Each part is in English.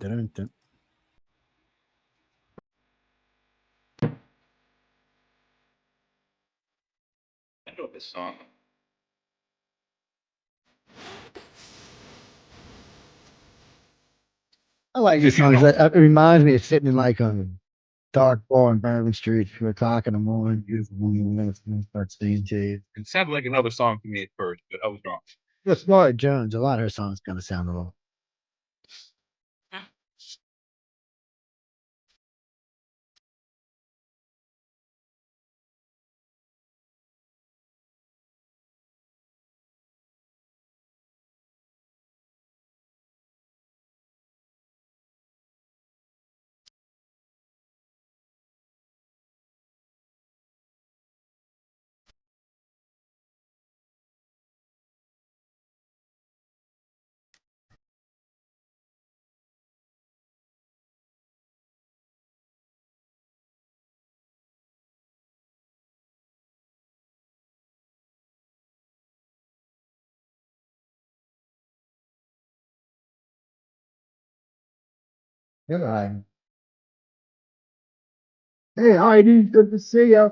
dun. I know this song. I like this song. It reminds me of sitting in like a dark bar on Bourbon Street, 2 o'clock in the morning, beautiful minutes, and start seeing Jade. It sounded like another song to me at first, but I was wrong. Just Laura Jones, a lot of her songs kind of sound a little. You're right. Hey Heidi, good to see you.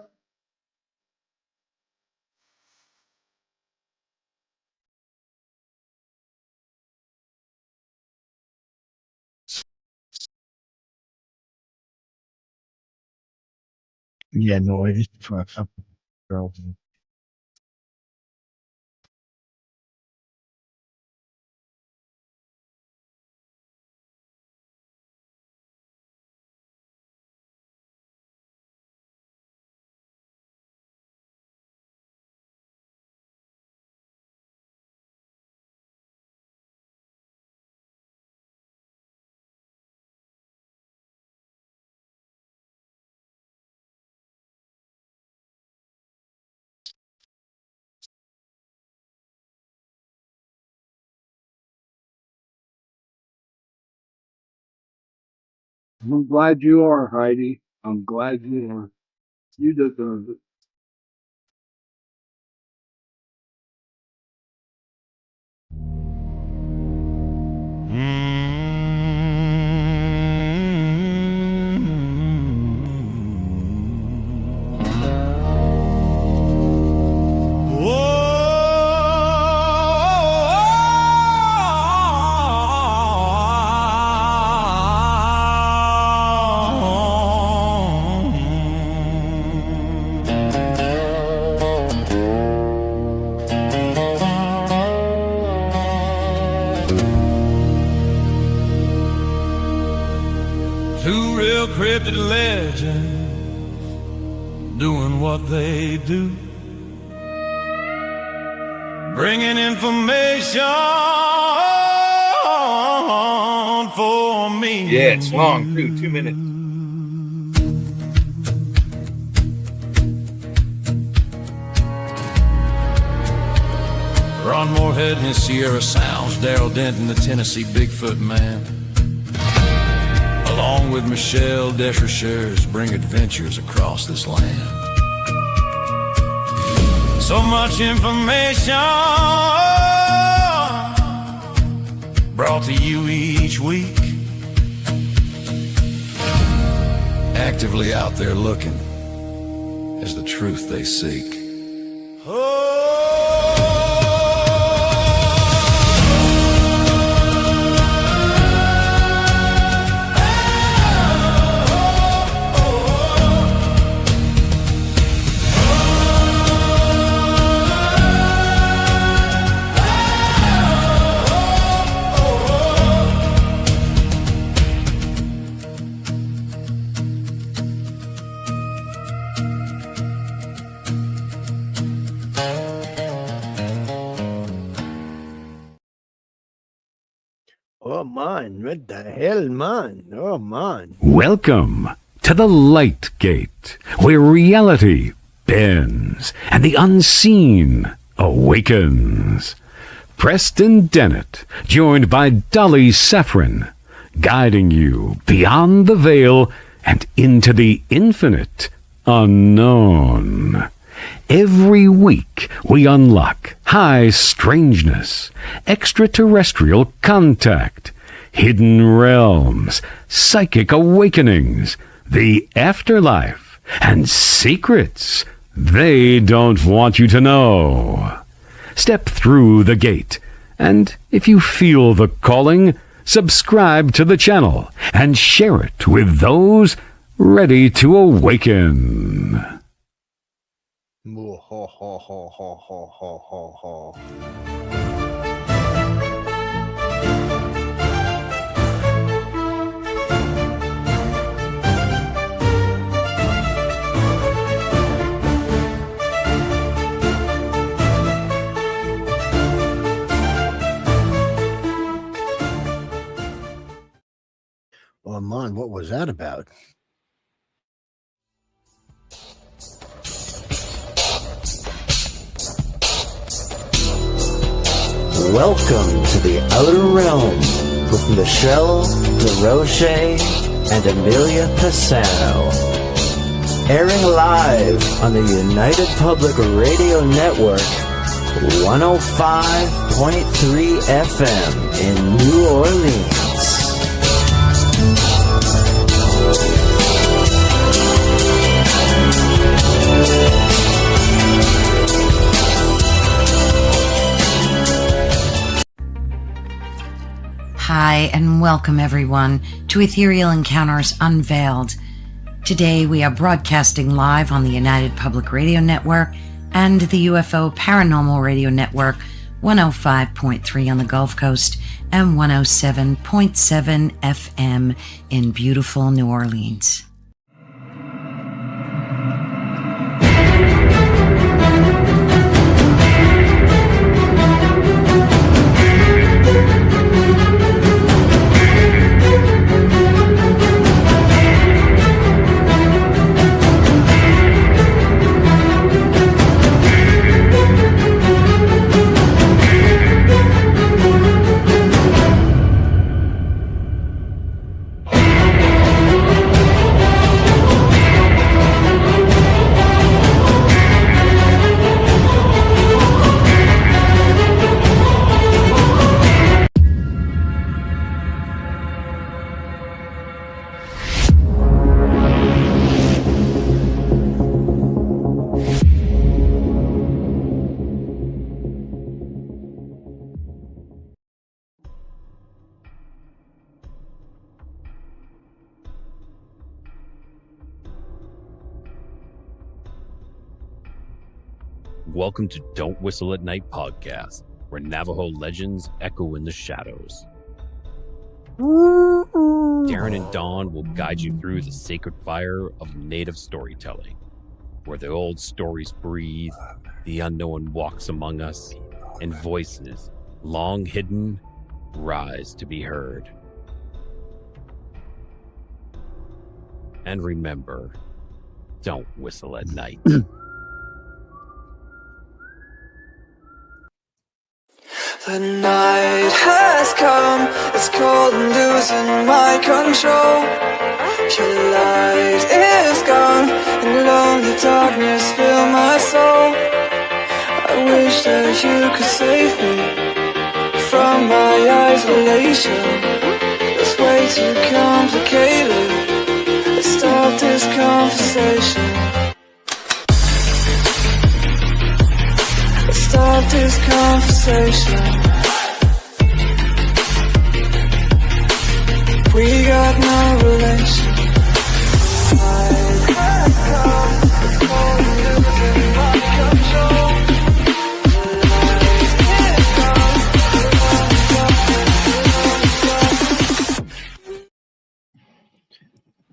Yeah, noise for a girl. I'm glad you are, Heidi. I'm glad you are. You deserve it. Two real cryptid legends doing what they do, bringing information for me. Yeah, it's long too, 2 minutes. Ron Moorhead and his Sierra Sounds, Daryl Denton, the Tennessee Bigfoot Man, along with Michelle Desrochers, bring adventures across this land. So much information brought to you each week, actively out there looking as the truth they seek. Oh man, what the hell, man? Oh man. Welcome to the Light Gate, where reality bends and the unseen awakens. Preston Dennett, joined by Dolly Saffron, guiding you beyond the veil and into the infinite unknown. Every week, we unlock high strangeness, extraterrestrial contact, hidden realms, psychic awakenings, the afterlife, and secrets they don't want you to know. Step through the gate, and if you feel the calling, subscribe to the channel and share it with those ready to awaken. Ho, ho, ho, ho, ho, ho, ho, ho. Well, Mon, what was that about? Welcome to the Outer Realm with Michelle DeRoche and Amelia Pisano. Airing live on the United Public Radio Network, 105.3 FM in New Orleans. Hi, and welcome everyone to Ethereal Encounters Unveiled. Today we are broadcasting live on the United Public Radio Network and the UFO Paranormal Radio Network, 105.3 on the Gulf Coast and 107.7 FM in beautiful New Orleans. Welcome to Don't Whistle at Night podcast, where Navajo legends echo in the shadows. Darren and Dawn will guide you through the sacred fire of native storytelling, where the old stories breathe, the unknown walks among us, and voices, long hidden, rise to be heard. And remember, don't whistle at night. The night has come, it's cold and losing my control. Your light is gone, and lonely darkness fill my soul. I wish that you could save me from my isolation. It's way too complicated. Let's stop this conversation. Stop this conversation. We got no relation.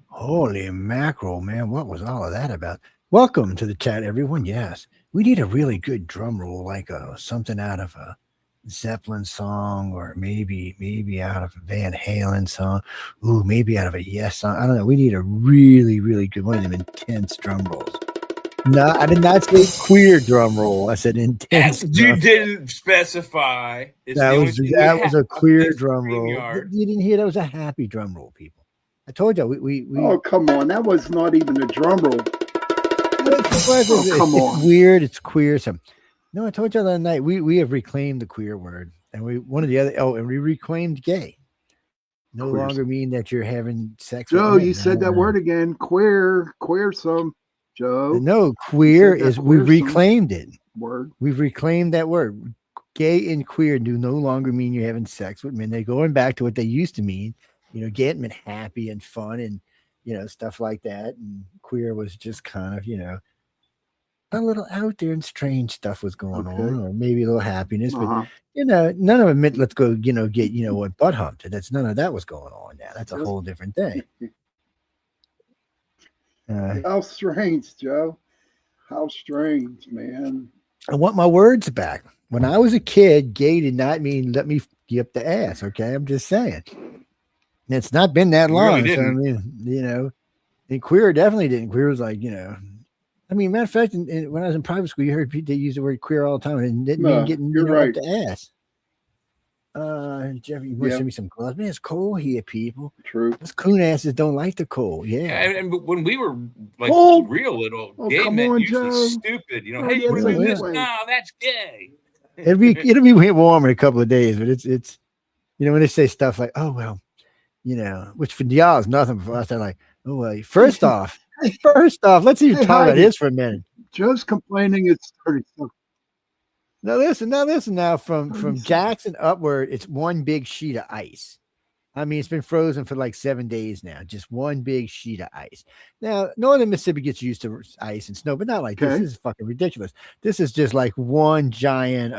Holy mackerel, man. What was all of that about? Welcome to the chat, everyone. Yes, we need a really good drum roll, like something out of a Zeppelin song, or maybe out of a Van Halen song. Ooh, maybe out of a Yes song. I don't know. We need a really, really good one of them intense drum rolls. No, I did not say queer drum roll. I said intense. You didn't specify. It's That the only was thing that we was have a queer is drum roll. StreamYard. You didn't hear that was a happy drum roll, people. I told you we Oh, come on. That was not even a drum roll. it's come on. weird. It's queer. No, I told you the other night we have reclaimed the queer word, and we reclaimed gay. no Queer. longer mean that you're having sex Joe, with men. you said that word again. Queer some. Joe. No, queer You said that is we queersome reclaimed it. word. We've reclaimed that word. Gay and queer do no longer mean you're having sex with men. They're going back to what they used to mean. You know, gay meant happy and fun and, you know, stuff like that. And queer was just kind of, you know, a little out there and strange stuff was going on, or maybe a little happiness. But, you know, none of it meant let's go, you know, get, you know, what butt humped. That's none of that was going on now. That's a whole different thing. How strange, Joe. How strange, man. I want my words back. When I was a kid, gay did not mean let me get up the ass. Okay, I'm just saying. And it's not been that long. Really so, I mean, you know, and queer definitely didn't. Queer was like, you know, I mean, matter of fact, when I was in private school, you heard they use the word queer all the time, and it didn't mean getting you know, up the ass. Jeffrey, you want to send me some gloves? Man, it's cold here, people. True. Us coon asses don't like the cold. Yeah. And when we were like Cold? real little, Oh, gay come men on, usually Joe. stupid. You know, Oh, hey, you want to that's do a this? way. No, that's gay. It'll be warm in a couple of days, but it's you know, when they say stuff like, oh well, you know, which for y'all is nothing, for us they're like, oh well, first off, let's even talk about this for a minute. Joe's complaining it's 30 something. Now listen from Jackson upward, it's one big sheet of ice. I mean, it's been frozen for like 7 days now, just one big sheet of ice. Now, northern Mississippi gets used to ice and snow, but not like this. This is fucking ridiculous. This is just like one giant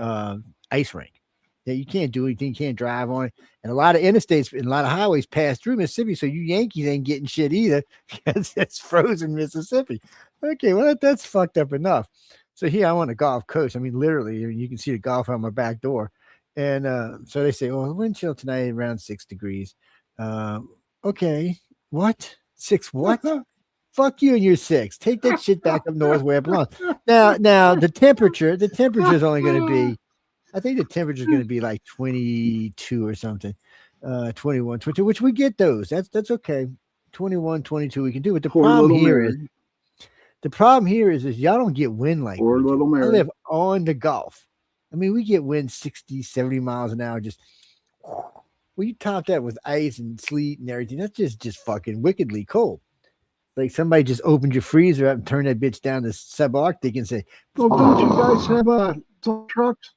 ice rink that you can't do anything, you can't drive on it. And a lot of interstates and a lot of highways pass through Mississippi, so you Yankees ain't getting shit either because it's frozen Mississippi. Okay, well, that's fucked up enough. So here I'm on a golf course. I mean, literally, you can see the golf out my back door. And so they say, well, wind chill tonight around 6 degrees. Okay, what? 6 what? Fuck you and your 6. Take that shit back up north where it belongs. Now the temperature is only going to be, I think the temperature is going to be like 22 or something, 21, 22, which we get those. That's okay. 21, 22 we can do. But the problem here is y'all don't get wind like Poor little Mary. I live on the Gulf. I mean, we get wind 60, 70 miles an hour. Just well, you top that with ice and sleet and everything. That's just fucking wickedly cold. Like somebody just opened your freezer up and turned that bitch down to subarctic and say, Well, don't you guys have salt trucks?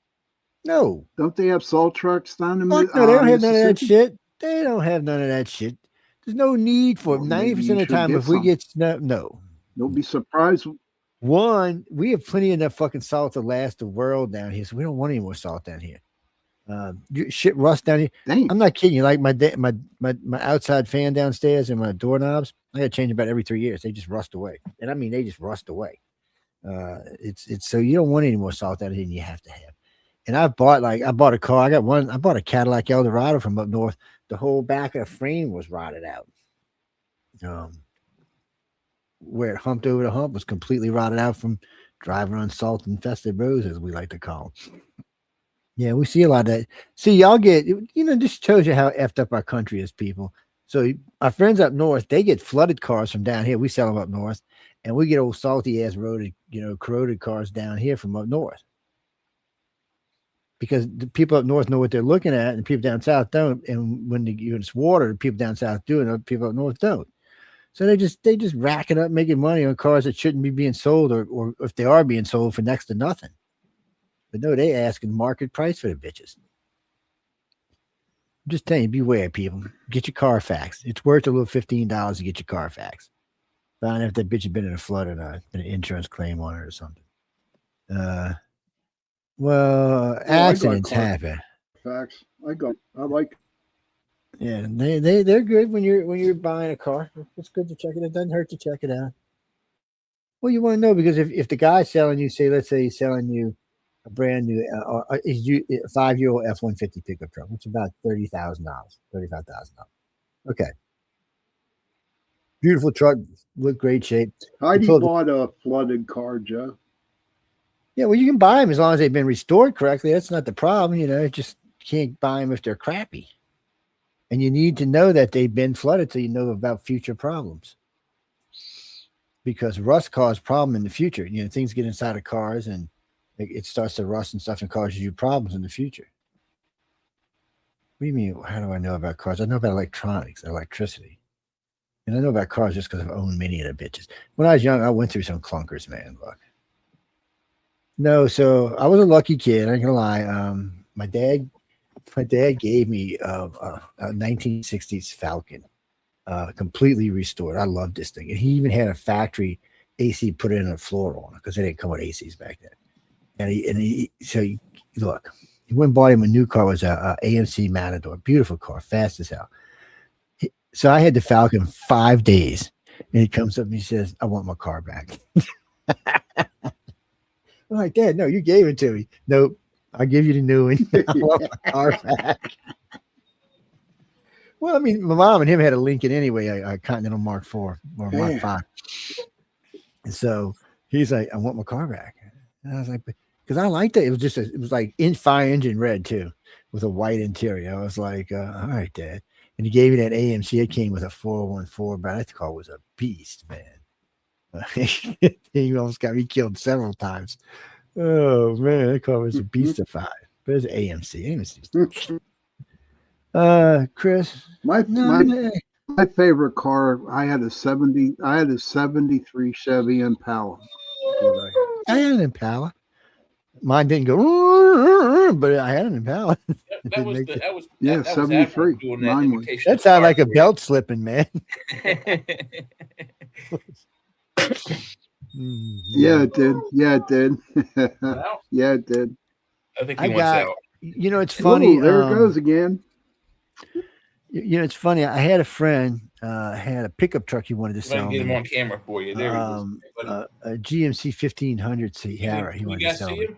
No. Don't they have salt trucks down in Fuck no, they don't have none of that shit. They don't have none of that shit. There's no need for it. 90% of the time, if we get snow, no. Don't be surprised. One, we have plenty enough fucking salt to last the world down here, so we don't want any more salt down here. Shit rust down here. Dang. I'm not kidding you. Like my outside fan downstairs and my doorknobs, I gotta change about every 3 years. They just rust away, and I mean they just rust away. It's so you don't want any more salt down here than you have to have. And I bought a car. I bought a Cadillac Eldorado from up north. The whole back of the frame was rotted out. Where it humped over the hump was completely rotted out from driving on salt infested roads, as we like to call them. Yeah, we see a lot of that. See, y'all get, this shows you how effed up our country is, people. So our friends up north, they get flooded cars from down here. We sell them up north, and we get old salty ass corroded cars down here from up north. Because the people up north know what they're looking at, and people down south don't. And when it's water, the people down south do, and the people up north don't. So they just rack it up, making money on cars that shouldn't be being sold, or if they are being sold for next to nothing. But no, they asking market price for the bitches. I'm just telling you, beware, people. Get your Carfax. It's worth a little $15 to get your Carfax. Find out if that bitch has been in a flood or not, been an insurance claim on it or something. Accidents happen. Facts. I like. Yeah, they're good when you're buying a car. It's good to check it. It doesn't hurt to check it out. Well, you want to know because if the guy's selling you, let's say he's selling you a brand new 5-year-old F-150 pickup truck, which is about $30,000, $35,000. Okay, beautiful truck, look great shape. Heidi bought a flooded car, Joe. Yeah, well, you can buy them as long as they've been restored correctly. That's not the problem, just can't buy them if they're crappy. And you need to know that they've been flooded so you know about future problems. Because rust causes problem in the future. Things get inside of cars and it starts to rust and stuff and causes you problems in the future. What do you mean? How do I know about cars? I know about electronics, electricity. And I know about cars just because I've owned many of the bitches. When I was young, I went through some clunkers, man. Look. No, so I was a lucky kid. I ain't gonna lie. My dad gave me a 1960s Falcon, completely restored. I loved this thing, and he even had a factory AC put in a floor on it because they didn't come with ACs back then. Look, he went and bought him a new car. It was a AMC Matador, beautiful car, fast as hell. So I had the Falcon 5 days, and he comes up and he says, "I want my car back." I'm like, "Dad, no, you gave it to me." "Nope, I'll give you the new one. I want my car back." Well, I mean, my mom and him had a Lincoln anyway, a Continental Mark IV or Mark V. And so he's like, "I want my car back." And I was like, because I liked it. It was it was like fire engine red too, with a white interior. I was like, all right, Dad. And he gave me that AMC. It came with a 414, but that car was a beast, man. He almost got me killed several times. Oh man, that car was a beast of fire. But it's an AMC. Chris, My favorite car. I had a 73 Chevy Impala. I had an Impala. Mine didn't go, but I had an Impala. That was 73. Mine was. That sounded like a belt slipping, man. Yeah, it did. Yeah, it did. Yeah, it did. I think he wants out. You know, it's funny. There it goes again. You know, it's funny. I had a friend had a pickup truck he wanted to sell. Let me get him on camera for you. There he goes. A GMC 1500 Sierra. He wanted to sell me.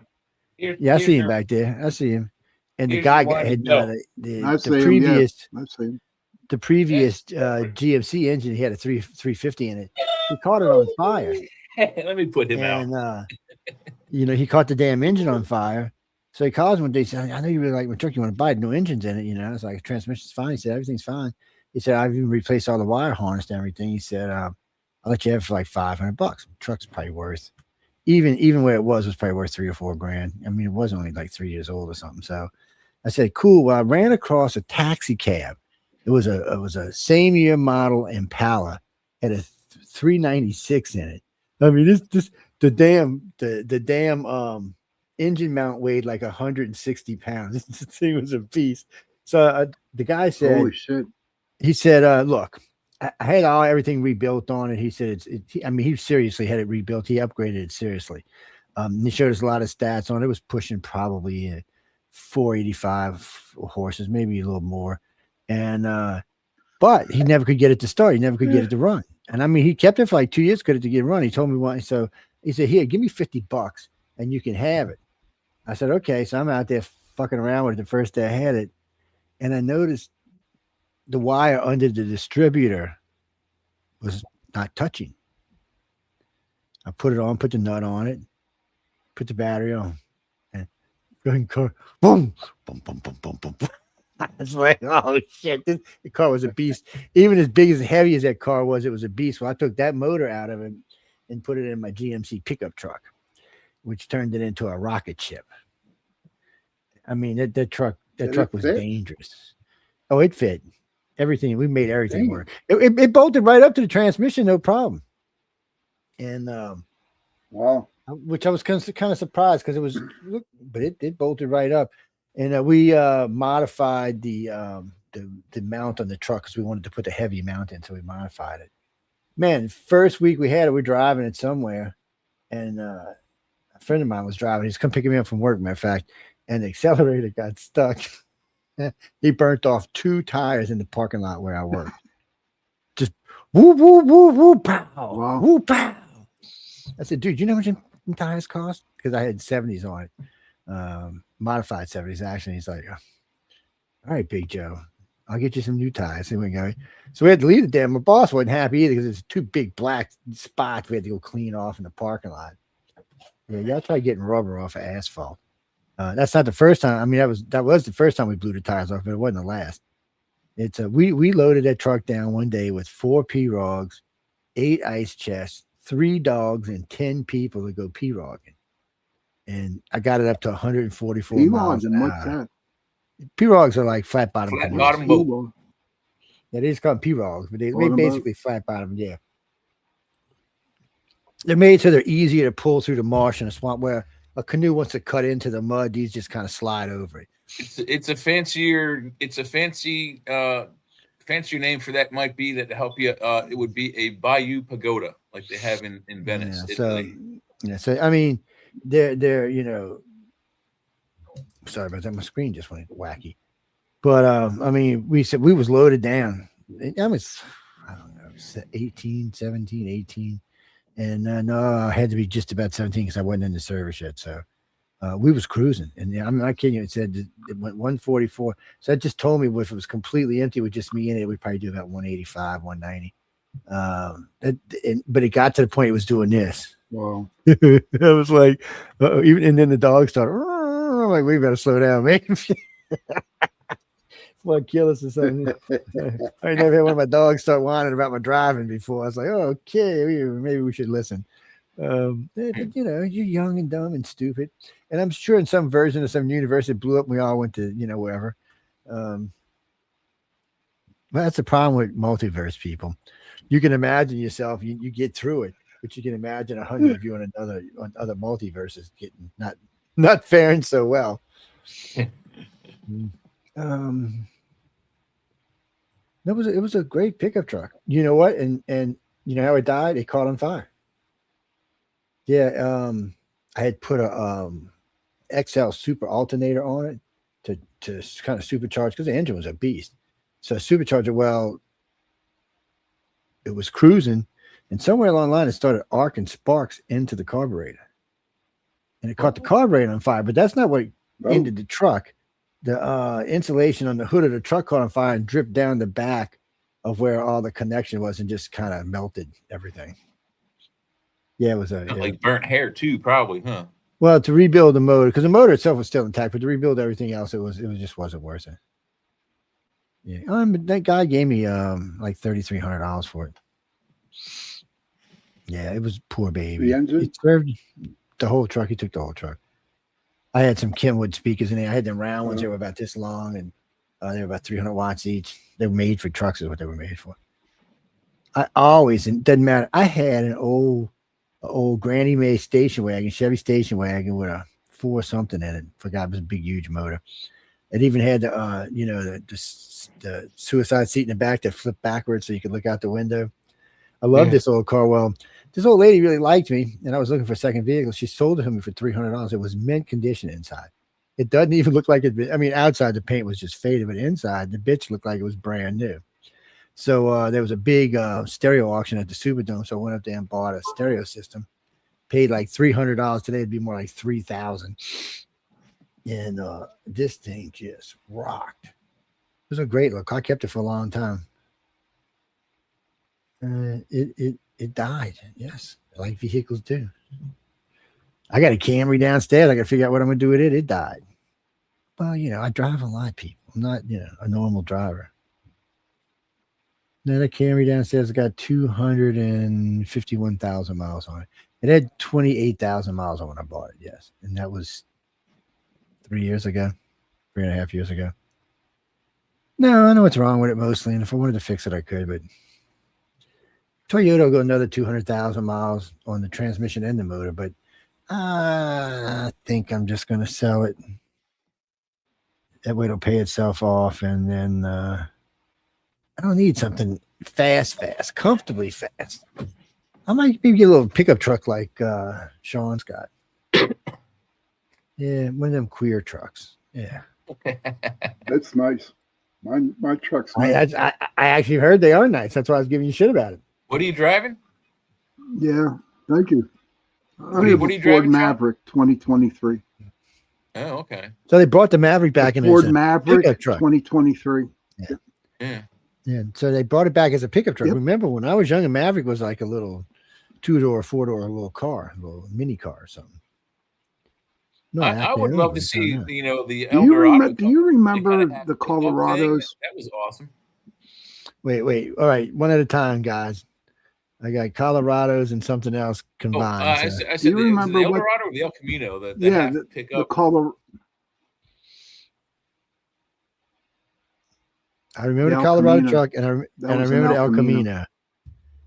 Yeah, I see him back there. I see him. And the guy had the previous GMC engine. He had a 350 in it. He caught it on fire. Let me put him out. You know, he caught the damn engine on fire. So he calls one day. He said, "I know you really like my truck. You want to buy it? No engines in it." You know, I was like, "Transmission's fine." He said, "Everything's fine." He said, "I've even replaced all the wire harness and everything." He said, "I'll let you have it for like $500. The truck's probably worth." Even where it was probably worth $3 or $4 grand. I mean, it was only like 3 years old or something. So I said, "Cool." Well, I ran across a taxi cab. It was a same year model Impala, had a 396 in it. I mean, the damn engine mount weighed like 160 pounds. This thing was a beast. So the guy said, "Holy shit!" He said, "Look, I had everything rebuilt on it." He said, he seriously had it rebuilt. He upgraded it seriously. He showed us a lot of stats on it. It was pushing probably 485 horses, maybe a little more. And, but he never could get it to start. He never could get it to run. And I mean, he kept it for like 2 years, could it to get run. He told me why. So he said, "Here, give me $50 and you can have it." I said, "Okay." So I'm out there fucking around with it the first day I had it. And I noticed the wire under the distributor was not touching. I put it on, put the nut on it, put the battery on, and boom, boom, boom, boom, boom, boom. I was like, "Oh shit!" The car was a beast. Even as big as heavy as that car was, it was a beast. Well, I took that motor out of it and put it in my GMC pickup truck, which turned it into a rocket ship. I mean, that truck was dangerous. Oh, it fit everything. We made everything work. It bolted right up to the transmission, no problem. And wow, which I was kind of surprised because it was, but it bolted right up. And we modified the mount on the truck because we wanted to put the heavy mount in, so we modified it. Man, first week we had it, we're driving it somewhere, and a friend of mine was driving. He's come picking me up from work, matter of fact, and the accelerator got stuck. He burnt off 2 tires in the parking lot where I worked. Just woo, woo, woo, woo, pow, wow. Woo, pow. I said, "Dude, you know how much tires cost?" Because I had 70s on it, modified 70s actually. He's like, "All right, Big Joe, I'll get you some new tires." And we go. So we had to leave the damn. My boss wasn't happy either because there's 2 big black spots we had to go clean off in the parking lot. Yeah, y'all try getting rubber off of asphalt. That's not the first time. I mean, that was the first time we blew the tires off, but it wasn't the last. It's we loaded that truck down one day with 4 pirogues, 8 ice chests, 3 dogs, and 10 people to go piroguing. And I got it up to 144 miles an hour. Pirogues are like flat bottom. Flat bottom boat. Yeah, they just call them pirogues, but they're basically flat bottom. Yeah. They're made so they're easier to pull through the marsh in a swamp where a canoe wants to cut into the mud. These just kind of slide over it. It's a fancier name for that might be that to help you. It would be a bayou pagoda like they have in Venice. Yeah, so I mean, they're sorry about that. My screen just went wacky. But I mean, we said we was loaded down. I was, I don't know, 18, 17, 18. And no, I had to be just about 17 because I wasn't in the service yet. So we was cruising. And I'm not kidding you. It said it went 144. So that just told me if it was completely empty with just me in it, we'd probably do about 185, 190. But it got to the point it was doing this. Wow. I was like, even, and then the dog started, I'm like, we better slow down, man. Want to kill us or something. I never had one of my dogs start whining about my driving before. I was like, oh, okay, maybe we should listen. But, you're young and dumb and stupid. And I'm sure in some version of some university blew up and we all went to, wherever. But that's the problem with multiverse people. You can imagine yourself, you get through it, but you can imagine 100 of you on other multiverses getting not faring so well. It was a great pickup truck. You know what? And you know how it died? It caught on fire. Yeah, I had put a XL super alternator on it to kind of supercharge because the engine was a beast. So supercharger, well, it was cruising, and somewhere along the line it started arcing sparks into the carburetor, and it caught the carburetor on fire. But that's not what ended the truck. The insulation on the hood of the truck caught on fire and dripped down the back of where all the connection was and just kind of melted everything. Yeah, it was like burnt hair too, probably, huh? Well, to rebuild the motor, because the motor itself was still intact, but to rebuild everything else, it just wasn't worth it. Yeah, that guy gave me like $3,300 for it. Yeah, it was poor baby. The engine? It served the whole truck. He took the whole truck. I had some Kenwood speakers in there. I had them round ones. They were about this long, and they were about 300 watts each. They were made for trucks, is what they were made for. I always, it doesn't matter. I had an old Granny Mae station wagon, Chevy station wagon with a 4 something in it. Forgot it was a big, huge motor. It even had the suicide seat in the back that flipped backwards so you could look out the window. I love this old car. Well, this old lady really liked me, and I was looking for a second vehicle. She sold it to me for $300. It was mint condition inside. It doesn't even look like it. I mean, outside the paint was just faded, but inside the bitch looked like it was brand new. So there was a big stereo auction at the Superdome. So I went up there and bought a stereo system. Paid like $300. Today it'd be more like $3,000. And this thing just rocked. It was a great look. I kept it for a long time. It died. Yes, like vehicles do. I got a Camry downstairs. I got to figure out what I'm going to do with it. It died. Well, I drive a lot, people. I'm not, a normal driver. Now, that Camry downstairs got 251,000 miles on it. It had 28,000 miles on when I bought it. Yes, and that was 3 years ago, 3.5 years ago. No, I know what's wrong with it mostly, and if I wanted to fix it, I could, but Toyota will go another 200,000 miles on the transmission and the motor, but I think I'm just going to sell it. That way it'll pay itself off, and then I don't need something fast, comfortably fast. I might maybe get a little pickup truck like Sean's got. Yeah, one of them queer trucks. Yeah. That's nice. My truck's nice. I actually heard they are nice. That's why I was giving you shit about it. What are you driving? Yeah, thank you. What are you Ford driving, Maverick 2023. Oh, okay. So they brought the Maverick back in Ford as a Maverick pickup truck. 2023. Yeah. Yeah. So they brought it back as a pickup truck. Yep. Remember when I was young, a Maverick was like a little 2-door, 4-door, little car, a little mini car or something. No, I would love to see, the Eldorado. Do you remember the Colorados? That was awesome. Wait. All right. One at a time, guys. I got Colorados and something else combined. I said do you remember the Eldorado or the El Camino? The Colorado. I remember the El Colorado Camino. truck, and I That and I was an remember the El El Camino. Camino.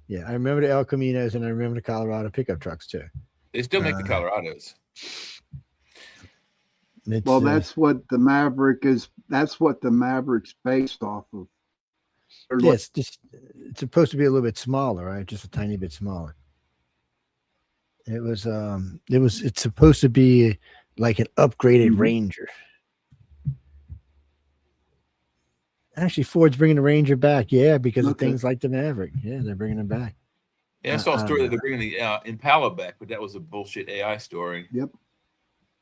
Yeah, I remember the El Caminos, and I remember the Colorado pickup trucks too. They still make the Colorados. It's, Well, that's what the Maverick is. That's what the Maverick's based off of. They're yeah, like- it's supposed to be a little bit smaller, right? Just a tiny bit smaller. It's supposed to be like an upgraded Ranger. Actually, Ford's bringing the Ranger back, yeah, because of Okay. things like the Maverick. Yeah, they're bringing them back. Yeah, I saw a story that they're bringing the Impala back, but that was a bullshit AI story. Yep.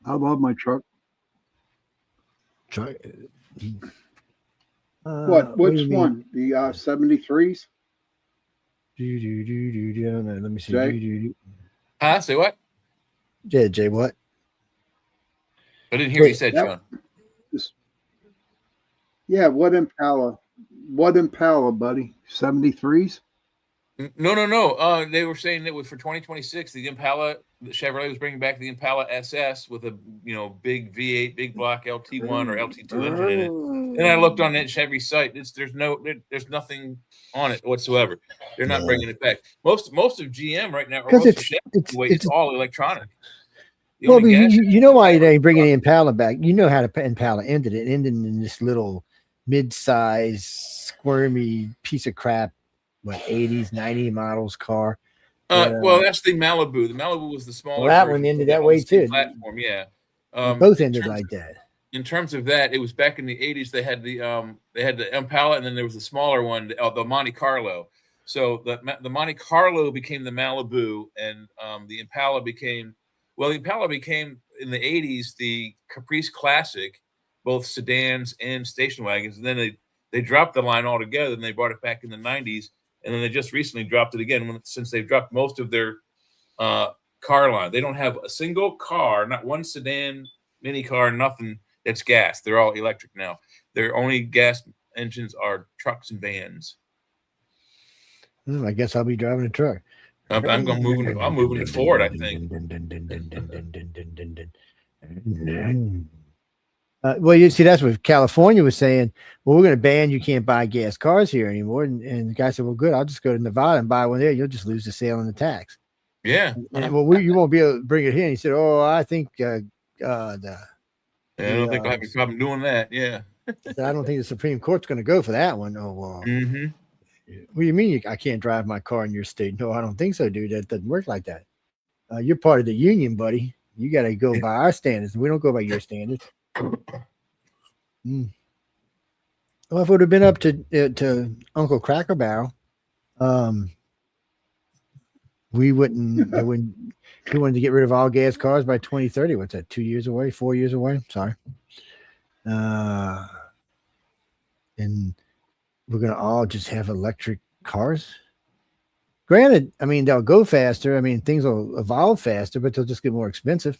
I love my truck. Try, What? do Which you mean? one? The 73s? I don't know. Let me see. Jay? Huh? Say what? Yeah, Jay, what? I didn't hear what you said, Yep. Sean. Yeah, what Impala? What Impala, buddy? 73s? No. They were saying it was for 2026. The Impala, the Chevrolet was bringing back the Impala SS with a big V8, big block LT1 or LT2 engine in it. And I looked on that Chevy site. There's nothing on it whatsoever. They're not bringing it back. Most of GM right now, or most of Chevy, it's all electronic. The Well, only gas- you know why they ain't bringing the Impala back. You know how the Impala ended. It ended in this little mid-size, squirmy piece of crap, 80s, 90s models car. Well, that's the Malibu. The Malibu was the smaller. Well, that version one ended of that on way the same too. Platform, yeah. Both ended like that. In terms of that, it was back in the 80s. They had the Impala, and then there was the smaller one, the Monte Carlo. So the Monte Carlo became the Malibu, and the Impala became in the 80s the Caprice Classic, both sedans and station wagons. And then they dropped the line altogether, and they brought it back in the 90s, and then they just recently dropped it again since they've dropped most of their car line. They don't have a single car, not one sedan, mini car, nothing that's gas. They're all electric now. Their only gas engines are trucks and vans. I guess I'll be driving a truck. I'm moving to Ford, I think. Well, you see, that's what California was saying. Well, we're going to ban, you can't buy gas cars here anymore. And the guy said, well, good, I'll just go to Nevada and buy one there. You'll just lose the sale and the tax. Yeah. And, well, you won't be able to bring it here. And he said, oh, I think I don't think I have a problem doing that. Yeah. I don't think the Supreme Court's going to go for that one. Oh, well. Mm-hmm. What do you mean I can't drive my car in your state? No, I don't think so, dude. That doesn't work like that. You're part of the union, buddy. You got to go by our standards. We don't go by your standards. Well, if it would have been up to Uncle Cracker Barrel, we wouldn't. He wanted to get rid of all gas cars by 2030. What's that? 2 years away? 4 years away? Sorry. And we're gonna all just have electric cars. Granted, I mean they'll go faster. I mean things will evolve faster, but they'll just get more expensive.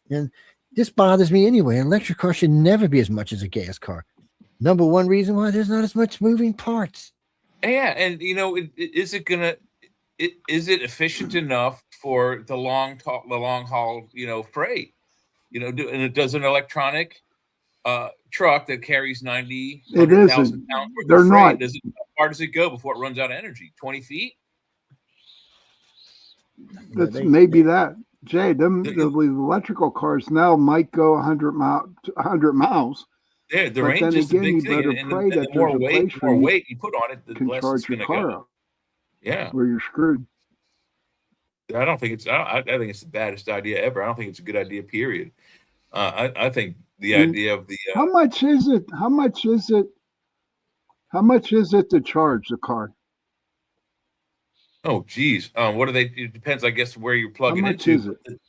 And this bothers me anyway. An electric car should never be as much as a gas car. Number one reason why there's not as much moving parts. Yeah, and is it efficient enough for the long haul freight? And does an electronic truck that carries 90,000 pounds worth They're of freight, not. how far does it go before it runs out of energy? 20 feet? That's maybe that. Jay, the electrical cars now might go 100 miles. Yeah, the But range then is the again, big you thing, better and pray the that more there's a place where weight you put on it, the can less charge it's your going to car go. up. Yeah, Where you're screwed. I don't think it's. I think it's the baddest idea ever. I don't think it's a good idea. Period. I think the idea of the How much is it? How much is it? How much is it to charge the car? oh geez, what do they? It depends, I guess, where you're plugging How much into. is it?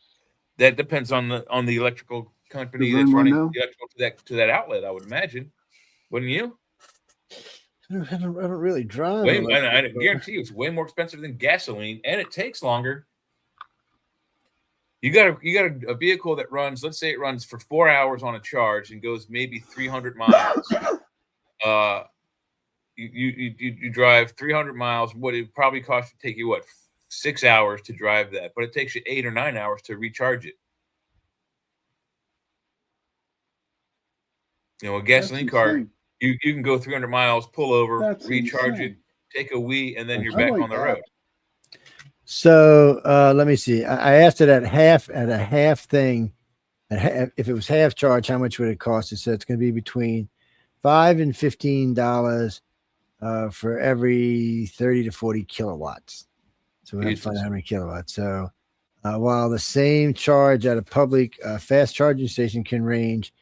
That depends on the electrical company Does that's anyone running know? the electrical to that outlet. I would imagine, wouldn't you? I don't really drive. I guarantee you, it's way more expensive than gasoline, and it takes longer. You got a vehicle that runs. Let's say it runs for 4 hours on a charge and goes maybe 300 miles. You drive 300 miles. What it probably costs to take you 6 hours to drive that, but it takes you 8 or 9 hours to recharge it. A gasoline car. You can go 300 miles, pull over, That's recharge it, insane. take a wee, and then you're I back like on the that. road. So let me see. I asked it at a half thing. If it was half charge, how much would it cost? It said it's going to be between $5 and $15 for every 30 to 40 kilowatts. So we have to find out how many kilowatts. So while the same charge at a public fast charging station can range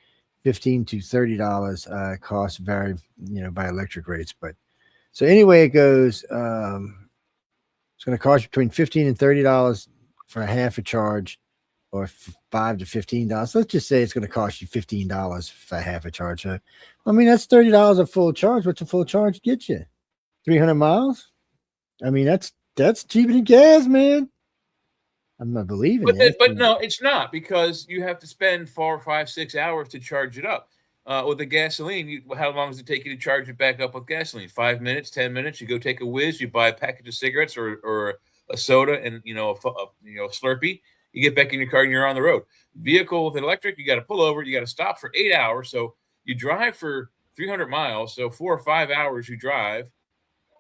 $15 to $30, costs vary, by electric rates. But so anyway, it goes. It's going to cost you between $15 and $30 for a half a charge, or $5 to $15. Let's just say it's going to cost you $15 for half a charge. So, I mean, that's $30 a full charge. What's a full charge get you? 300 miles? I mean, that's cheaper than gas, man. I'm not believing it. But no, it's not, because you have to spend 4, 5, 6 hours to charge it up. With the gasoline, how long does it take you to charge it back up with gasoline? 5 minutes, 10 minutes. You go take a whiz, you buy a package of cigarettes or a soda and a Slurpee. You get back in your car and you're on the road. Vehicle with electric, you got to pull over, you got to stop for 8 hours. So you drive for 300 miles, so 4 or 5 hours you drive,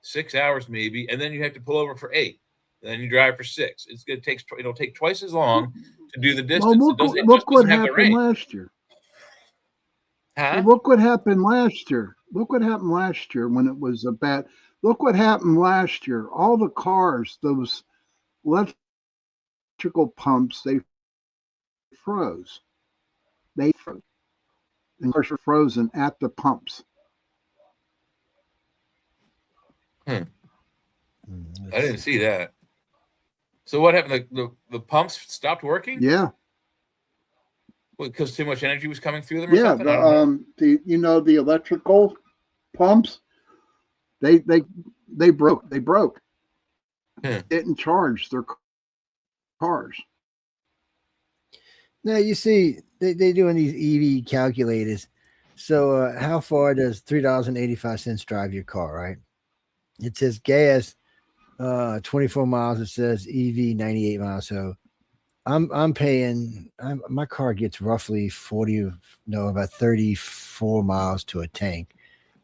6 hours maybe, and then you have to pull over for 8. Then you drive for 6. It'll take twice as long to do the distance. Well, It look just what doesn't have the happened range. last year. Huh? Well, look what happened last year. Look what happened last year when it was a bad. Look what happened last year. All the cars, those electrical pumps, they froze. They froze. And cars were frozen at the pumps. I didn't see that. So what happened? The pumps stopped working? Yeah. Because too much energy was coming through them or Yeah, something? I don't know. the electrical pumps, they broke. They broke. Didn't charge their cars. Now you see they doing these EV calculators. So how far does $3.85 drive your car? Right? It says gas 24 miles. It says EV 98 miles. So I'm paying. My car gets roughly about 34 miles to a tank.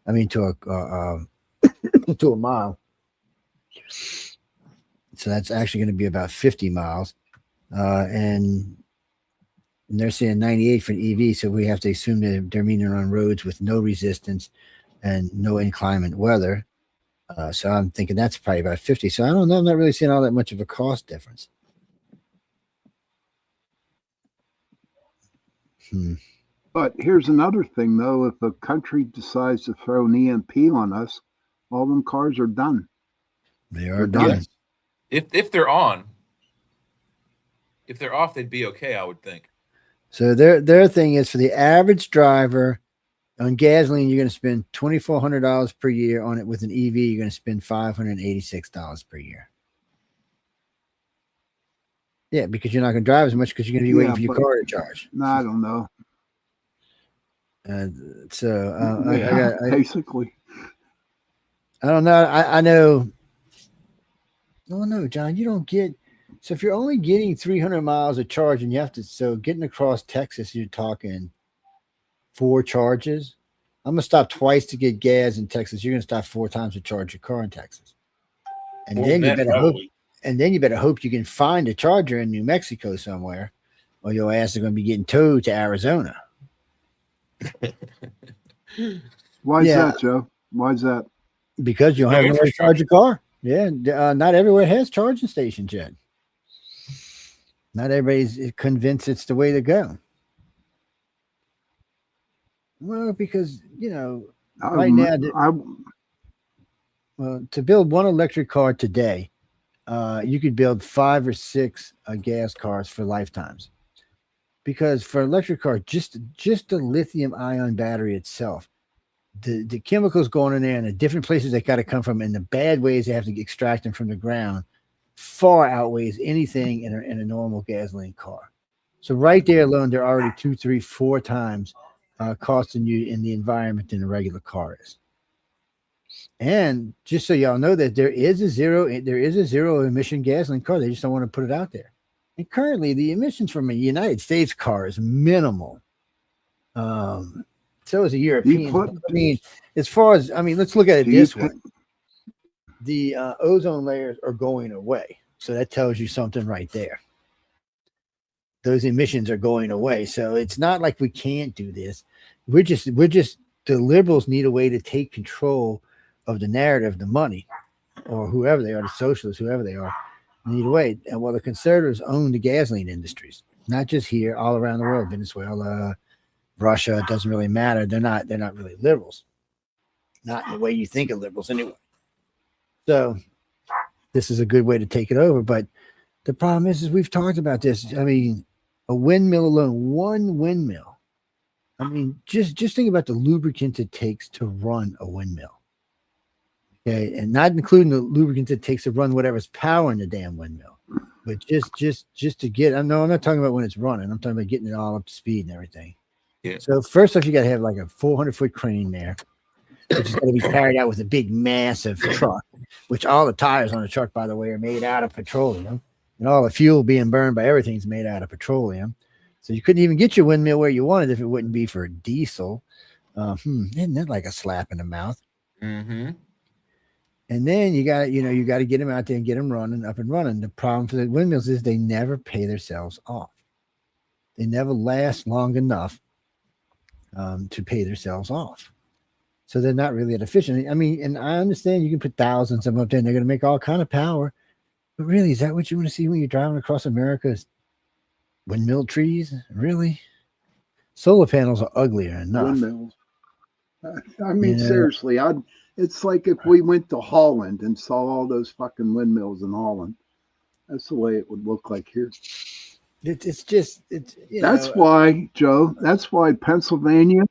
I mean to a to a mile. So that's actually going to be about 50 miles, and they're saying 98 for an EV. So we have to assume that they're meaning on roads with no resistance and no inclement weather. So I'm thinking that's probably about 50. So I don't know. I'm not really seeing all that much of a cost difference. But here's another thing, though. If a country decides to throw an EMP on us, all them cars are done. They are done. If they're on. If they're off, they'd be okay, I would think. So their thing is, for the average driver on gasoline, you're going to spend $2,400 per year on it. With an EV, you're going to spend $586 per year. Yeah, because you're not going to drive as much because you're going to be waiting for your car to charge. No, I don't know. Basically, I don't know. I know. Oh no, John, you don't get. So if you're only getting 300 miles of charge, and you have to, so getting across Texas, you're talking 4 charges. I'm gonna stop twice to get gas in Texas. You're gonna stop 4 times to charge your car in Texas, and then you better hope. And then you better hope you can find a charger in New Mexico somewhere, or your ass is going to be getting towed to Arizona. Why is that, Joe? Why is that? Because you don't have anywhere to charge your car. Yeah, not everywhere has charging stations yet. Not everybody's convinced it's the way to go. Well, because right now, to build one electric car today, you could build 5 or 6 gas cars for lifetimes. Because for electric car, just the lithium ion battery itself, the chemicals going in there and the different places they got to come from, and the bad ways they have to extract them from the ground, far outweighs anything in a normal gasoline car. So right there alone, they're already 2, 3, 4 times costing you in the environment than a regular car is. And just so y'all know that there is a zero emission gasoline car. They just don't want to put it out there. And currently the emissions from a United States car is minimal. So So is the Do you Europeans. put? I mean, as far as let's look at it Do you this put? way: the ozone layers are going away, so that tells you something right there. Those emissions are going away, so it's not like we can't do this. We're just the liberals need a way to take control of the narrative, the money, or whoever they are, the socialists, whoever they are, need a way. And while the conservatives own the gasoline industries, not just here, all around the world, Venezuela, Russia, it doesn't really matter. They're not really liberals, not in the way you think of liberals anyway. So this is a good way to take it over. But the problem is we've talked about this. I mean, a windmill alone, one windmill. I mean, just think about the lubricant it takes to run a windmill. Okay, and not including the lubricant it takes to run whatever's powering the damn windmill. But just to get, I'm not talking about when it's running. I'm talking about getting it all up to speed and everything. Yeah. So first off, you got to have like a 400-foot crane there, which is going to be carried out with a big, massive truck. Which all the tires on the truck, by the way, are made out of petroleum, and all the fuel being burned by everything's made out of petroleum. So you couldn't even get your windmill where you wanted if it wouldn't be for diesel. Isn't that like a slap in the mouth? Mm-hmm. And then you got to get them out there and get them running, up and running. The problem for the windmills is they never pay themselves off. They never last long enough to pay themselves off. So they're not really that efficient. I mean, and I understand you can put thousands of them up there and they're going to make all kind of power. But really, is that what you want to see when you're driving across America? Windmill trees? Really? Solar panels are uglier enough. Windmills. I mean, seriously, it's like if we went to Holland and saw all those fucking windmills in Holland. That's the way it would look like here. That's why, Joe. That's why Pennsylvania,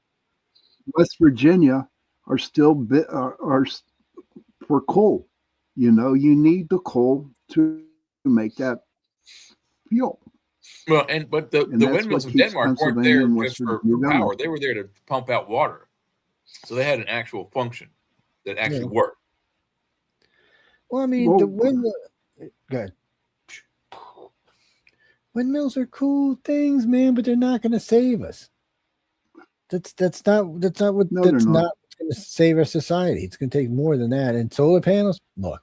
West Virginia are still are for coal. You need the coal to make that fuel. Well, but the windmills in Denmark weren't there just for power. They were there to pump out water. So they had an actual function that actually worked. Well, I mean, the windmill. Good. Windmills are cool things, man, but they're not going to save us. That's not what's going to save our society. It's going to take more than that. And solar panels, look,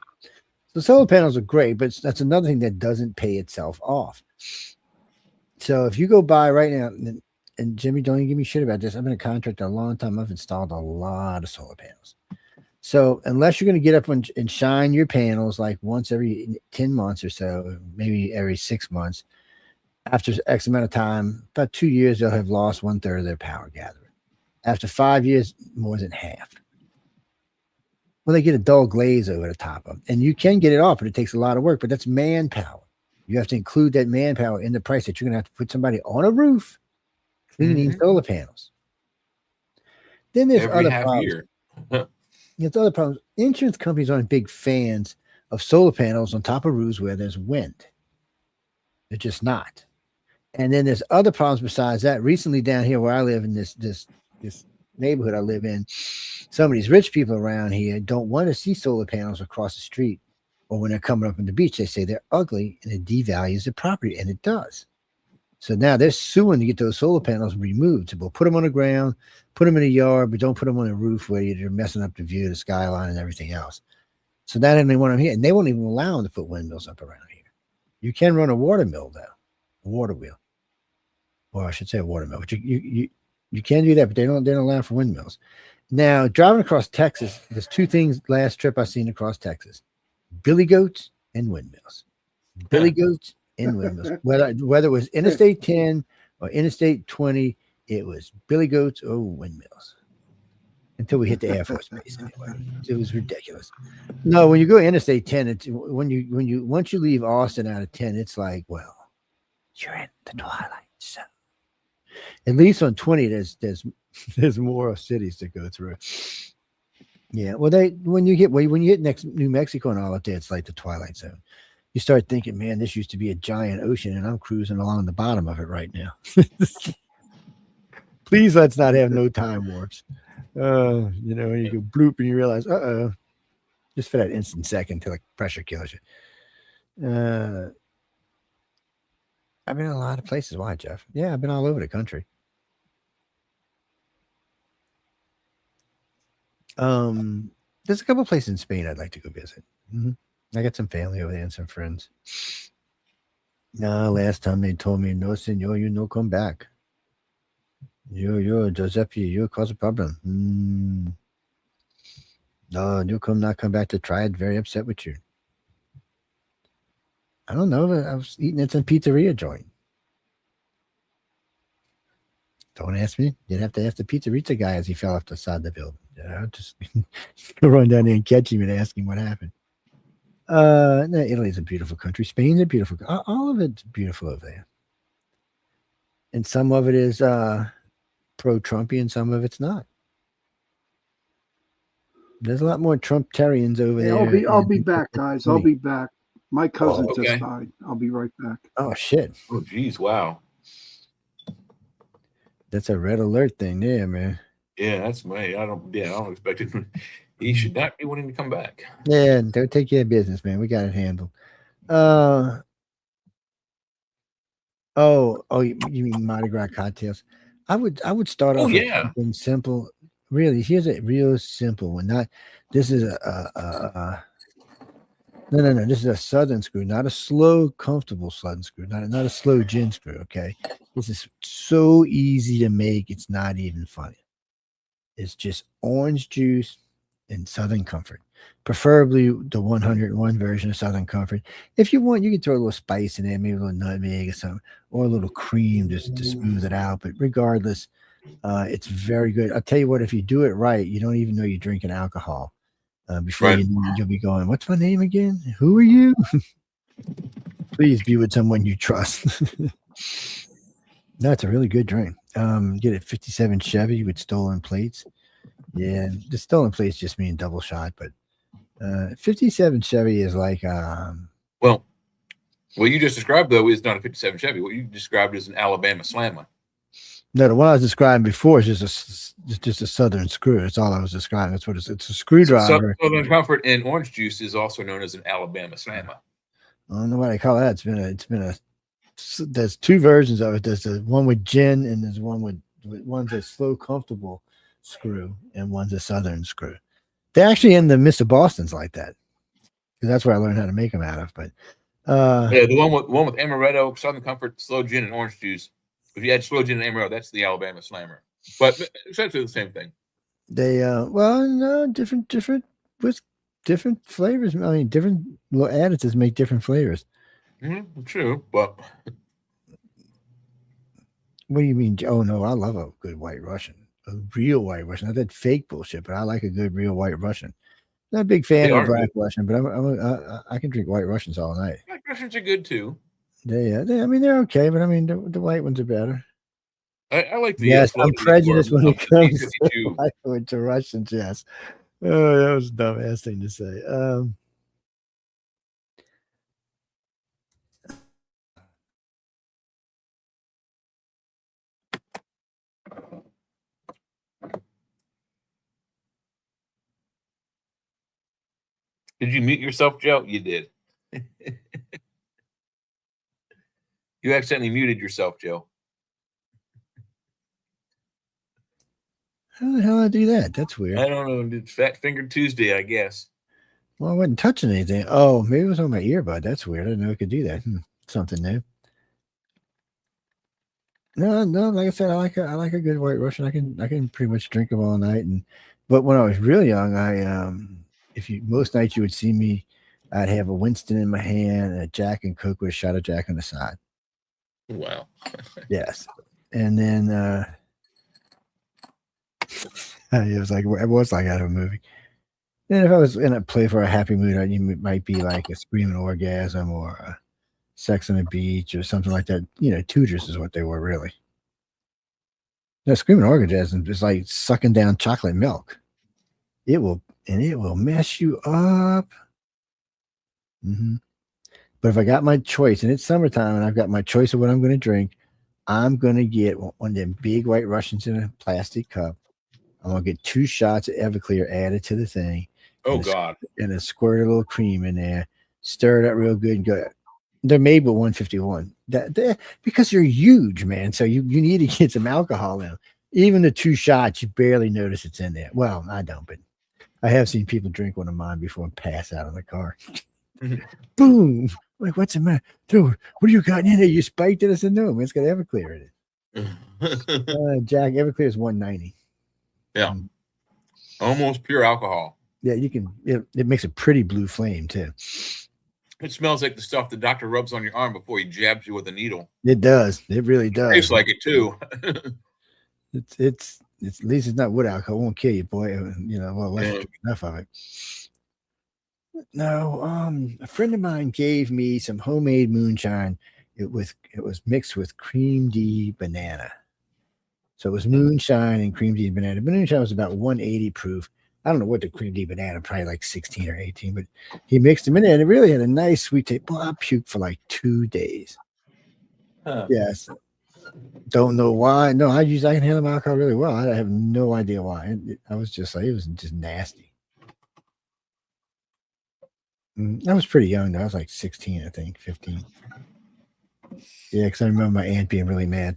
the solar panels are great, but that's another thing that doesn't pay itself off. So if you go by right now, and Jimmy, don't even give me shit about this. I've been a contractor a long time. I've installed a lot of solar panels. So unless you're going to get up and shine your panels like once every 10 months or so, maybe every 6 months, after X amount of time, about 2 years, they'll have lost 1/3 of their power gathering. After 5 years, more than half. Well, they get a dull glaze over the top of them. And you can get it off, but it takes a lot of work. But that's manpower. You have to include that manpower in the price that you're going to have to put somebody on a roof cleaning solar panels. Then there's other problems. There's other problems. Insurance companies aren't big fans of solar panels on top of roofs where there's wind. They're just not. And then there's other problems besides that. Recently down here where I live in this neighborhood I live in, some of these rich people around here don't want to see solar panels across the street. Or when they're coming up on the beach, they say they're ugly and it devalues the property, and it does. So now they're suing to get those solar panels removed. So we'll put them on the ground, put them in a yard, but don't put them on the roof where you're messing up the view, the skyline, and everything else. So that they want them here, and they won't even allow them to put windmills up around here. You can run a water mill though, a water wheel, or I should say a water mill. But you can do that, but they don't allow for windmills. Now driving across Texas, there's two things. Last trip I seen across Texas. Billy goats and windmills. Billy goats and windmills. Whether it was Interstate 10 or Interstate 20, it was Billy goats or windmills. Until we hit the Air Force Base. Anyway. It was ridiculous. No, when you go Interstate 10, it's once you leave Austin out of 10, it's like, well, you're in the twilight zone. At least on 20, there's more cities to go through. Yeah, well, when you hit next New Mexico and all up there, it's like the Twilight Zone. You start thinking, man, this used to be a giant ocean, and I'm cruising along the bottom of it right now. Please, let's not have no time warps. You go bloop and you realize, just for that instant second until the pressure kills you. I've been in a lot of places. Why, Jeff? Yeah, I've been all over the country. There's a couple places in Spain I'd like to go visit. I got some family over there and some friends. No, last time they told me, no, senor, you no come back. You, Giuseppe, you cause a problem. No, you not come back to try it. Very upset with you. I don't know. I was eating at some pizzeria joint. Don't ask me. You'd have to ask the pizzeria guy as he fell off the side of the building. Just go run down there and catch him and ask him what happened. No, Italy's a beautiful country. Spain's a beautiful. All of it's beautiful over there, and some of it is pro-Trumpy, and some of it's not. There's a lot more Trump-tarians over there. I'll be back, guys. I'll be back. My cousin okay. just died. I'll be right back. Oh shit! Oh geez, wow. That's a red alert thing there, man. Yeah, that's me. I don't expect it. He should not be wanting to come back. Yeah, don't take care of business, man. We got it handled. You mean Mardi Gras cocktails? I would start off with something simple. Really, here's a real simple one. This is no. This is a Southern screw, not a slow, comfortable Southern screw, not a slow gin screw. Okay, this is so easy to make. It's not even funny. It's just orange juice and Southern Comfort, preferably the 101 version of Southern Comfort. If you want, you can throw a little spice in there, maybe a little nutmeg or something, or a little cream just to smooth it out. But regardless, it's very good. I'll tell you what, if you do it right, you don't even know you're drinking alcohol. Before you know, you'll be going, what's my name again? Who are you? Please be with someone you trust. That's a really good drink. Get it 57 Chevy with stolen plates. Yeah, the stolen plates just mean double shot, but 57 Chevy is like well, what you just described though is not a 57 Chevy. What you described is an Alabama Slammer. No, the one I was describing before is just a Southern screw. That's all I was describing. That's what it's a screwdriver. Southern Comfort and orange juice is also known as an Alabama Slammer. I don't know what I call that. There's two versions of it. There's the one with gin, and there's one's a slow, comfortable screw, and one's a Southern screw. They're actually in the Mr. Boston's like that, because that's where I learned how to make them out of. But the one with amaretto, Southern Comfort, slow gin, and orange juice. If you add slow gin and amaretto, that's the Alabama Slammer. But essentially the same thing. They different with different flavors. I mean, different little additives make different flavors. True, but what do you mean? Oh no, I love a good White Russian, a real White Russian. Not that fake bullshit, but I like a good real White Russian. Not a big fan of Black Russian, but I can drink White Russians all night. Black Russians are good too. They're okay, but I mean the white ones are better. I like the I'm prejudiced when it comes to Russians. Yes, oh, that was a dumb ass thing to say. Did you mute yourself, Joe? You did. You accidentally muted yourself, Joe. How the hell did I do that? That's weird. I don't know. It's Fat Finger Tuesday, I guess. Well, I wasn't touching anything. Oh, maybe it was on my earbud. That's weird. I didn't know I could do that. Something new. No. Like I said, I like a good White Russian. I can pretty much drink them all night. But when I was really young, most nights you would see me, I'd have a Winston in my hand and a Jack and Coke with a shot of Jack on the side. Wow. Yes. And then it was like out of a movie. Then if I was in a play for a happy mood, it might be like a screaming orgasm or a Sex on the Beach or something like that. Tudors is what they were really. No, screaming orgasm is like sucking down chocolate milk. It will mess you up. But if I got my choice, and it's summertime, and I've got my choice of what I'm going to drink, I'm going to get one of them big White Russians in a plastic cup. I'm going to get 2 shots of Everclear added to the thing. Oh, God. And a squirt of a little cream in there. Stir it up real good and go. They're made with 151. Because you're huge, man. So you need to get some alcohol in them. Even the 2 shots, you barely notice it's in there. Well, I don't, but I have seen people drink one of mine before and pass out in the car. Mhm. Boom! Like, what's the matter? Dude, what do you got in there? You spiked it? I said, no, man, it's got Everclear in it. Jack, Everclear is 190. Yeah. Almost pure alcohol. Yeah, you can. It makes a pretty blue flame too. It smells like the stuff the doctor rubs on your arm before he jabs you with a needle. It does. It really does. Tastes like it too. It's at least it's not wood alcohol. It won't kill you, boy. Well, let's drink enough of it. No, a friend of mine gave me some homemade moonshine. It was mixed with cream D banana. So it was moonshine and cream D banana. Moonshine was about 180 proof. I don't know what the cream D banana, probably like 16 or 18, but he mixed them in there and it really had a nice sweet taste. Boy, I puked for like 2 days. Yes. Don't know why. No, I can handle my alcohol really well. I have no idea why. I was just like, it was just nasty. I was pretty young though. I was like 16, I think, 15. Yeah, because I remember my aunt being really mad.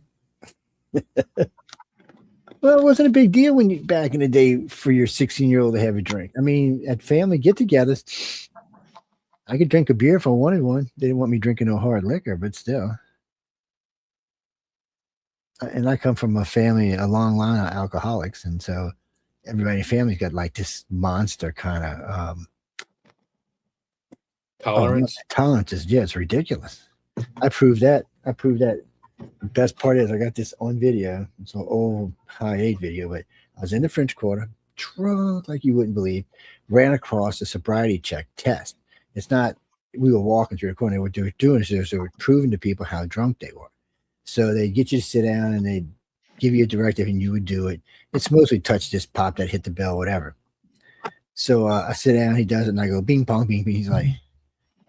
Well, it wasn't a big deal back in the day for your 16-year-old to have a drink. I mean, at family get-togethers, I could drink a beer if I wanted one. They didn't want me drinking no hard liquor, but still. And I come from a long line of alcoholics, and so everybody in the family's got like this monster kind of Tolerance. Tolerance is it's ridiculous. I proved that. The best part is I got this on video. It's an old high-8 video, but I was in the French Quarter, drunk like you wouldn't believe, ran across a sobriety check test. It's not we were walking through the corner. What they were doing is they were proving to people how drunk they were. So they get you to sit down and they give you a directive and you would do it. It's mostly touch this, pop that, hit the bell, whatever. So I sit down, he does it, and I go bing pong, bing, bing. He's like,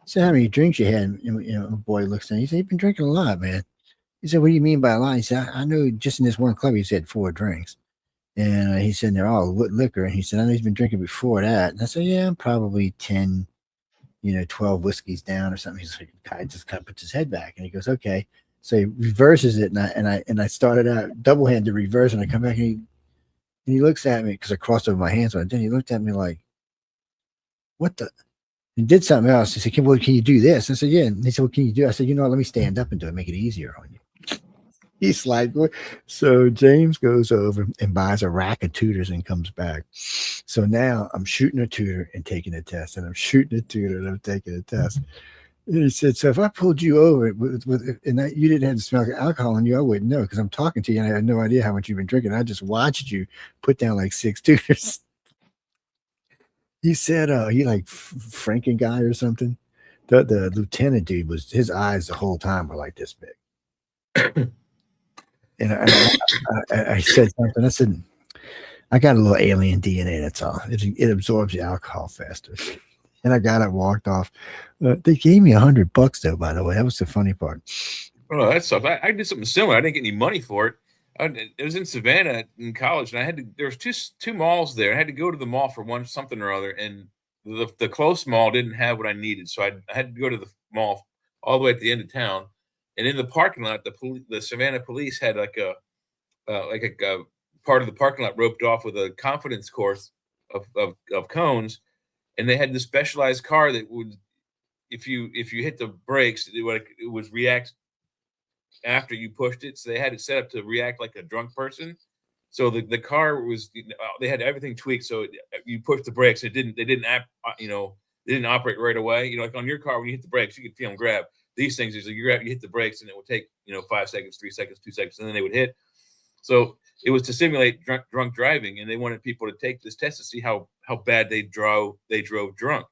so how many drinks you had? A boy looks at me. He said, you've been drinking a lot, man. He said, what do you mean by a lot? He said, I know just in this one club, he said 4 drinks. And he said, they're all liquor. And he said, I know he's been drinking before that. And I said, yeah, I'm probably 10, 12 whiskeys down or something. He's like, guy just kind of puts his head back. And he goes, okay. So he reverses it. And I started out double-handed reverse. And I come back and he looks at me because I crossed over my hands on it. Then he looked at me like, what the? He did something else. He said, well, can you do this? I said, yeah. And he said, well, can you do it? I said, you know what? Let me stand up and do it. Make it easier on you. He's like, so James goes over and buys a rack of tutors and comes back. So now I'm shooting a tutor and taking a test, and I'm shooting a tutor and I'm taking a test. And he said, so if I pulled you over and you didn't have to smell alcohol on you, I wouldn't know because I'm talking to you and I had no idea how much you've been drinking. I just watched you put down like 6 tutors. He said, he like Franken guy or something. The lieutenant dude his eyes the whole time were like this big. And I said something. I said, I got a little alien DNA. That's all. It absorbs the alcohol faster. And I got up, walked off. They gave me $100 though. By the way, that was the funny part. Oh, that sucks. I did something similar. I didn't get any money for it. It was in Savannah in college, and there was two malls there. I had to go to the mall for something or other, and the close mall didn't have what I needed, so I had to go to the mall all the way at the end of town. And in the parking lot, the Savannah police had like a part of the parking lot roped off with a confidence course of cones, and they had this specialized car that would, if you hit the brakes, it would react after you pushed it. So they had it set up to react like a drunk person. So the car was, they had everything tweaked. So you push the brakes, they didn't operate right away. Like on your car, when you hit the brakes, you could feel them grab. These things is like you hit the brakes and it would take 5 seconds, 3 seconds, 2 seconds, and then they would hit. So it was to simulate drunk driving, and they wanted people to take this test to see how bad they drove drunk.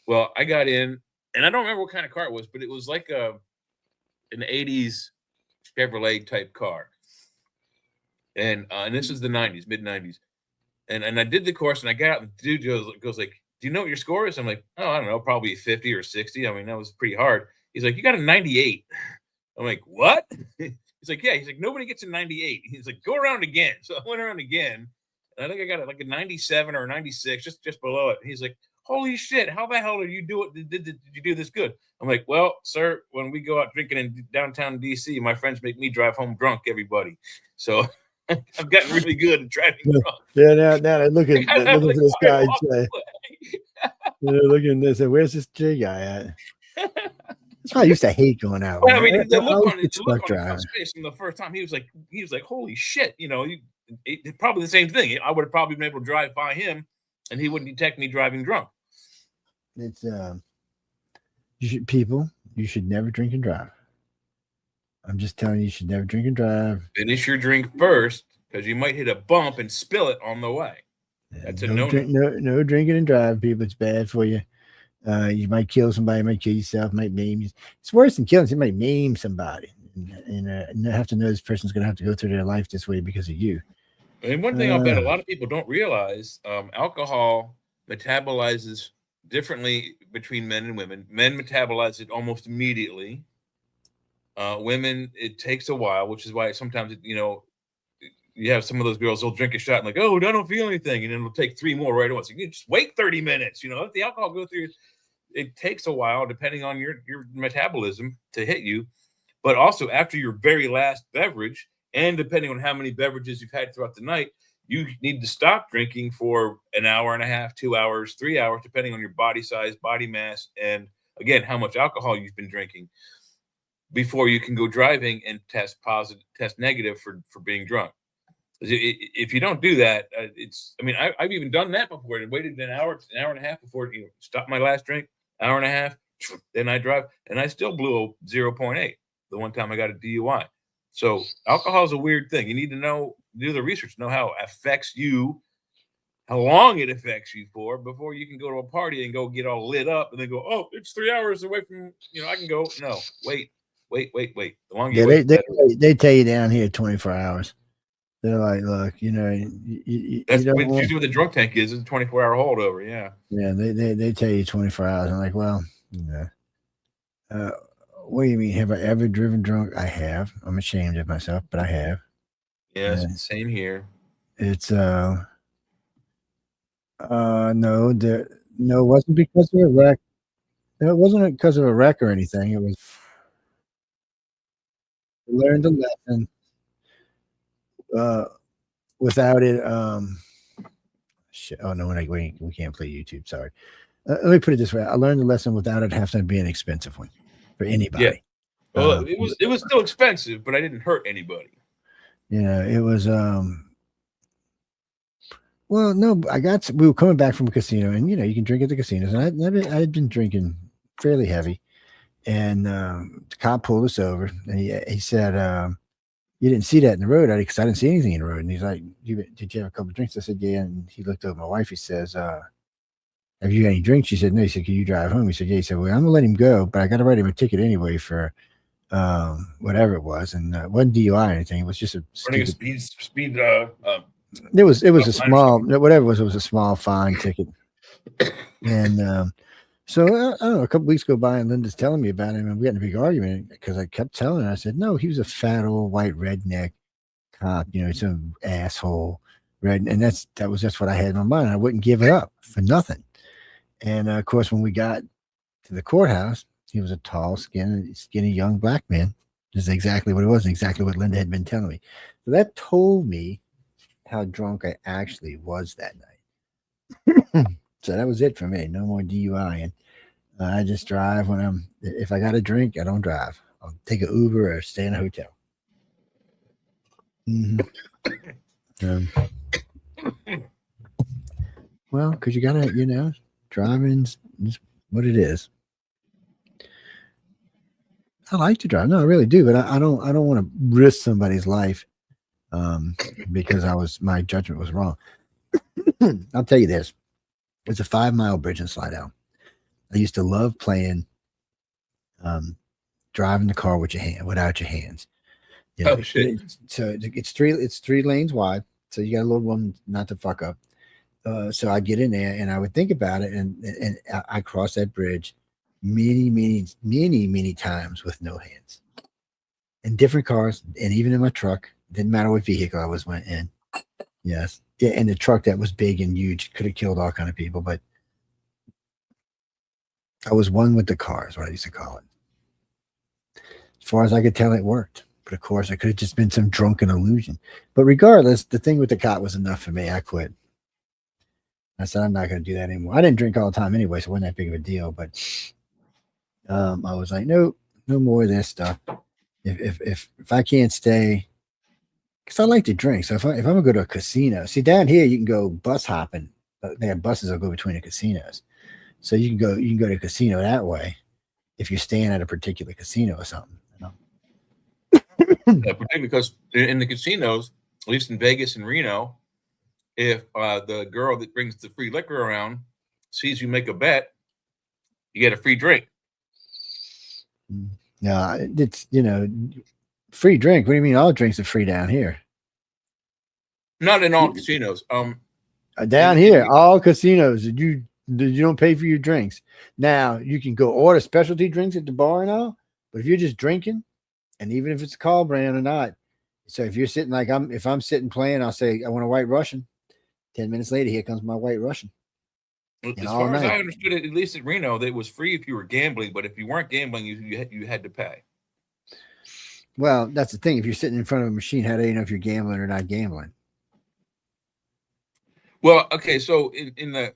Well, I got in, and I don't remember what kind of car it was, but it was like an 80s Chevrolet type car. And this is the 90s, mid 90s. And I did the course, and I got out, and the dude goes like, do you know what your score is? I'm like, oh, I don't know, probably 50 or 60. I mean, that was pretty hard. He's like, you got a 98. I'm like, what? He's like, yeah. He's like, nobody gets a 98. He's like, go around again. So I went around again, and I think I got like a 97 or a 96, just below it. And he's like, holy shit, how the hell did you do it? Did you do this good? I'm like, well, sir, when we go out drinking in downtown DC, my friends make me drive home drunk, everybody. So I've gotten really good at driving Yeah. drunk. Yeah, now look at I gotta look at this let guy the and car say, walk look at this. And where's this J guy at? away. That's why I used to hate going out. Well, I man. mean, the I look always on get the look stuck on his driving. face from the first time, he was like, "Holy shit!" You know, probably the same thing. I would have probably been able to drive by him, and he wouldn't detect me driving drunk. It's you should never drink and drive. I'm just telling you should never drink and drive. Finish your drink first, because you might hit a bump and spill it on the way. That's a no. No drinking and drive, people. It's bad for you. You might kill somebody, might kill yourself, might maim you. It's worse than killing somebody, maim somebody. And have to know this person's going to have to go through their life this way because of you. And one thing I'll bet a lot of people don't realize, alcohol metabolizes differently between men and women. Men metabolize it almost immediately. Women, it takes a while, which is why sometimes, you have some of those girls, they'll drink a shot and like, oh, I don't feel anything. And then it'll take 3 more right at once. You just wait 30 minutes, let the alcohol go through. It takes a while, depending on your metabolism, to hit you. But also after your very last beverage, and depending on how many beverages you've had throughout the night, you need to stop drinking for an hour and a half, 2 hours, 3 hours, depending on your body size, body mass, and again, how much alcohol you've been drinking before you can go driving and test negative for being drunk. If you don't do that, I've even done that before. I waited an hour and a half before stop my last drink, hour and a half, then I drive, and I still blew a 0.8 the one time I got a DUI. So alcohol is a weird thing. You need to do the research, know how it affects you, how long it affects you for, before you can go to a party and go get all lit up and then go, oh, it's 3 hours away from, I can go. No, wait. The longer you wait, they tell you down here 24 hours. They're like, look, that's usually what the drunk tank is. It's a 24-hour holdover. Yeah. Yeah. They tell you 24 hours. I'm like, well, what do you mean? Have I ever driven drunk? I have. I'm ashamed of myself, but I have. Yeah, same here. It's no, it wasn't because of a wreck. No, it wasn't because of a wreck or anything. It was learned a lesson. Without it, shit. Oh no, we can't play YouTube. Sorry. Let me put it this way: I learned the lesson without it having to be an expensive one for anybody. Yeah. Well, it was still expensive, but I didn't hurt anybody. It was. Well, no, we were coming back from a casino, and you can drink at the casinos, and I had been drinking fairly heavy, and the cop pulled us over, and he said, "You didn't see that in the road, because I didn't see anything in the road." And he's like, "Did you have a couple of drinks?" I said, "Yeah." And he looked over at my wife. He says, "Have you got any drinks?" She said, "No." He said, "Can you drive home?" He said, "Yeah." He said, "Well, I'm gonna let him go, but I got to write him a ticket anyway for whatever it was, and it wasn't DUI or anything. It was just a speed. It was a small, whatever it was a small fine ticket." And so I don't know, a couple weeks go by and Linda's telling me about him, and we got in a big argument because I kept telling her, I said, no, he was a fat old white redneck cop, some asshole and that's what I had in my mind. I wouldn't give it up for nothing. And of course, when we got to the courthouse, he was a tall, skinny young black man. This is exactly what it was, and exactly what Linda had been telling me. So that told me how drunk I actually was that night. So that was it for me. No more DUI. And I just drive if I got a drink, I don't drive. I'll take an Uber or stay in a hotel. Mm-hmm. Well, because you got to, driving's what it is. I like to drive. No, I really do. But I don't want to risk somebody's life because my judgment was wrong. I'll tell you this. It's a 5-mile bridge in Slidell. I used to love playing driving the car without your hands. Oh shit! So it's three lanes wide. So you got a little room not to fuck up. So I'd get in there and I would think about it, and I crossed that bridge many times with no hands. In different cars, and even in my truck. Didn't matter what vehicle I went in. Yes. Yeah, and the truck that was big and huge could have killed all kind of people, but I was one with the car, is what I used to call it. As far as I could tell, it worked. But of course, it could have just been some drunken illusion. But regardless, the thing with the cot was enough for me. I quit. I said, I'm not going to do that anymore. I didn't drink all the time anyway, so it wasn't that big of a deal. But I was like, no more of this stuff. If I can't stay, because I like to drink. So if I'm going to go to a casino, see, down here, you can go bus hopping. They have buses that go between the casinos. So you can go to a casino that way if you're staying at a particular casino or something. Yeah, particularly because in the casinos, at least in Vegas and Reno, if the girl that brings the free liquor around sees you make a bet, you get a free drink. No, it's free drink. What do you mean? All drinks are free down here. Not in all casinos. Down here, all casinos, you don't pay for your drinks. Now you can go order specialty drinks at the bar and all, but if you're just drinking, and even if it's a call brand or not, so if you're sitting if I'm sitting playing, I'll say I want a White Russian. 10 minutes later, here comes my White Russian. As far as I understood it, at least at Reno, it was free if you were gambling, but if you weren't gambling, you had to pay. Well, that's the thing. If you're sitting in front of a machine, how do you know if you're gambling or not gambling? Well, okay, so in the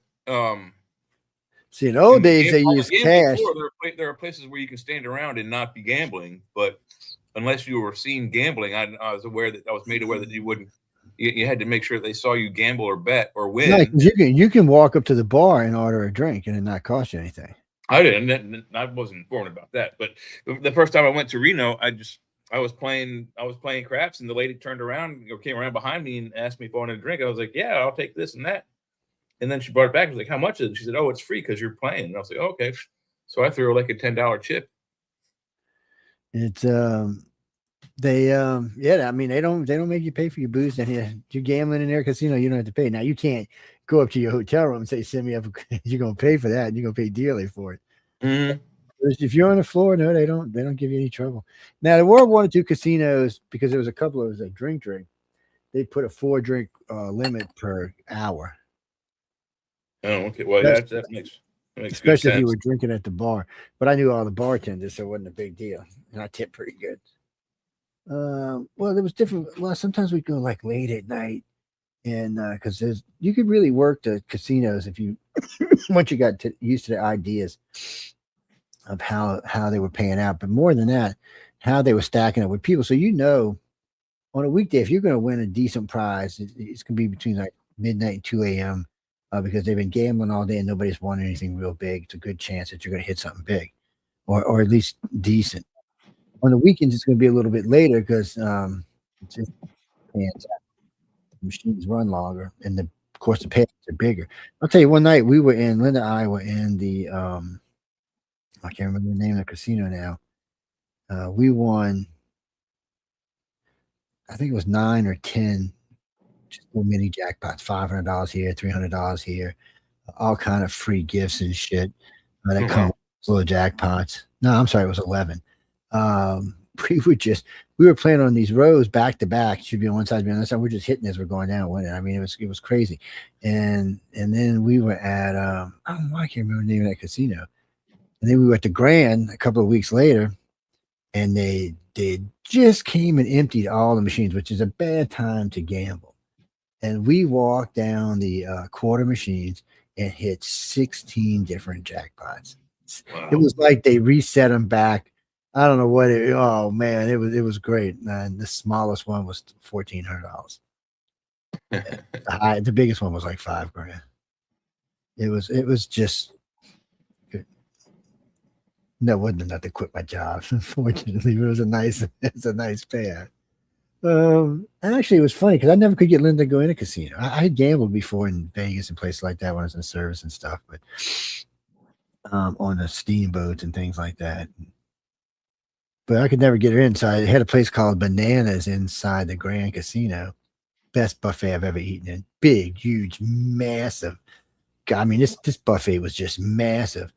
see, in old days they used cash. There are places where you can stand around and not be gambling, but unless you were seen gambling, I was made aware that you wouldn't. You had to make sure they saw you gamble or bet or win. Yeah, you can walk up to the bar and order a drink and it not cost you anything. I didn't. I wasn't informed about that. But the first time I went to Reno, I was playing craps, and the lady turned around or came around behind me and asked me if I wanted a drink. I was like, "Yeah, I'll take this and that." And then she brought it back. I was like, "How much is it?" She said, "Oh, it's free because you're playing." And I was like, oh, "Okay." So I threw her like a $10 chip. It's I mean, they don't make you pay for your booze. And you're gambling in their casino, you don't have to pay. Now you can't go up to your hotel room and say, "Send me up." You're gonna pay for that, and you're gonna pay dearly for it. Mm-hmm. If you're on the floor, no, they don't give you any trouble. Now the World War II casinos, because there was a couple of us drink, they put a 4-drink limit per hour. Oh, okay. Well, that makes especially if you were drinking at the bar. But I knew all the bartenders, so it wasn't a big deal, and I tipped pretty good. Well, there was different. Well, sometimes we'd go like late at night, and because you could really work the casinos if you once you got used to the ideas of how they were paying out, but more than that, how they were stacking up with people. So on a weekday, if you're going to win a decent prize, it's going to be between like midnight and 2 a.m. Because they've been gambling all day and nobody's won anything real big. It's a good chance that you're going to hit something big, or at least decent. On the weekends, it's going to be a little bit later because the machines run longer, and of course the payouts are bigger. I'll tell you, one night Linda and I were in the I can't remember the name of the casino now. We won, I think it was 9 or 10 just little mini jackpots, $500 here, $300 here, all kind of free gifts and shit that come with little jackpots. No, I'm sorry, it was 11. We were playing on these rows back to back. Should be on one side, be on the other side. We're just hitting as we're going down, winning. I mean, it was crazy. And then we were at I don't know, I can't remember the name of that casino. And then we were at the Grand a couple of weeks later, and they just came and emptied all the machines, which is a bad time to gamble. And we walked down the quarter machines and hit 16 different jackpots. Wow. It was like they reset them back. I don't know what oh man, it was great. And the smallest one was $1,400. The biggest one was like $5,000. It was just good. No, it wasn't enough to quit my job. Unfortunately, it was a nice payout. Actually, it was funny because I never could get Linda to go in a casino. I had gambled before in Vegas and places like that when I was in service and stuff, but on the steamboats and things like that. But I could never get her in. So I had a place called Bananas inside the Grand Casino. Best buffet I've ever eaten in. Big, huge, massive. I mean, this buffet was just massive.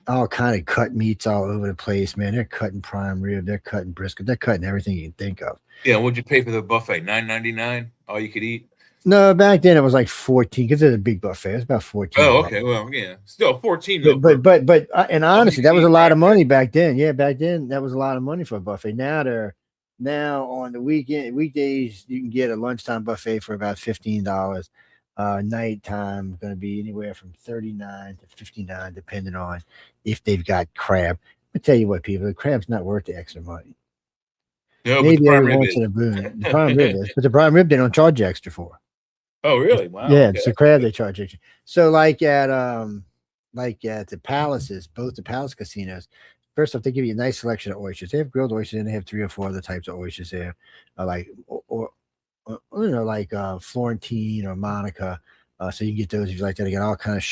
All kind of cut meats all over the place, man. They're cutting prime rib. They're cutting brisket. They're cutting everything you can think of. Yeah, what'd you pay for the buffet? $9.99? All you could eat? No, back then it was like 14 because it's a big buffet. It was about 14. Oh, okay. Well, yeah, still 14. But and honestly, that was a lot of money back then. Yeah, back then that was a lot of money for a buffet. Now they're Now on the weekdays, you can get a lunchtime buffet for about $15. Nighttime going to be anywhere from 39 to 59, depending on if they've got crab. I tell you what, people, the crab's not worth the extra money. No, but the Maybe prime every rib once is. in a boon. The prime rib is, but the prime rib they don't charge you extra for. Oh, really? Wow. Yeah, okay. it's the crab they charge extra. So like at the palaces, both the palace casinos. First off, they give you a nice selection of oysters. They have grilled oysters, and they have 3 or 4 other types of oysters there, like Florentine or Monica. So you can get those if you like that. They got all kind of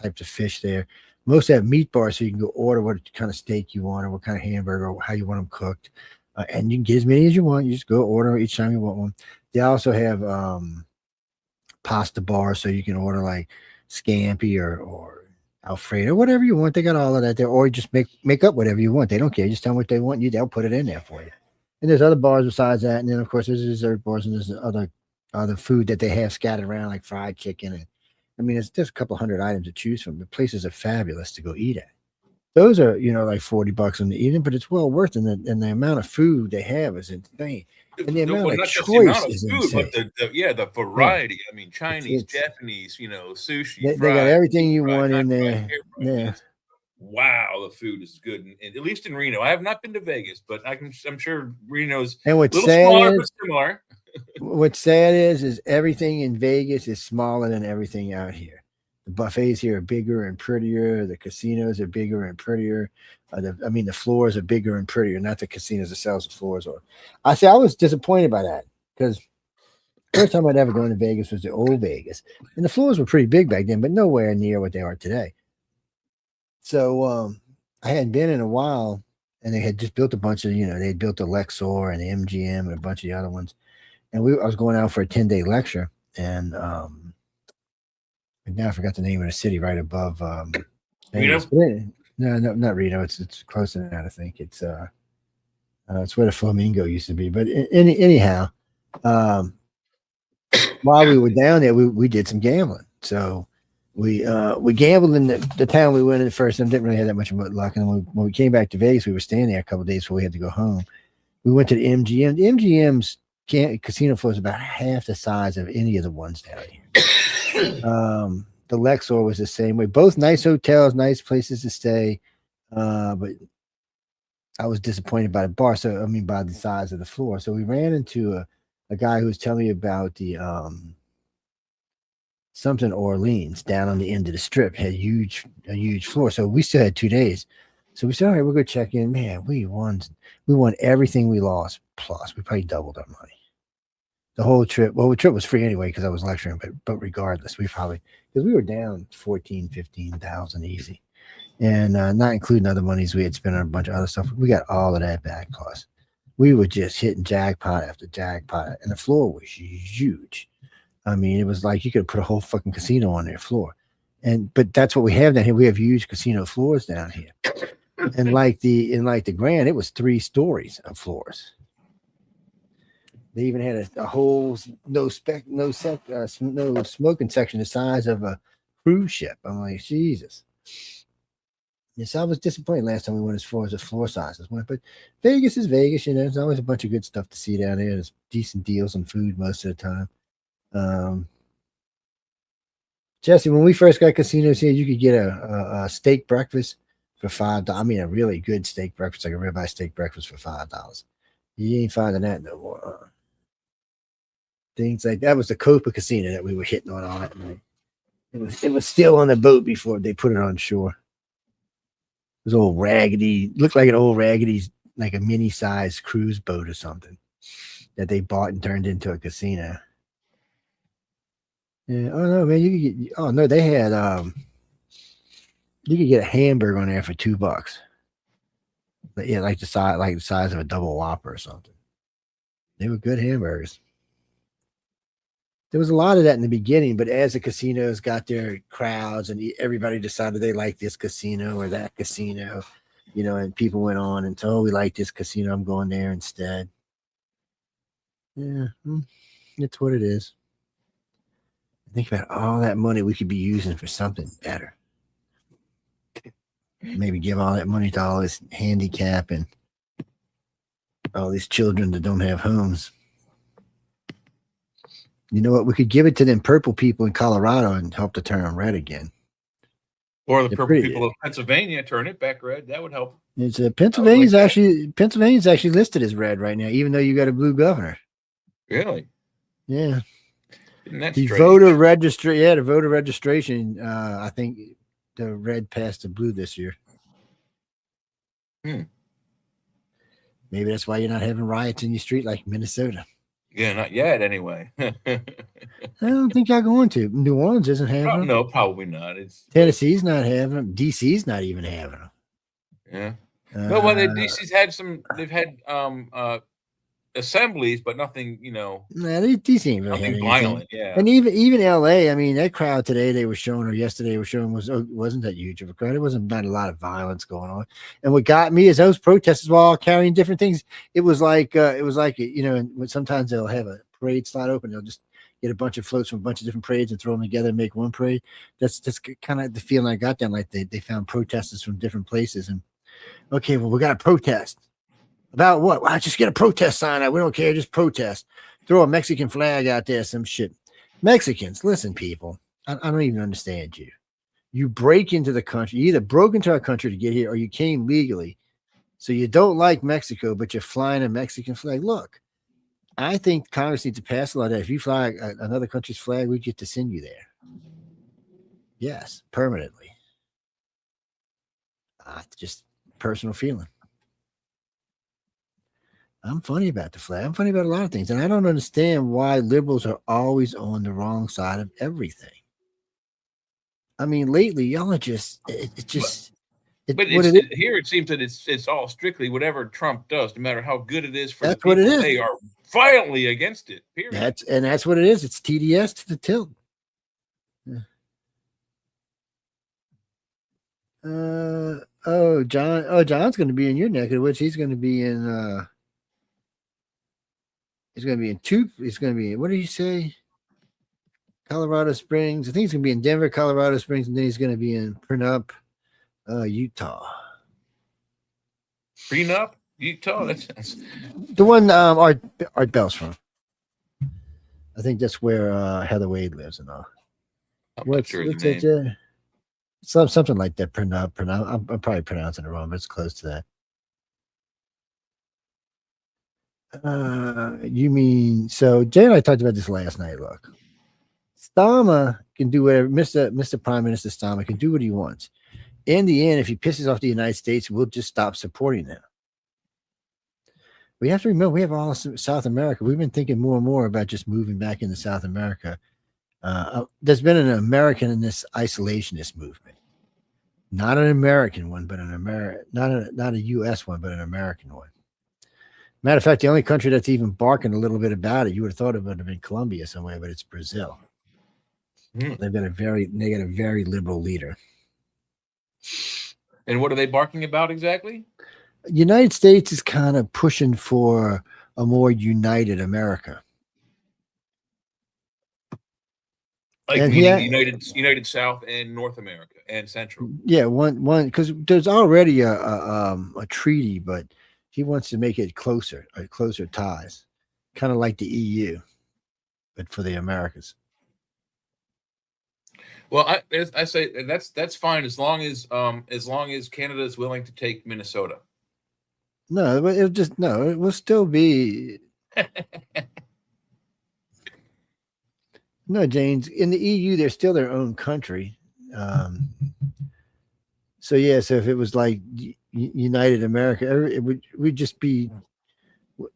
types of fish there. Most have meat bars, so you can go order what kind of steak you want or what kind of hamburger or how you want them cooked. And you can get as many as you want. You just go order each time you want one. They also have pasta bars, so you can order like scampi or Alfredo, whatever you want. They got all of that there, or you just make up whatever you want. They don't care. Just tell them what they want. They'll put it in there for you. And there's other bars besides that, and then of course there's dessert bars and there's other food that they have scattered around like fried chicken. And I mean, it's just a couple hundred items to choose from. The places are fabulous to go eat at. Those are like $40 in the evening, but it's well worth it. And the amount of food they have is insane. And the amount of not just the choice amount of is food, insane. but the variety. I mean, Chinese, It's- Japanese, sushi. They got fried, everything you fried, want not in fried, there. air fried. Yeah. Wow, the food is good, and at least in Reno. I have not been to Vegas, but I'm sure Reno's And a what's little sad smaller is, but similar. what's sad is everything in Vegas is smaller than everything out here. The buffets here are bigger and prettier. The casinos are bigger and prettier. The floors are bigger and prettier, not the casinos themselves. The floors are. I was disappointed by that because first time I'd ever gone to Vegas was the old Vegas, and the floors were pretty big back then, but nowhere near what they are today. So I hadn't been in a while, and they had just built a bunch of, they had built the Lexor and the MGM and a bunch of the other ones. And I was going out for a 10-day lecture, and now I forgot the name of the city right above Reno? Vegas. No, not Reno. It's close to that. I think it's where the Flamingo used to be. But anyhow, while we were down there, we did some gambling. So we gambled in the town we went in first, and didn't really have that much luck. And when we came back to Vegas, we were staying there a couple of days before we had to go home. We went to the MGM. The MGM's casino floor is about half the size of any of the ones down here. The Lexor was the same way. Both nice hotels, nice places to stay. But I was disappointed by the bar. So, by the size of the floor. So we ran into a guy who was telling me about the something Orleans down on the end of the strip, had a huge floor. So we still had 2 days. So we said, all right, we're going to check in. Man, we won everything we lost. Plus, we probably doubled our money. The whole trip. Well, the trip was free anyway because I was lecturing, but regardless, because we were down 15,000 easy, and not including other monies we had spent on a bunch of other stuff. We got all of that back. Plus, we were just hitting jackpot after jackpot, and the floor was huge. It was like you could put a whole fucking casino on their floor, but that's what we have down here. We have huge casino floors down here, and like the Grand, it was 3 stories of floors. They even had a whole no smoking section the size of a cruise ship. I'm like, Jesus. Yes, I was disappointed last time we went as far as the floor sizes went, but Vegas is Vegas. There's always a bunch of good stuff to see down there. There's decent deals on food most of the time. Jesse, when we first got casinos here, you could get a steak breakfast for $5. A really good steak breakfast, like a ribeye steak breakfast for $5. You ain't finding that no more. Things like that was the Copa Casino that we were hitting on all that night. It was still on the boat before they put it on shore. It was old raggedy, looked like an old raggedy, like a mini-sized cruise boat or something that they bought and turned into a casino. Yeah, oh no, man, you could get. Oh no, they had you could get a hamburger on there for $2. But yeah, like the size of a double Whopper or something. They were good hamburgers. There was a lot of that in the beginning, but as the casinos got their crowds and everybody decided they liked this casino or that casino, and people went on and told, we like this casino, I'm going there instead. Yeah, it's what it is. Think about all that money we could be using for something better. Maybe give all that money to all this handicap and All these children that don't have homes. You know what? We could give it to them purple people in Colorado and help to turn them red again. Or the They're purple pretty- people of Pennsylvania turn it back red. That would help. It's Pennsylvania's that. Pennsylvania's actually listed as red right now, even though you got a blue governor. Really? Yeah. Isn't that The strange? voter registration. I think the red passed the blue this year. Hmm. Maybe that's why you're not having riots in your street like Minnesota. Yeah, not yet. Anyway, I don't think y'all going to. New Orleans isn't having them. no, probably not. It's Tennessee's not having them. DC's not even having them. yeah. No, well, DC's had some. They've had assemblies, but nothing. Nah, DC ain't really Nothing having violent. anything. Yeah. And even LA, I mean, that crowd today they were showing, or yesterday were showing, wasn't that huge of a crowd. It wasn't not a lot of violence going on. And what got me is those protesters were all carrying different things. It was like when sometimes they'll have a parade slide open, they'll just get a bunch of floats from a bunch of different parades and throw them together and make one parade. That's kind of the feeling I got then. Like they found protesters from different places, and okay, well, we got to protest. About what? Well, just get a protest sign out. We don't care. Just protest. Throw a Mexican flag out there, some shit. Mexicans, listen, people. I don't even understand you. You break into the country. You either broke into our country to get here or you came legally. So you don't like Mexico, but you're flying a Mexican flag. Look, I think Congress needs to pass a law that if you fly another country's flag, we get to send you there. Yes, permanently. Just personal feeling. I'm funny about the flag. I'm funny about a lot of things. And I don't understand why liberals are always on the wrong side of everything. I mean, lately, y'all are just, But here it seems that it's all strictly whatever Trump does, no matter how good it is for That's the what people. it is. They are violently against it. Period. That's what it is. It's TDS to the tilt. John's going to be in your neck of the woods. He's going to be in, he's going to be in, what did he say? Colorado Springs. I think he's going to be in Denver, Colorado Springs, and then he's going to be in Prenup, Utah. Prenup, Utah. That's The one Art Bell's from. I think that's where Heather Wade lives and all. I'm not sure what's his it? name. Something like that. Prenup. I'm probably pronouncing it wrong, but it's close to that. You mean so? Jay and I talked about this last night. Look, Starmer can do whatever. Mr. Prime Minister Starmer can do what he wants. In the end, if he pisses off the United States, we'll just stop supporting him. We have to remember we have all of South America. We've been thinking more and more about just moving back into South America. There's been an American in this isolationist movement, not an American one, but not a U.S. one, but an American one. Matter of fact, the only country that's even barking a little bit about it, you would have thought it would have been Colombia somewhere, but it's Brazil. They've got a very liberal leader. And what are they barking about exactly? United States is kind of pushing for a more united America. Like And meaning United South and North America and Central. Yeah, one because there's already a treaty, but he wants to make it closer ties, kind of like the EU, but for the Americas. Well, I say and that's fine as long as Canada is willing to take Minnesota. No, it will still be. No, James, in the EU, they're still their own country. So if it was like United America, it would just be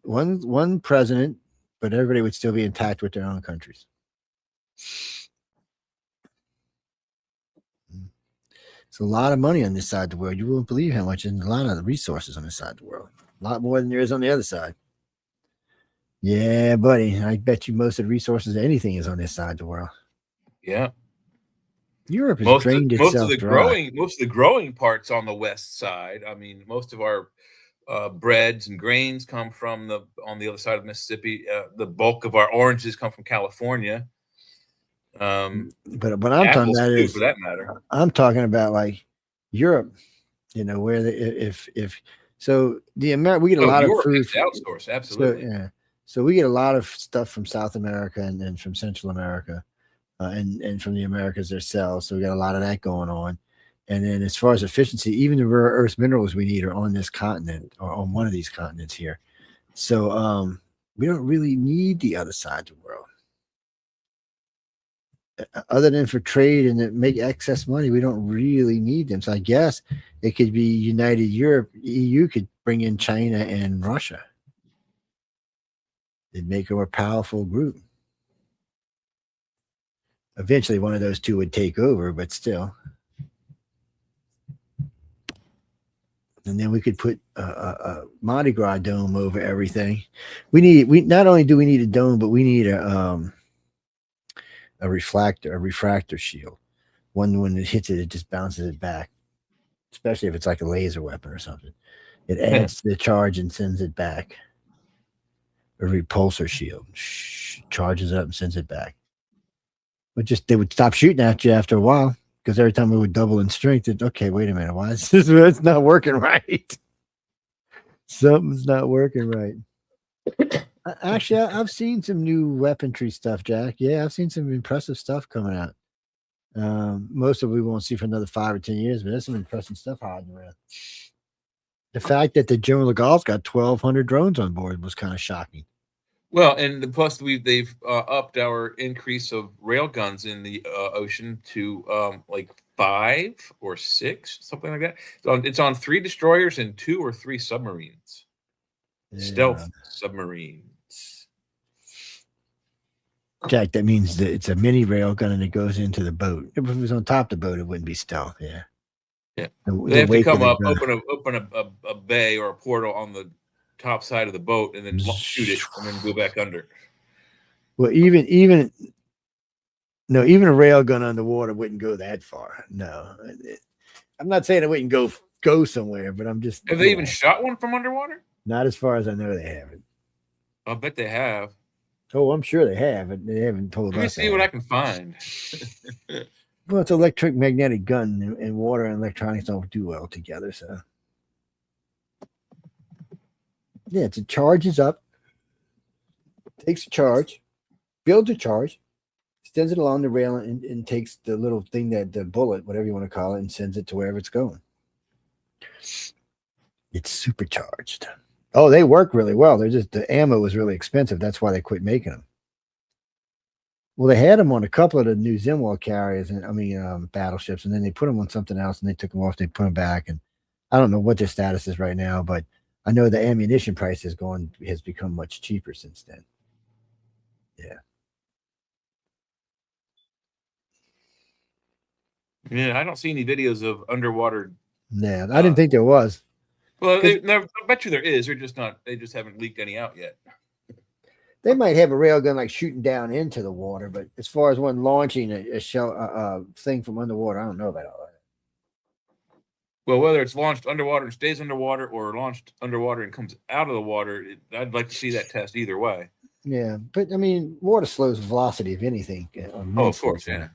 one president, but everybody would still be intact with their own countries. It's a lot of money on this side of the world. You won't believe how much, and a lot of the resources on this side of the world. A lot more than there is on the other side. Yeah, buddy. I bet you most of the resources of anything is on this side of the world. Yeah. Europe has drained itself dry. Most of the growing parts on the west side. I mean, most of our breads and grains come from on the other side of Mississippi. The bulk of our oranges come from California. But what I'm talking about is, for that matter, I'm talking about like Europe. Where if So we get a lot of Europe food. is outsourced, absolutely. So, yeah. So we get a lot of stuff from South America and from Central America, and from the Americas themselves. So we got a lot of that going on. And then as far as efficiency, even the rare earth minerals we need are on this continent or on one of these continents here. So we don't really need the other side of the world. Other than for trade and to make excess money, we don't really need them. So I guess it could be United Europe, EU could bring in China and Russia. It'd make a more powerful group. Eventually, one of those two would take over, but still. And then we could put a Mardi Gras dome over everything. We not only do we need a dome, but we need a refractor shield. One when it hits it, it just bounces it back. Especially if it's like a laser weapon or something. It adds to the charge and sends it back. A repulsor shield charges up and sends it back. But they would stop shooting at you after a while because every time it would double in strength, okay, wait a minute, why is this? It's not working right. Something's not working right. Actually, I've seen some new weaponry stuff, Jack. Yeah, I've seen some impressive stuff coming out. Most of it we won't see for another 5 or 10 years, but there's some impressive stuff hiding around. The fact that the General de Gaulle's got 1,200 drones on board was kind of shocking. Well, and plus they've upped our increase of rail guns in the ocean to like 5 or 6, something like that. It's on 3 destroyers and 2 or 3 submarines, stealth submarines. Jack, that means that it's a mini rail gun and it goes into the boat. If it was on top of the boat, it wouldn't be stealth. Yeah. Yeah. They have to come up, open a bay or a portal on the top side of the boat and then shoot it and then go back under. Well, even a rail gun underwater wouldn't go that far. No, I'm not saying it wouldn't go somewhere, but I'm just. Have they even shot one from underwater? Not as far as I know, they haven't. I'll bet they have. Oh, I'm sure they have, but they haven't told us. Let me see what I can find. Well, it's an electromagnetic gun, and water and electronics don't do well together. So, yeah, it charges up, takes a charge, builds a charge, extends it along the rail, and takes the little thing the bullet, whatever you want to call it, and sends it to wherever it's going. It's supercharged. Oh, they work really well. The ammo was really expensive. That's why they quit making them. Well, they had them on a couple of the new Zimwall carriers, and battleships, and then they put them on something else, and they took them off. They put them back, and I don't know what their status is right now, but I know the ammunition price has become much cheaper since then. Yeah. Yeah, I don't see any videos of underwater. Yeah, I didn't think there was. Well, I bet you there is. They just haven't leaked any out yet. They might have a railgun like shooting down into the water, but as far as one launching a shell thing from underwater, I don't know about all that. Well, whether it's launched underwater and stays underwater or launched underwater and comes out of the water, I'd like to see that test either way. Yeah, but water slows velocity of anything. Oh, of course, yeah.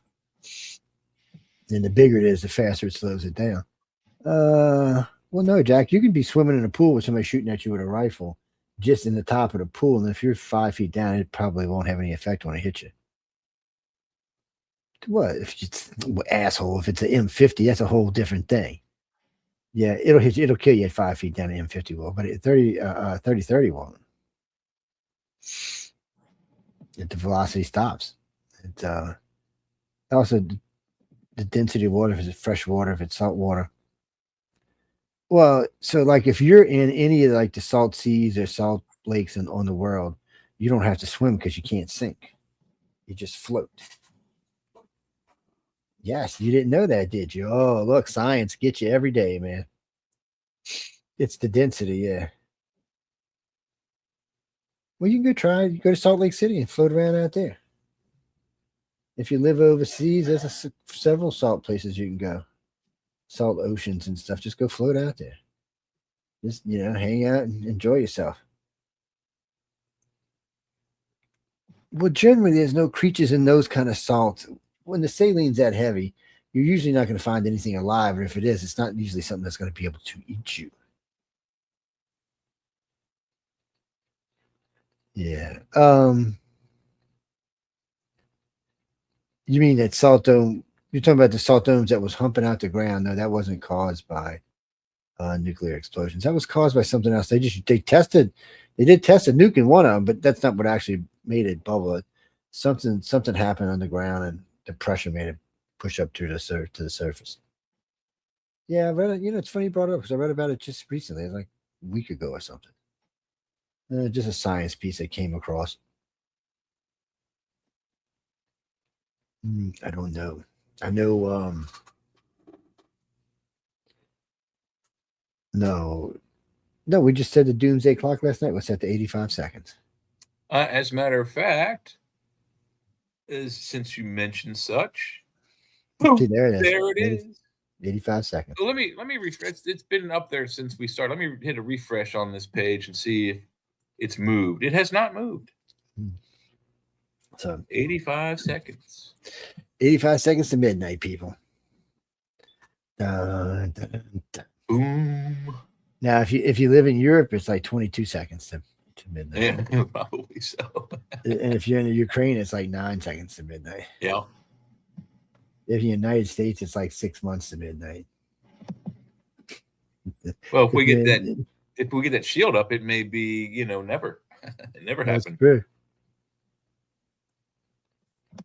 And the bigger it is, the faster it slows it down. Well, no, Jack, you can be swimming in a pool with somebody shooting at you with a rifle just in the top of the pool. And if you're 5 feet down, it probably won't have any effect when it hits you. What? If it's asshole, if it's an M50, that's a whole different thing. Yeah, it'll hit you. It'll kill you at 5 feet down. An M50 will, but at 30 won't. If the velocity stops. It's also the density of water, if it's fresh water, if it's salt water. Well, so like if you're in any of like the salt seas or salt lakes on the world, you don't have to swim because you can't sink. You just float. Yes, you didn't know that, did you? Oh, look, science gets you every day, man. It's the density, yeah. Well, you can go to Salt Lake City and float around out there. If you live overseas, there's several salt places you can go. Salt oceans and stuff. Just go float out there. Just, hang out and enjoy yourself. Well, generally, there's no creatures in those kind of salts. When the saline's that heavy, you're usually not going to find anything alive. Or if it is, it's not usually something that's going to be able to eat you. Yeah. You mean that salt dome? You're talking about the salt domes that was humping out the ground? No, that wasn't caused by nuclear explosions. That was caused by something else. They did test a nuke in one of them, but that's not what actually made it bubble. Something happened on the ground, and the pressure made it push up to the surface. Yeah, I read it. It's funny you brought it up because I read about it just recently, like a week ago or something. Just a science piece I came across. I don't know. I know. No. We just said the doomsday clock last night was set to 85 seconds. As a matter of fact, since you mentioned such, See, there it is. 85 seconds. So let me refresh. It's been up there since we started. Let me hit a refresh on this page and see if it's moved. It has not moved. So 85 seconds. 85 seconds to midnight, people. Dun, dun, dun. Boom. Now, if you live in Europe, it's like 22 seconds to midnight. Yeah, probably so. And if you're in the Ukraine, it's like 9 seconds to midnight. Yeah. If you're in the United States, it's like 6 months to midnight. Well, if we get that shield up, it may be, never. It never happened. True.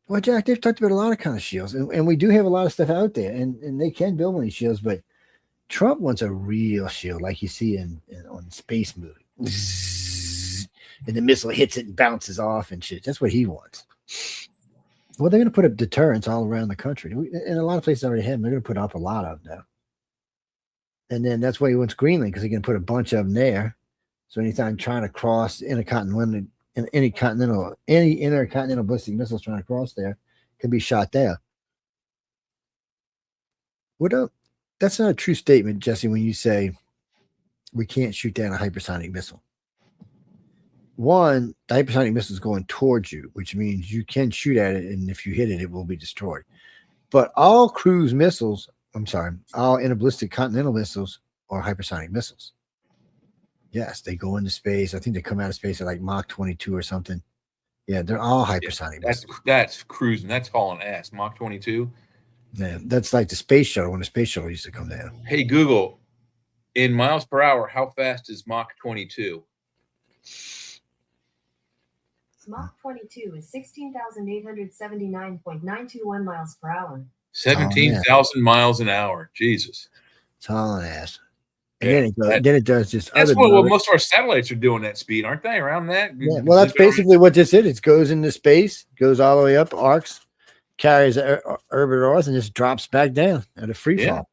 Well, Jack, they've talked about a lot of kind of shields, and we do have a lot of stuff out there, and they can build one of these shields, but Trump wants a real shield like you see on Space Movie. And the missile hits it and bounces off and shit. That's what he wants. Well, they're going to put up deterrents all around the country. And a lot of places already have them. They're going to put up a lot of them now. And then that's why he wants Greenland, because he can put a bunch of them there. So anytime trying to cross any intercontinental ballistic missiles trying to cross there can be shot there. That's not a true statement, Jesse, when you say we can't shoot down a hypersonic missile. One, the hypersonic missile is going towards you, which means you can shoot at it, and if you hit it, it will be destroyed. But all cruise missiles, all interballistic continental missiles are hypersonic missiles. Yes, they go into space. I think they come out of space at like Mach 22 or something. Yeah, they're all hypersonic missiles. That's cruising. That's hauling ass. Mach 22. Yeah, that's like the space shuttle when the space shuttle used to come down. Hey, Google, in miles per hour, how fast is Mach 22? Mach 22 is 16,879.921 miles per hour. 17,000 miles an hour. Jesus. It's hauling ass. And then it does just. That's what most of our satellites are doing that speed, aren't they? Around that. Yeah, well, that's basically what this is. It goes into space, goes all the way up, arcs, carries orbital Earth, and just drops back down at a free fall.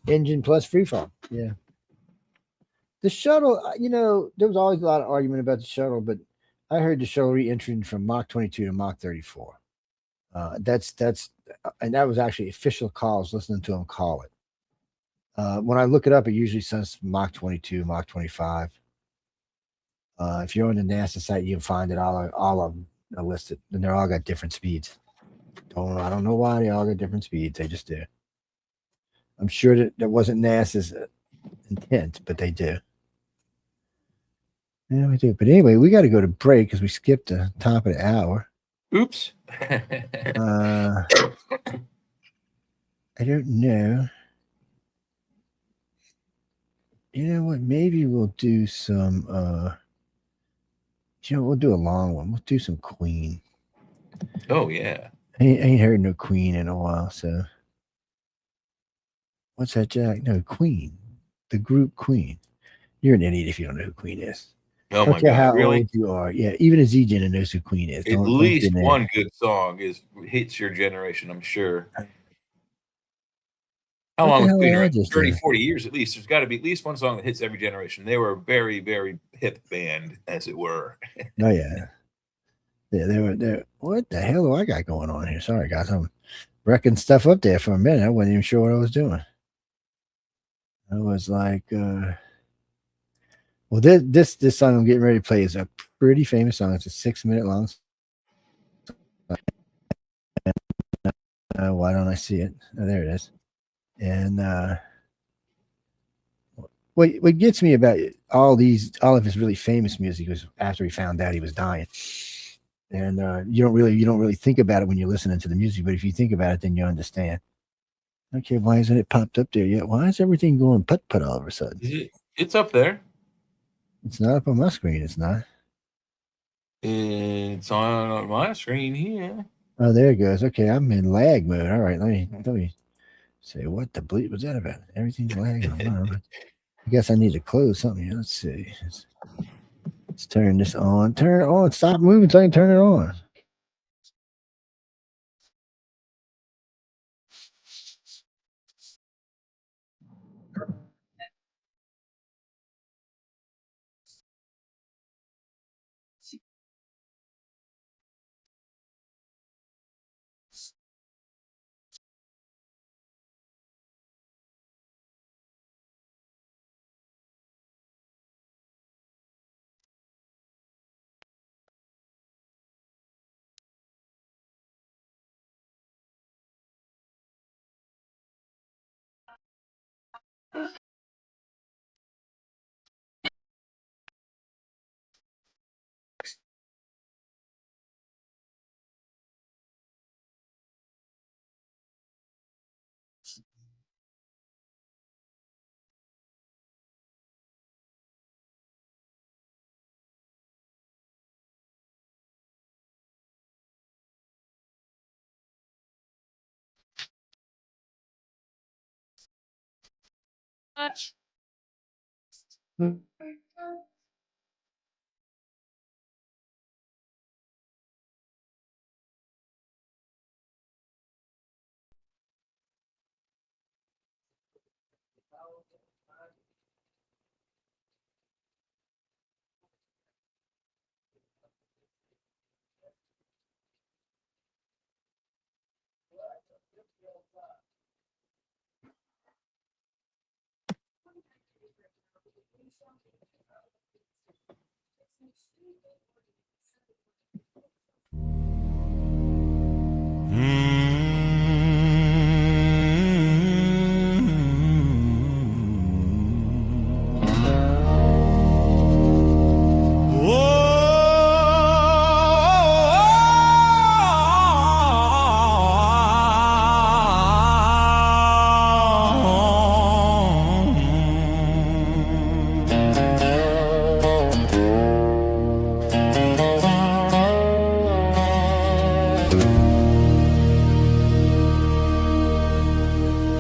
Engine plus free fall. Yeah. The shuttle, there was always a lot of argument about the shuttle, but I heard the shuttle re-entered from Mach 22 to Mach 34. And that was actually official calls. Listening to them call it. When I look it up, it usually says Mach 22, Mach 25. If you're on the NASA site, you can find it. All of them are listed, and they're all got different speeds. I don't know why they all got different speeds. They just do. I'm sure that wasn't NASA's intent, but they do. Yeah, we do. But anyway, we got to go to break because we skipped the top of the hour. Oops. I don't know. You know what? Maybe we'll do some. We'll do a long one. We'll do some Queen. Oh yeah. I ain't heard no Queen in a while. So, what's that, Jack? No, Queen. The group Queen. You're an idiot if you don't know who Queen is. Oh my God! How really? old you are? Yeah, even a Z-Gen knows who Queen is. At least one good song hits your generation, I'm sure. How long has Queen around? 30, 40 years at least. There's got to be at least one song that hits every generation. They were a very, very hip band, as it were. Oh, yeah. Yeah, they were. What the hell do I got going on here? Sorry, guys. I'm wrecking stuff up there for a minute. I wasn't even sure what I was doing. I was like, well, this song I'm getting ready to play is a pretty famous song. It's a 6-minute long song. Why don't I see it? Oh, there it is. And what gets me about all of his really famous music was after he found out he was dying. And you don't really think about it when you're listening to the music, but if you think about it, then you understand. Okay, why isn't it popped up there yet? Why is everything going putt all of a sudden? It's up there. It's not up on my screen. It's not. It's on my screen here. Oh, there it goes. Okay, I'm in lag mode. All right, let me say, what the bleep was that about? Everything's lagging. I guess I need to close something here. Let's see. Let's turn this on. Turn it on. Stop moving so I can turn it on.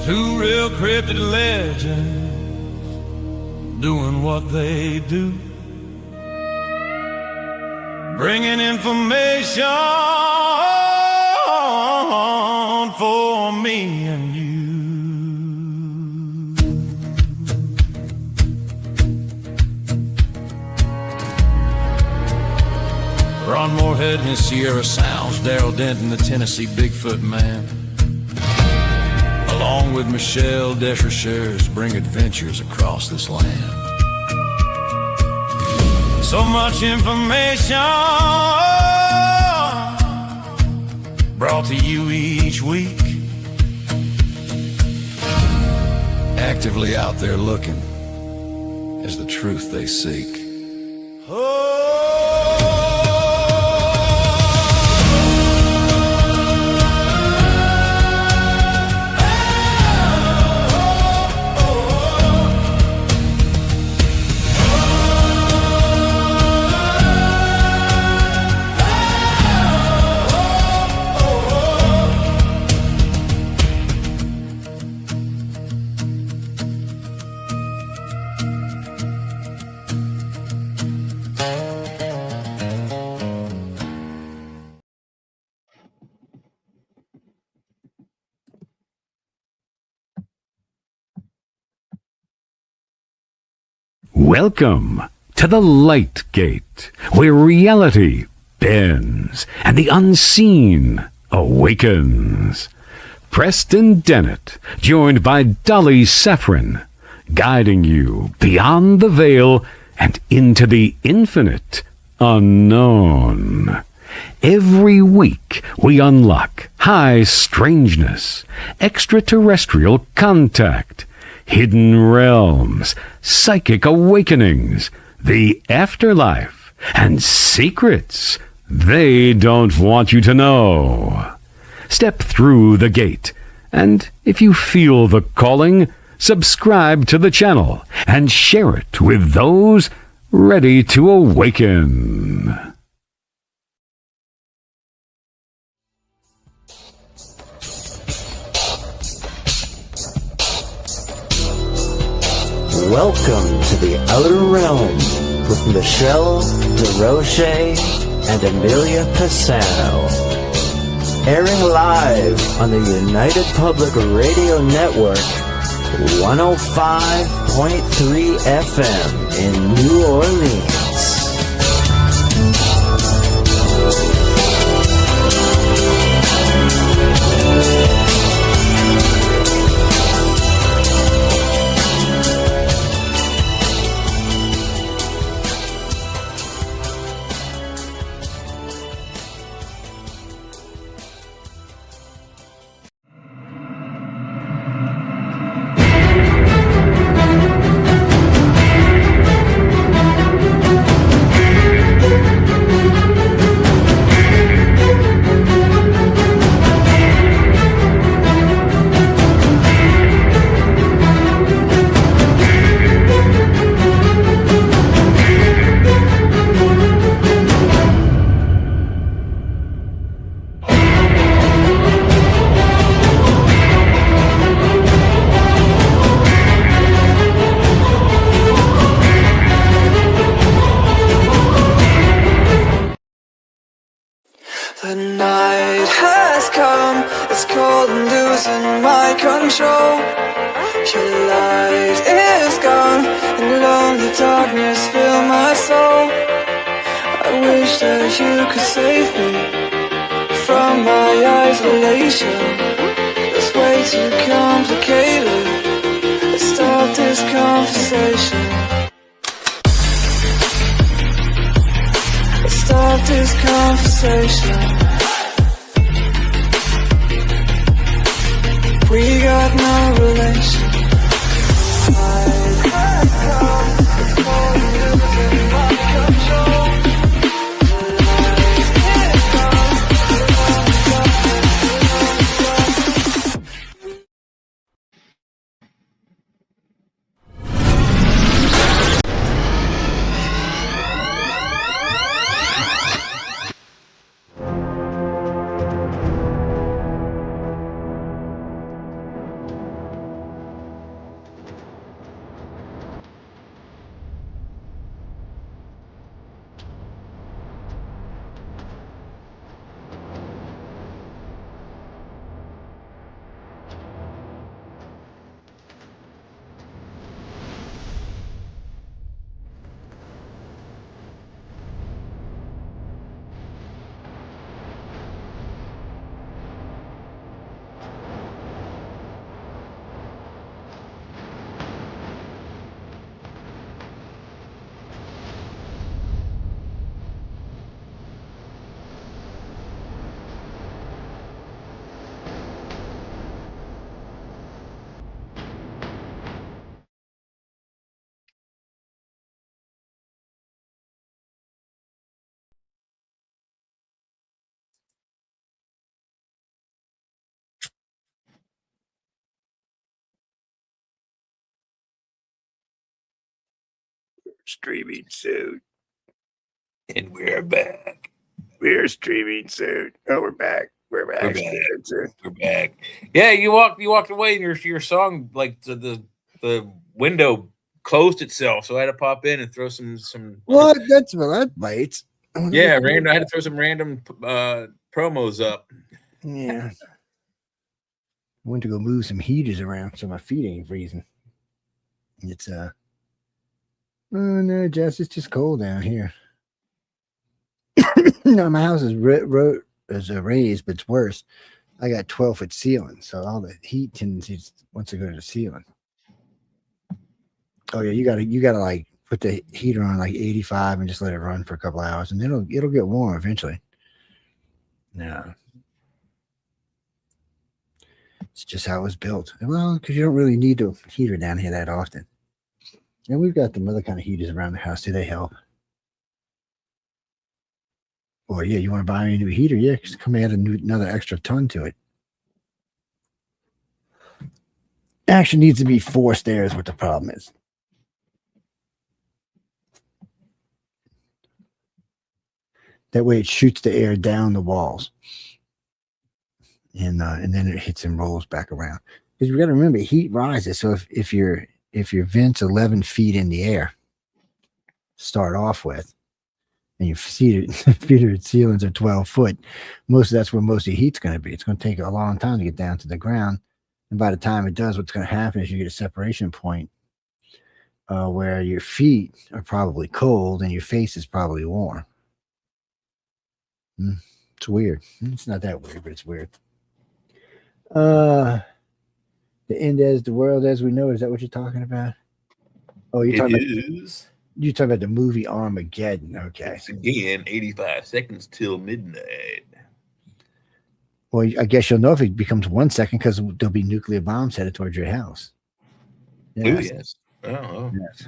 Two real cryptid legends doing what they do, bringing information for me and you. Ron Moorhead and his Sierra Sounds, Daryl Denton, the Tennessee Bigfoot Man, along with Michelle Desrochers, bring adventures across this land. So much information brought to you each week. Actively out there looking as the truth they seek. Welcome to the Light Gate, where reality bends and the unseen awakens. Preston Dennett, joined by Dolly Saffron, guiding you beyond the veil and into the infinite unknown. Every week, we unlock high strangeness, extraterrestrial contact, hidden realms, psychic awakenings, the afterlife, and secrets they don't want you to know. Step through the gate, and if you feel the calling, subscribe to the channel and share it with those ready to awaken. Welcome to the Outer Realm with Michelle DeRoche and Amelia Pisano. Airing live on the United Public Radio Network, 105.3 FM in New Orleans. The night has come, it's cold and losing my control. Your light is gone, and lonely darkness fill my soul. I wish that you could save me from my isolation. It's way too complicated. Let's stop this conversation. Stop this conversation. We got no relation. Streaming soon. And we're back. We're streaming soon. Oh, we're back. We're back. We're back. We're back. Yeah, you walked away, and your song, like the window closed itself, so I had to pop in and throw some. What? That bites. Yeah, random. I had to throw some random promos up. Yeah. I went to go move some heaters around so my feet ain't freezing. It's oh no, Jess, it's just cold down here. No, my house is raised, but it's worse. I got 12-foot ceiling, so all the heat tendencies wants to go to the ceiling. Oh yeah, you gotta like put the heater on like 85 and just let it run for a couple hours, and then it'll get warm eventually. Yeah. It's just how it was built. Well, because you don't really need a heater down here that often. And we've got some other kind of heaters around the house. Do they help? Or yeah, you want to buy me a new heater? Yeah, just come add another extra ton to it. Actually needs to be forced air is what the problem is. That way it shoots the air down the walls. And then it hits and rolls back around. Because you got to remember, heat rises. So if your vent's 11 feet in the air, to start off with, and your feeder ceilings are 12 foot, that's where most of the heat's going to be. It's going to take a long time to get down to the ground. And by the time it does, what's going to happen is you get a separation point where your feet are probably cold and your face is probably warm. It's weird. It's not that weird, but it's weird. The end as the world as we know it, is that what you're talking about? Oh, you're talking about the movie Armageddon. Okay. It's again 85 seconds till midnight. Well, I guess you'll know if it becomes 1 second because there'll be nuclear bombs headed towards your house. Yes. Oh, yes.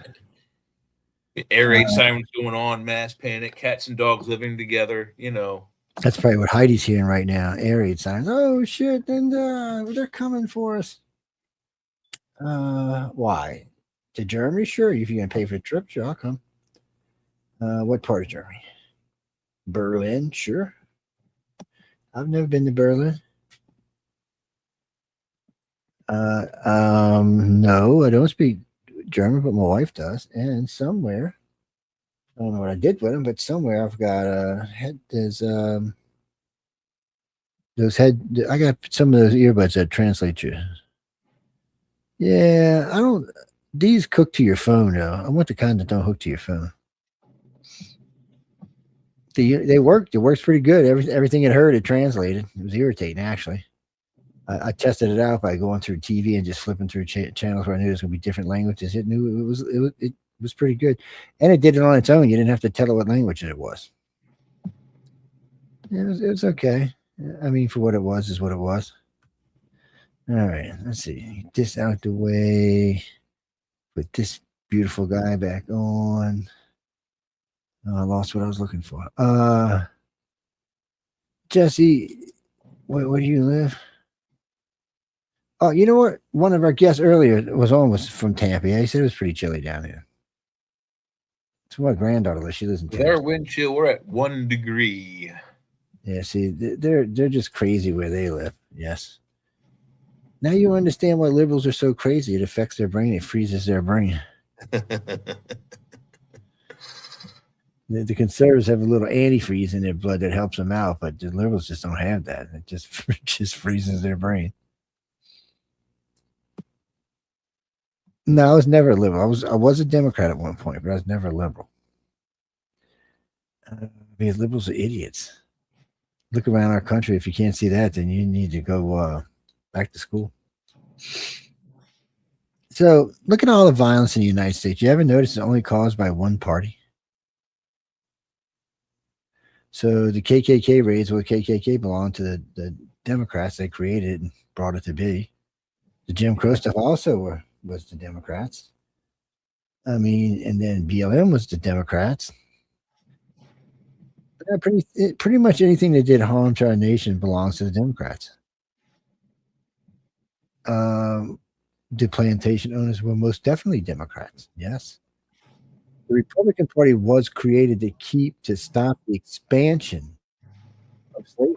Air raid sirens going on, mass panic, cats and dogs living together, That's probably what Heidi's hearing right now. Air raid sirens. Oh, shit. And they're coming for us. Why? To Germany? Sure. If you're going to pay for a trip, sure, I'll come. What part of Germany? Berlin? Sure. I've never been to Berlin. No, I don't speak German, but my wife does. And somewhere, I don't know what I did with them, but somewhere I've got I got some of those earbuds that translate you. Yeah, these hook to your phone though. I want the kind that don't hook to your phone. They worked. It works pretty good. Everything it heard, it translated. It was irritating, actually. I tested it out by going through TV and just flipping through channels where I knew there was going to be different languages. It knew it was pretty good, and it did it on its own. You didn't have to tell it what language it was. It was okay. I mean, for what it was is what it was. All right, let's see. Get this out the way. Put this beautiful guy back on. Oh, I lost what I was looking for. Jesse, where do you live? Oh, you know what? One of our guests earlier was from Tampa. Yeah, he said it was pretty chilly down here. It's my granddaughter lives. She lives in Tampa. With our wind chill, we're at 1 degree. Yeah, see, they're just crazy where they live. Yes. Now you understand why liberals are so crazy. It affects their brain. It freezes their brain. The conservatives have a little antifreeze in their blood that helps them out, but the liberals just don't have that. It just freezes their brain. No, I was never a liberal. I was a Democrat at one point, but I was never a liberal. Because liberals are idiots. Look around our country. If you can't see that, then you need to go back to school. So look at all the violence in the United States. You ever notice it's only caused by one party? So the KKK raids, well, KKK belonged to the Democrats. They created and brought it to be. The Jim Crow stuff also was the Democrats. I mean, and then BLM was the Democrats. Pretty much anything that did harm to our nation belongs to the Democrats. The plantation owners were most definitely Democrats. Yes. The Republican Party was created to stop the expansion of slavery.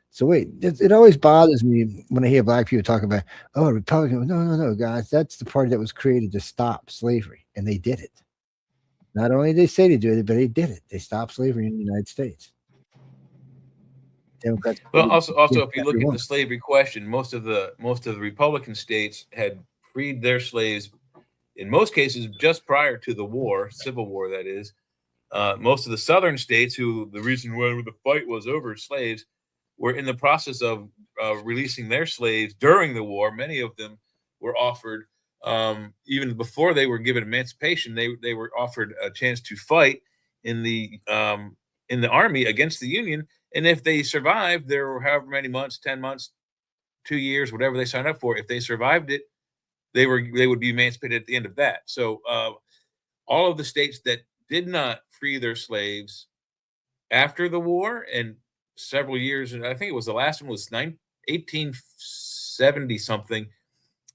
So wait, it always bothers me when I hear black people talk about, oh, Republican. No, guys, that's the party that was created to stop slavery, and they did it. Not only did they say they did it, but they did it. They stopped slavery in the United States. Democrats. Well, also, if you look at the slavery question, most of the Republican states had freed their slaves. In most cases, just prior to the war, Civil War, that is, most of the southern states, who the reason why the fight was over slaves, were in the process of releasing their slaves during the war. Many of them were offered, even before they were given emancipation, they were offered a chance to fight in the army against the Union. And if they survived, there were however many months, 10 months, 2 years, whatever they signed up for, if they survived it, they would be emancipated at the end of that. So all of the states that did not free their slaves after the war and several years, and I think it was the last one was 1870 something,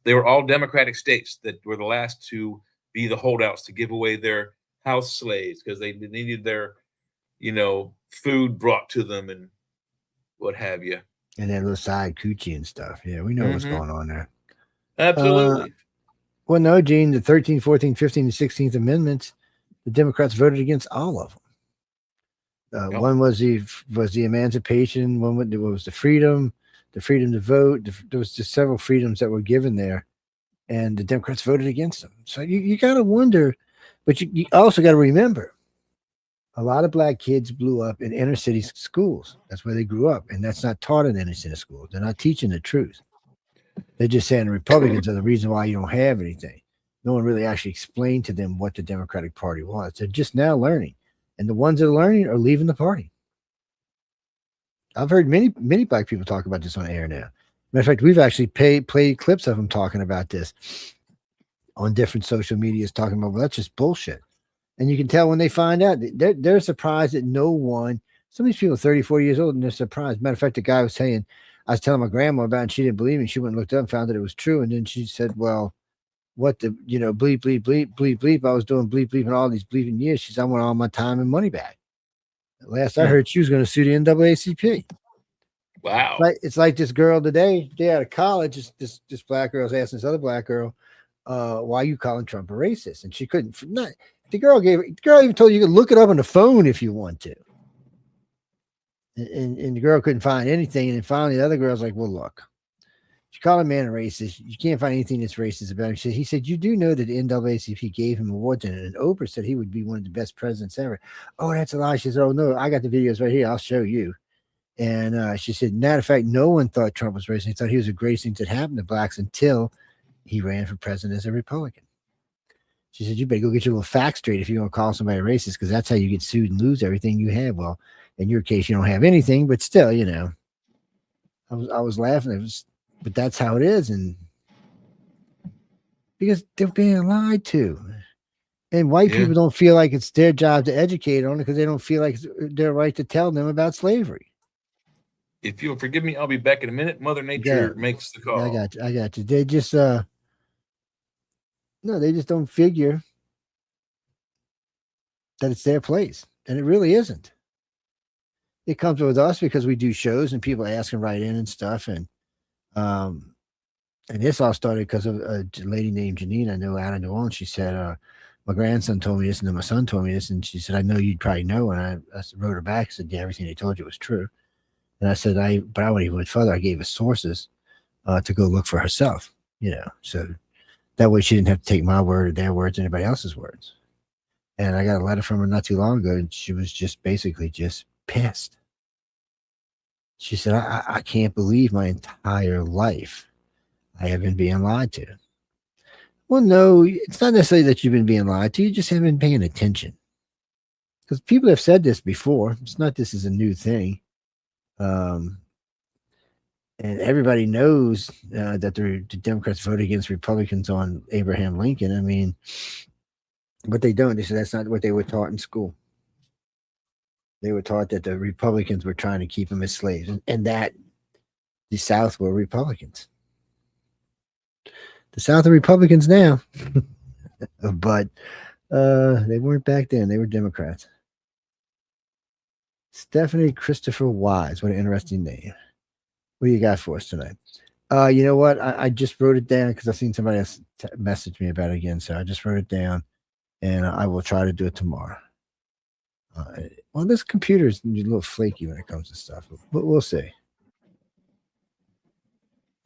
they were all Democratic states that were the last to be the holdouts to give away their house slaves because they needed their, food brought to them and what have you. And that little side coochie and stuff. Yeah, we know what's going on there. Absolutely. Well, no, Gene, the 13th, 14th, 15th, and 16th Amendments, the Democrats voted against all of them. One was the emancipation, one was the freedom to vote. There was just several freedoms that were given there, and the Democrats voted against them. So you got to wonder, but you also got to remember, a lot of black kids blew up in inner city schools. That's where they grew up, and that's not taught in inner city schools. They're not teaching the truth. They're just saying the Republicans are the reason why you don't have anything. No one really actually explained to them what the Democratic Party was. They're just now learning. And the ones that are learning are leaving the party. I've heard many black people talk about this on air now. Matter of fact, we've actually played clips of them talking about this on different social medias, talking about, well, that's just bullshit. And you can tell when they find out, they're surprised that no one, some of these people are 34 years old and they're surprised. Matter of fact, the guy was saying, I was telling my grandma about it and she didn't believe me. She went and looked up and found that it was true. And then she said, well, what the, bleep, bleep, bleep, bleep, bleep. I was doing bleep, bleep and all these bleeping years. She said, I want all my time and money back. Last I heard, she was going to sue the NAACP. Wow. It's like this girl today, day out of college, this black girl's asking this other black girl, why are you calling Trump a racist? And she couldn't. The girl even told you could look it up on the phone if you want to. And the girl couldn't find anything. And then finally the other girl's like, well, look, if you call a man a racist, you can't find anything that's racist about him. He said, you do know that the NAACP gave him awards and Oprah said he would be one of the best presidents ever. Oh, that's a lie. She said, oh, no, I got the videos right here. I'll show you. And she said, matter of fact, no one thought Trump was racist. He thought he was the greatest thing that happened to blacks until he ran for president as a Republican. She said, you better go get your little facts straight if you're going to call somebody racist, because that's how you get sued and lose everything you have. Well, in your case, you don't have anything, but still, I was laughing. But that's how it is. And because they're being lied to. And white people don't feel like it's their job to educate on it because they don't feel like it's their right to tell them about slavery. If you'll forgive me, I'll be back in a minute. Mother Nature makes the call. I got you. They just they just don't figure that it's their place. And it really isn't. It comes with us because we do shows and people ask and write in and stuff. And this all started because of a lady named Janine I know out of New Orleans. She said, my grandson told me this and then my son told me this. And she said, I know you'd probably know. And I wrote her back and said, yeah, everything they told you was true. And I said, but I went even further. I gave her sources to go look for herself, so that way she didn't have to take my word or their words, or anybody else's words. And I got a letter from her not too long ago, and she was just basically just pissed. She said, I can't believe my entire life I have been being lied to. Well, no, it's not necessarily that you've been being lied to. You just haven't been paying attention. Because people have said this before. It's not this is a new thing. And everybody knows that the Democrats voted against Republicans on Abraham Lincoln. I mean, but they don't. They said that's not what they were taught in school. They were taught that the Republicans were trying to keep them as slaves, and that the South were Republicans. The South are Republicans now, but they weren't back then. They were Democrats. Stephanie Christopher Wise. What an interesting name. What do you got for us tonight? You know what? I just wrote it down because I've seen somebody else message me about it again. So I just wrote it down, and I will try to do it tomorrow. Well, this computer is a little flaky when it comes to stuff, but we'll see.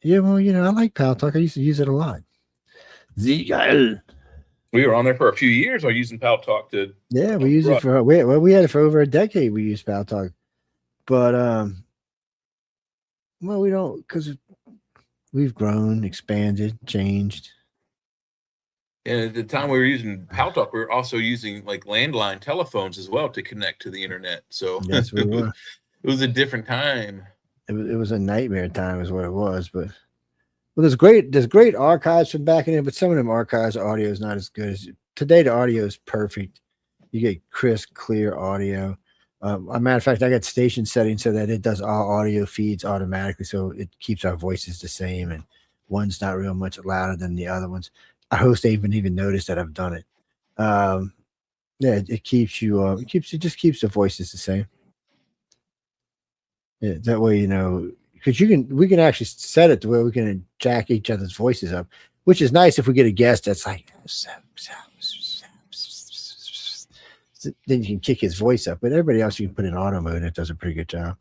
Yeah, well, I like Pal Talk. I used to use it a lot. We were on there for a few years. Or using Pal Talk to. Yeah, we used it for. We had it for over a decade. We used Pal Talk, but well, we don't, because we've grown, expanded, changed. And at the time we were using Pal Talk, we were also using like landline telephones as well to connect to the internet. So yes, we were. It was a different time. it was a nightmare time, is what it was. But well, there's great archives from back in there, but some of them archives audio is not as good as today. The audio is perfect. You get crisp, clear audio. A matter of fact, I got station settings so that it does all audio feeds automatically, so it keeps our voices the same, and one's not real much louder than the other ones. Our host even noticed that I've done it. Yeah, it keeps you. It just keeps the voices the same. Yeah, that way, because we can actually set it to where we can jack each other's voices up, which is nice if we get a guest that's like. Then you can kick his voice up, but everybody else you can put in auto mode and it does a pretty good job.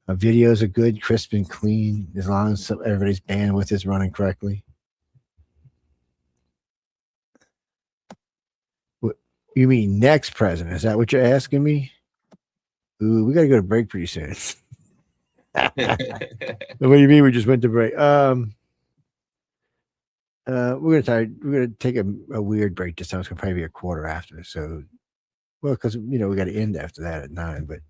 Videos are good, crisp and clean, as long as everybody's bandwidth is running correctly. What you mean next president? Is that what you're asking me? Ooh, we got to go to break pretty soon. What do you mean we just went to break? We're gonna take a weird break this time. It's gonna probably be a quarter after. So, well, because we got to end after that at 9. But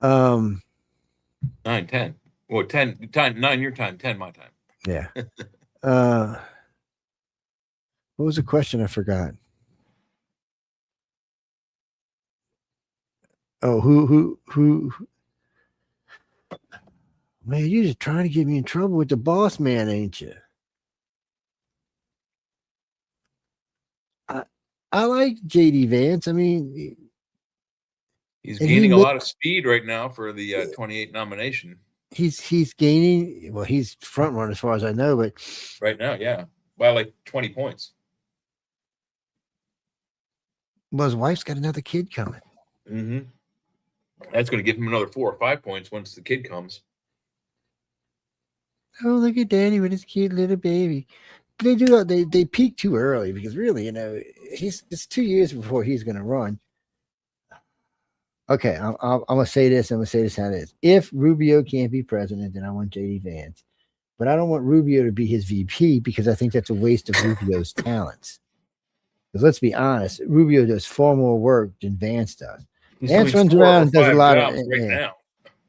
9, 10. Well, 10 time 9 your time, 10 my time. Yeah. What was the question? I forgot. Oh, who? Man, you're just trying to get me in trouble with the boss man, ain't you? I like JD Vance. I mean, he's gaining a lot of speed right now for the 28 nomination. He's gaining. Well, he's front runner as far as I know, but right now, yeah, by like 20 points. Well, his wife's got another kid coming. Mm-hmm. That's going to give him another 4 or 5 points once the kid comes. Oh, look at Daddy with his cute little baby. They peak too early because really, it's 2 years before he's going to run. Okay, I'm going to say this. I'm going to say this how it is. If Rubio can't be president, then I want JD Vance. But I don't want Rubio to be his VP because I think that's a waste of Rubio's talents. Because let's be honest, Rubio does far more work than Vance does. Vance runs around and does a lot of now.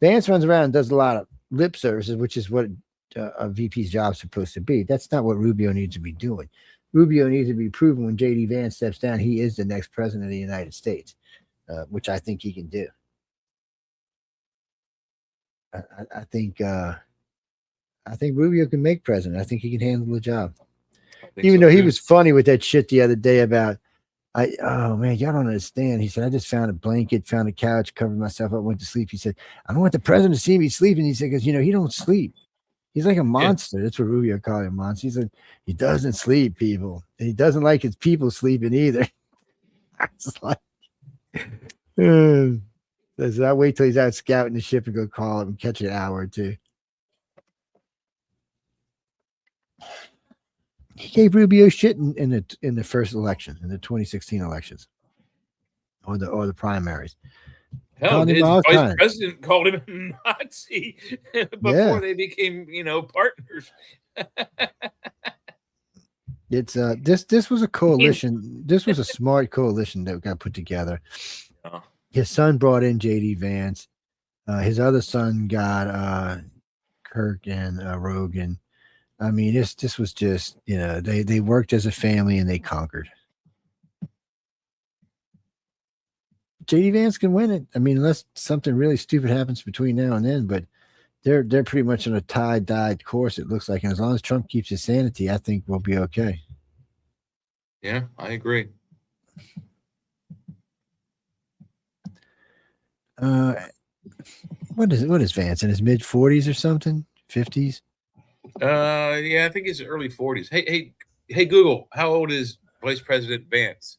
Vance runs around and does a lot of lip services, which is what a VP's job is supposed to be. That's not what Rubio needs to be doing. Rubio needs to be proven when JD Vance steps down, he is the next president of the United States, which I think he can do. I think Rubio can make president. I think he can handle the job. Even though he was funny with that shit the other day about, oh man, y'all don't understand. He said, I just found a blanket, found a couch, covered myself up, went to sleep. He said, I don't want the president to see me sleeping. He said, because he don't sleep. He's like a monster. Yeah. That's what Rubio called him, monster. He said, he doesn't sleep, people. And he doesn't like his people sleeping either. I was like, I wait till he's out scouting the ship and go call him and catch an hour or two. He gave Rubio shit in the first election, in the 2016 elections, or the primaries. Hell, his vice president called him a Nazi before they became, partners. It's this was a coalition. This was a smart coalition that got put together. His son brought in JD Vance. His other son got Kirk and Rogan. I mean, this was just, they worked as a family and they conquered. JD Vance can win it. I mean, unless something really stupid happens between now and then, but they're pretty much on a tie-dyed course, it looks like. And as long as Trump keeps his sanity, I think we'll be okay. Yeah, I agree. What is Vance in his mid 40s or something? 50s? Yeah, I think he's early 40s. Hey, Google, how old is Vice President Vance?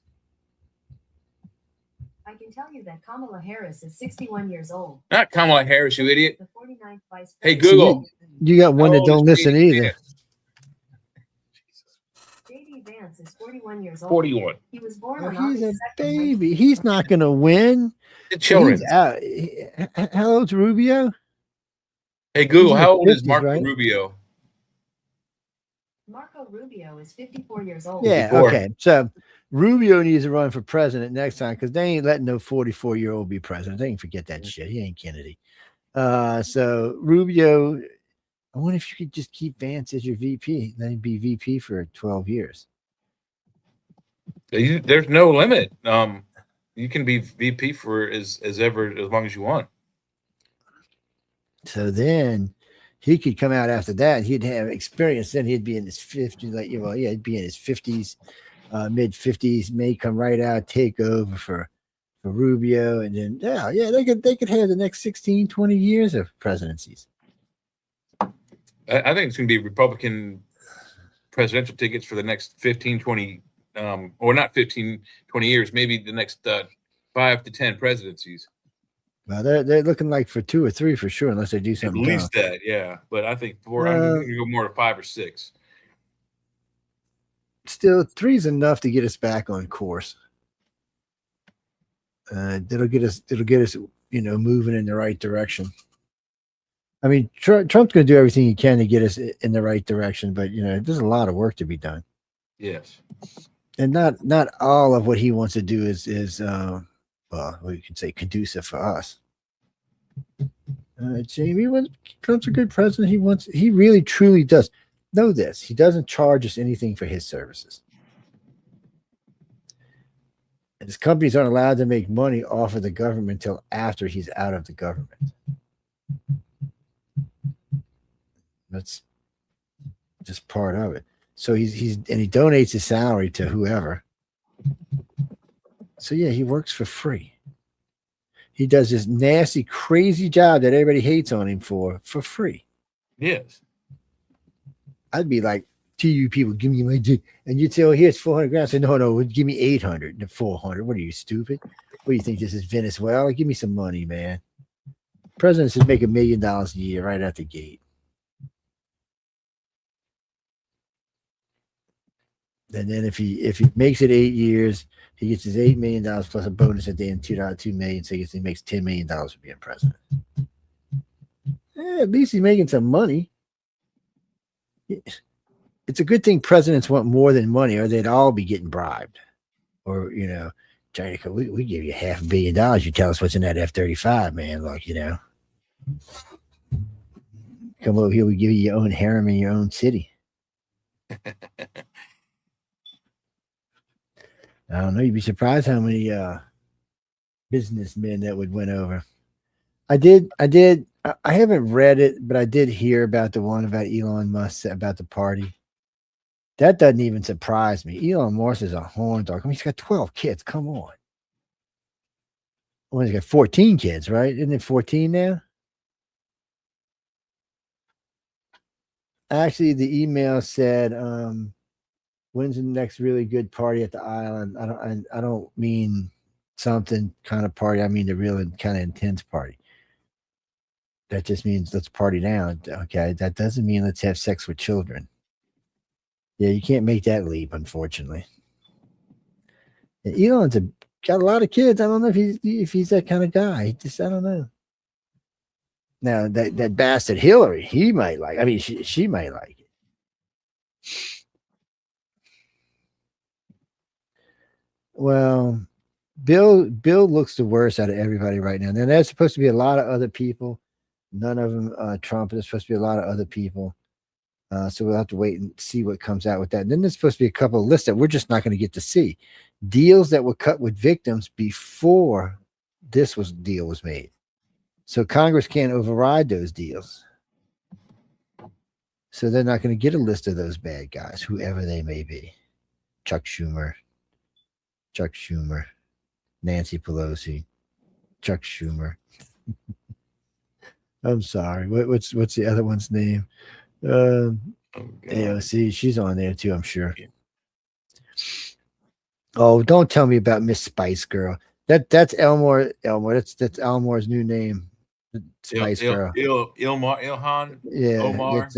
I can tell you that Kamala Harris is 61 years old. Not Kamala Harris, you idiot. The 49th vice president. Hey, Google. You got one that don't listen either. JD Vance is 41 years old. 41. He was born on He's a August 2nd. baby. He's not going to win. The children. How old's Rubio? Hey, Google, how old is 50s, Marco right? Rubio? Marco Rubio is 54 years old. Yeah, 54. okay. So Rubio needs to run for president next time because they ain't letting no 44-year-old be president. They ain't forget that shit. He ain't Kennedy. So Rubio, I wonder if you could just keep Vance as your VP. Then he'd be VP for 12 years. There's no limit. You can be VP for as long as you want. So then he could come out after that. He'd have experience. Then he'd be in his 50s. He'd be in his 50s, mid 50s. May come right out, take over for Rubio, and then they could have the next 16, 20 years of presidencies. I think it's going to be Republican presidential tickets for the next 15, 20, or not 15, 20 years, maybe the next 5 to 10 presidencies. Well, they're looking like for 2 or 3 for sure, unless they do something. At least that, yeah. But I think I'm going to go more to 5 or 6. Still, 3 is enough to get us back on course. It'll get us, moving in the right direction. I mean, Trump's going to do everything he can to get us in the right direction, but there's a lot of work to be done. Yes, and not all of what he wants to do is we could say conducive for us. Jamie, Trump's a good president. He really truly does know this. He doesn't charge us anything for his services. And his companies aren't allowed to make money off of the government until after he's out of the government. That's just part of it. So he donates his salary to whoever. So yeah, he works for free. He does this nasty, crazy job that everybody hates on him for free. Yes. I'd be like, to you people, give me my dick. And you'd say, oh, here's 400 grand. I say, no, give me 800 and 400. What are you, stupid? What do you think this is, Venezuela? Give me some money, man. Presidents should make $1 million a year right out the gate. And then if he makes it 8 years, he gets his $8 million plus a bonus at the end, $2 million. So he makes $10 million for being president. At least he's making some money. It's a good thing presidents want more than money, or they'd all be getting bribed. Or, China, we give you $500 million. You tell us what's in that F-35, man. Look, come over here, we give you your own harem in your own city. I don't know. You'd be surprised how many businessmen that would win over. I haven't read it, but I did hear about the one about Elon Musk, about the party. That doesn't even surprise me. Elon Musk is a horn dog. I mean, he's got 12 kids. Come on. Well, he's got 14 kids, right? Isn't it 14 now? Actually, the email said, when's the next really good party at the island? I don't mean something kind of party. I mean the real kind of intense party. That just means let's party now. Okay. That doesn't mean let's have sex with children. Yeah, you can't make that leap, unfortunately. And Elon's got a lot of kids. I don't know if he's that kind of guy. I don't know. Now that bastard Hillary, he might like. I mean, she might like it. Well, Bill looks the worst out of everybody right now. Now there's supposed to be a lot of other people. None of them Trump. There's supposed to be a lot of other people. So we'll have to wait and see what comes out with that. And then there's supposed to be a couple of lists that we're just not going to get to see. Deals that were cut with victims before this deal was made. So Congress can't override those deals. So they're not going to get a list of those bad guys, whoever they may be. Chuck Schumer, Nancy Pelosi, Chuck Schumer. I'm sorry. What's the other one's name? AOC. She's on there too, I'm sure. Oh, don't tell me about Miss Spice Girl. That's Elmore. That's Elmore's new name. Spice Girl. Ilhan. Yeah, Omar.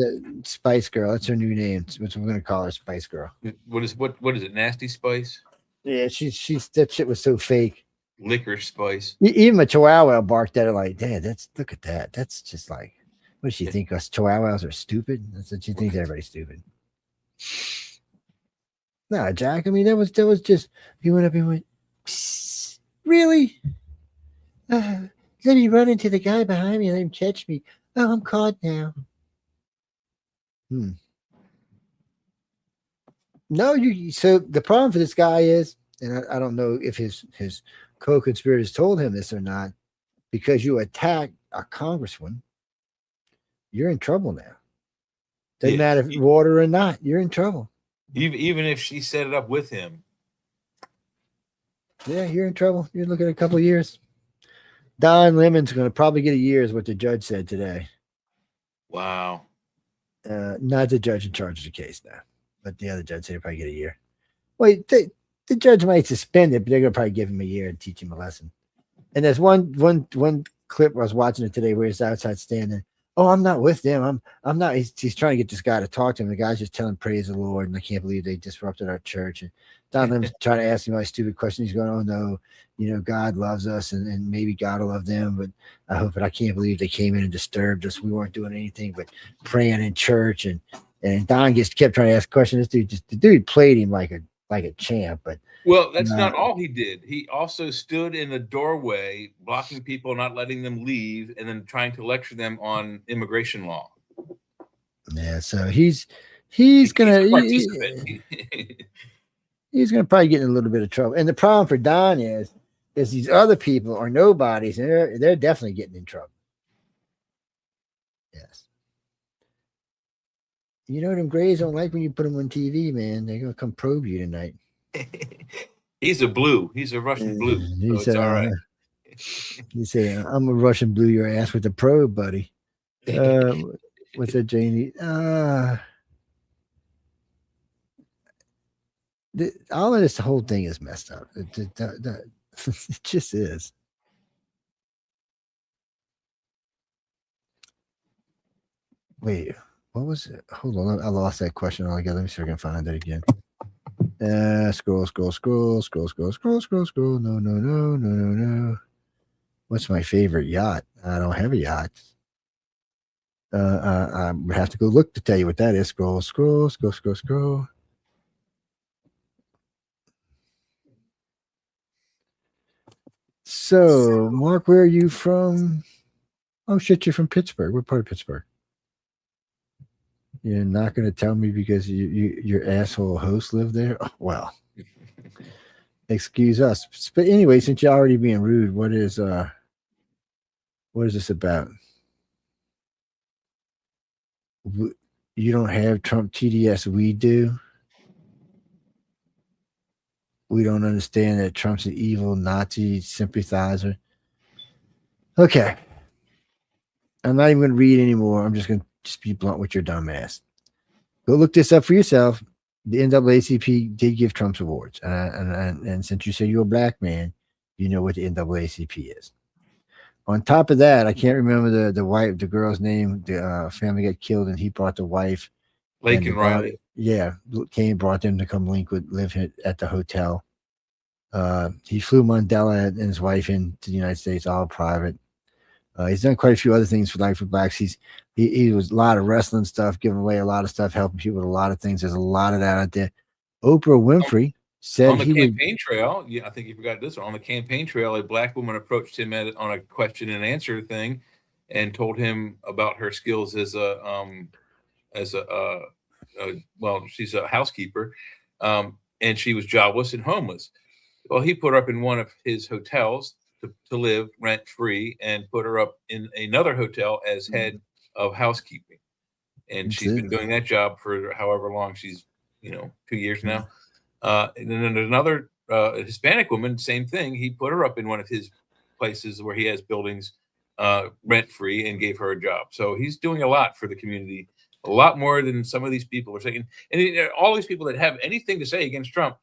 Spice Girl. That's her new name. Which we're gonna call her Spice Girl. What is it? Nasty Spice? Yeah, she's that shit was so fake. Licorice Spice. Even a Chihuahua barked at her like, Dad, look at that. That's just like, what does she think? Us Chihuahuas are stupid? That's what she thinks everybody's stupid. No, Jack. I mean, that was just he went up and went, really? Let me run into the guy behind me and let him catch me. Oh, I'm caught now. No, you. So the problem for this guy is, and I don't know if his co-conspirators told him this or not, because you attack a congressman, you're in trouble now. Doesn't matter if water or not, you're in trouble. Even if she set it up with him. Yeah, you're in trouble. You're looking at a couple of years. Don Lemon's going to probably get a year, is what the judge said today. Wow. Not the judge in charge of the case now, but the other judge said he'll probably get a year. Wait, the judge might suspend it, but they're going to probably give him a year and teach him a lesson. And there's one clip I was watching it today where he's outside standing. Oh, I'm not with them. I'm not. He's trying to get this guy to talk to him. The guy's just telling praise the Lord, and I can't believe they disrupted our church. And Don Lemon's trying to ask him a stupid question. He's going, oh no, God loves us, and maybe God will love them, but I hope it. I can't believe they came in and disturbed us. We weren't doing anything but praying in church. And Don kept trying to ask questions. The dude played him like a champ, but. Well, that's not all he did. He also stood in the doorway, blocking people, not letting them leave, and then trying to lecture them on immigration law. Yeah, so he's gonna he's gonna probably get in a little bit of trouble. And the problem for Don is these other people are nobodies, and they're definitely getting in trouble. Yes. Them Grays don't like when you put them on TV, man. They're gonna come probe you tonight. He's a blue. He's a Russian blue. So it's all right. He said, I'm a Russian blue your ass with a probe, buddy. What's that, Janie? All of this whole thing is messed up. It just is. Wait, what was it? Hold on, I lost that question altogether. Let me see if I can find it again. Scroll. No. What's my favorite yacht? I don't have a yacht. I would have to go look to tell you what that is. Scroll. So, Mark, where are you from? Oh shit, you're from Pittsburgh. What part of Pittsburgh? You're not going to tell me because your asshole host lived there? Oh, well, excuse us. But anyway, since you're already being rude, what is this about? You don't have Trump TDS. We do. We don't understand that Trump's an evil Nazi sympathizer. Okay. I'm not even going to read anymore. I'm just going to be blunt with your dumb ass. Go look this up for yourself. The NAACP did give Trump's awards. And since you say you're a black man, you know what the NAACP is. On top of that, I can't remember the girl's name. The family got killed, and he brought the wife. Laken Riley. Yeah, brought them to come live at the hotel. He flew Mandela and his wife into the United States, all private. He's done quite a few other things for Life for Blacks. He was a lot of wrestling stuff, giving away a lot of stuff, helping people with a lot of things. There's a lot of that out there. Oprah Winfrey said on the campaign trail. Yeah, I think you forgot this one. On the campaign trail, a black woman approached him on a question and answer thing, and told him about her skills as she's a housekeeper, and she was jobless and homeless. Well, he put her up in one of his hotels to live rent free, and put her up in another hotel as head of housekeeping. And she's been doing that job for however long. She's 2 years now. And then another Hispanic woman, same thing. He put her up in one of his places where he has buildings rent free, and gave her a job. So he's doing a lot for the community, a lot more than some of these people are saying. And all these people that have anything to say against Trump,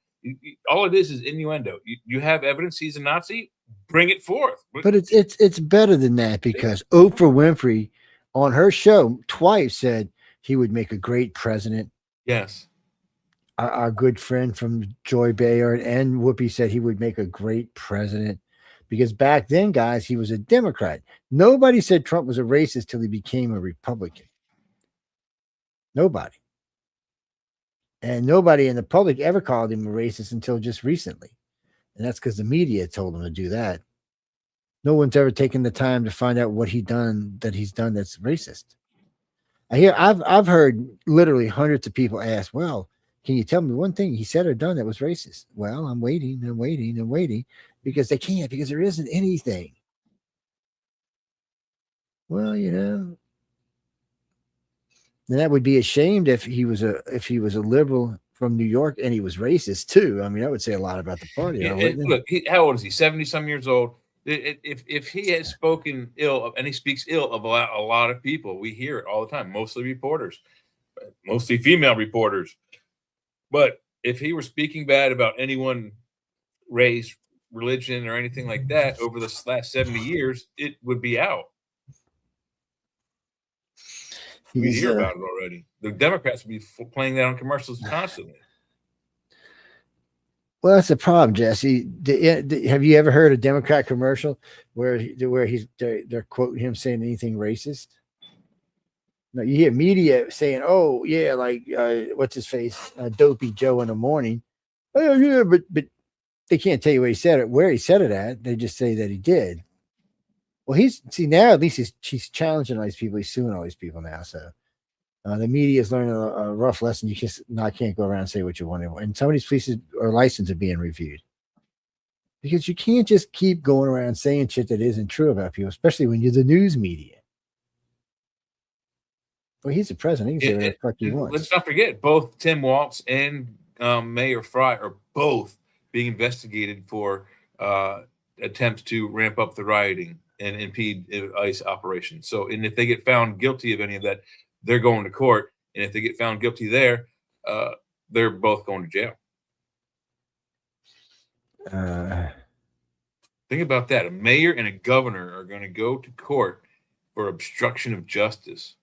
all it is innuendo. You have evidence he's a Nazi, bring it forth. But it's better than that, because Oprah Winfrey on her show twice said he would make a great president. Yes. Our good friend from Joy Bayard and Whoopi said he would make a great president, because back then, guys, he was a Democrat. Nobody said Trump was a racist till he became a Republican. Nobody. And nobody in the public ever called him a racist until just recently. And that's because the media told him to do that. No one's ever taken the time to find out what he's done that's racist. I've heard literally hundreds of people ask, well, can you tell me one thing he said or done that was racist? Well, I'm waiting and waiting and waiting because they can't, because there isn't anything. Well, then that would be ashamed if he was a liberal from New York and he was racist too. I mean, that would say a lot about the party. Look, how old is he? 70-some years old. If he has spoken ill of, and he speaks ill of a lot of people, we hear it all the time, mostly reporters, mostly female reporters. But if he were speaking bad about anyone, race, religion, or anything like that over the last 70 years, it would be out. We hear about it already. The Democrats would be playing that on commercials constantly. Well, that's the problem, Jesse. Have you ever heard a Democrat commercial where they're quoting him saying anything racist? No, you hear media saying, "Oh yeah, like what's his face, Dopey Joe in the morning." Oh yeah, but they can't tell you what he said or where he said it at. They just say that he did. Well, now at least he's challenging all these people. He's suing all these people now. So the media is learning a rough lesson. You can't go around and say what you want. And some of these places or licenses are being reviewed because you can't just keep going around saying shit that isn't true about people, especially when you're the news media. Well, he's the president. He can say whatever the fuck he wants. Let's not forget, both Tim Walz and Mayor Fry are both being investigated for attempts to ramp up the rioting and impede ICE operations. So, and if they get found guilty of any of that, they're going to court. And if they get found guilty there, they're both going to jail. Think about that. A mayor and a governor are going to go to court for obstruction of justice.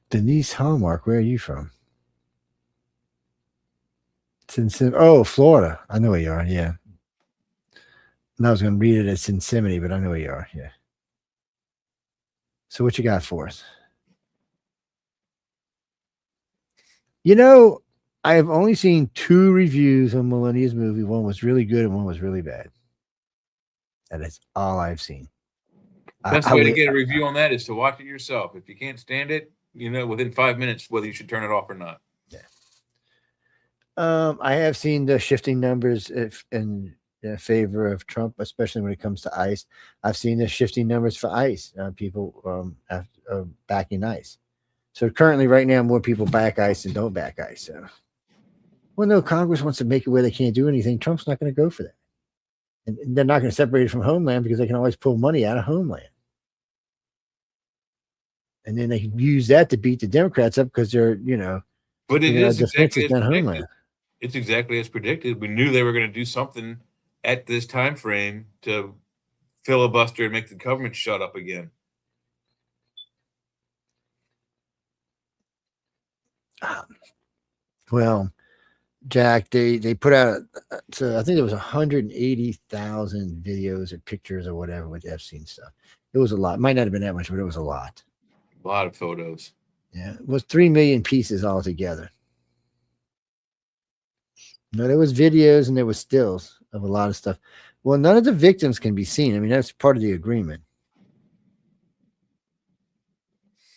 Denise Hallmark, where are you from? Oh, Florida. I know where you are. Yeah. And I was going to read it as Cincinnati, but I know where you are. Yeah. So what you got for us? I have only seen 2 reviews on Melania's movie. One was really good and one was really bad. That is all I've seen. Best way to get a review on that is to watch it yourself. If you can't stand it, within 5 minutes whether you should turn it off or not. Yeah. I have seen the shifting numbers in favor of Trump, especially when it comes to ICE. I've seen the shifting numbers for ICE. People backing ICE. So currently, right now, more people back ICE than don't back ICE. So, well, no, Congress wants to make it where they can't do anything. Trump's not going to go for that. And they're not going to separate it from Homeland because they can always pull money out of Homeland. And then they can use that to beat the Democrats up because they're, But it is exactly as predicted. Homeland. It's exactly as predicted. We knew they were going to do something at this time frame to filibuster and make the government shut up again. Well, Jack, they put out, so I think it was 180,000 videos or pictures or whatever with Epstein stuff. It was a lot. It might not have been that much, but it was a lot. A lot of photos. Yeah, it was 3 million pieces altogether. No, there was videos and there was stills of a lot of stuff. Well, none of the victims can be seen. I mean, that's part of the agreement.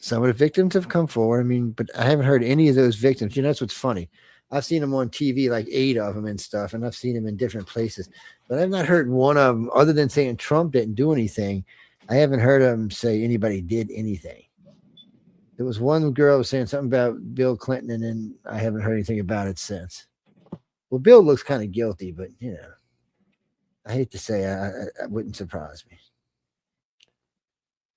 Some of the victims have come forward. I mean, but I haven't heard any of those victims. That's what's funny. I've seen them on TV, like 8 of them and stuff, and I've seen them in different places. But I've not heard one of them, other than saying Trump didn't do anything. I haven't heard them say anybody did anything. There was one girl was saying something about Bill Clinton, and then I haven't heard anything about it since. Well, Bill looks kind of guilty, but, I hate to say it wouldn't surprise me.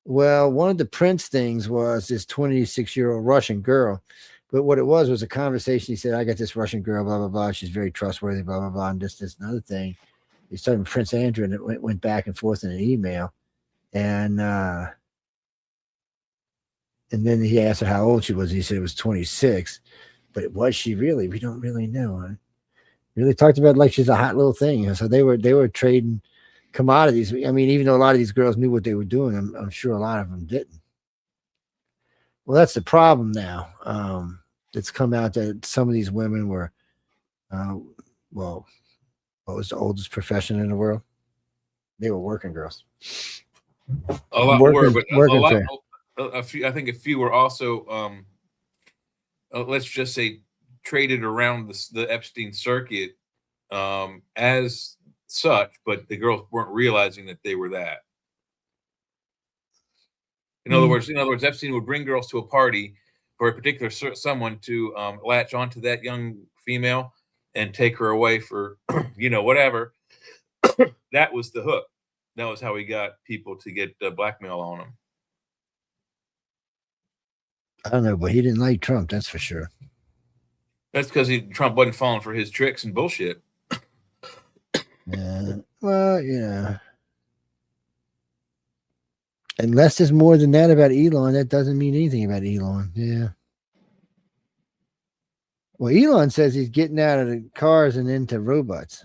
Well, one of the Prince things was this 26-year-old Russian girl. But what it was a conversation. He said, I got this Russian girl, blah, blah, blah. She's very trustworthy, blah, blah, blah. And this, another thing. He's talking to Prince Andrew, and it went back and forth in an email. And then he asked her how old she was. And he said it was 26. But was she really? We don't really know. Huh? Really talked about it like she's a hot little thing. So they were trading commodities. I mean, even though a lot of these girls knew what they were doing, I'm sure a lot of them didn't. Well, that's the problem now. It's come out that some of these women were, What was the oldest profession in the world? They were working girls. A lot Working- were, but a working lot. fair. A few. I think a few were also. Let's just say traded around the Epstein circuit as such, but the girls weren't realizing that they were that. In other words, Epstein would bring girls to a party for a particular someone to latch onto that young female and take her away for whatever. That was the hook. That was how he got people to get blackmail on him. I don't know, but he didn't like Trump. That's for sure. That's because Trump wasn't falling for his tricks and bullshit. Yeah. Well, yeah. Unless there's more than that about Elon, that doesn't mean anything about Elon. Yeah. Well, Elon says he's getting out of the cars and into robots.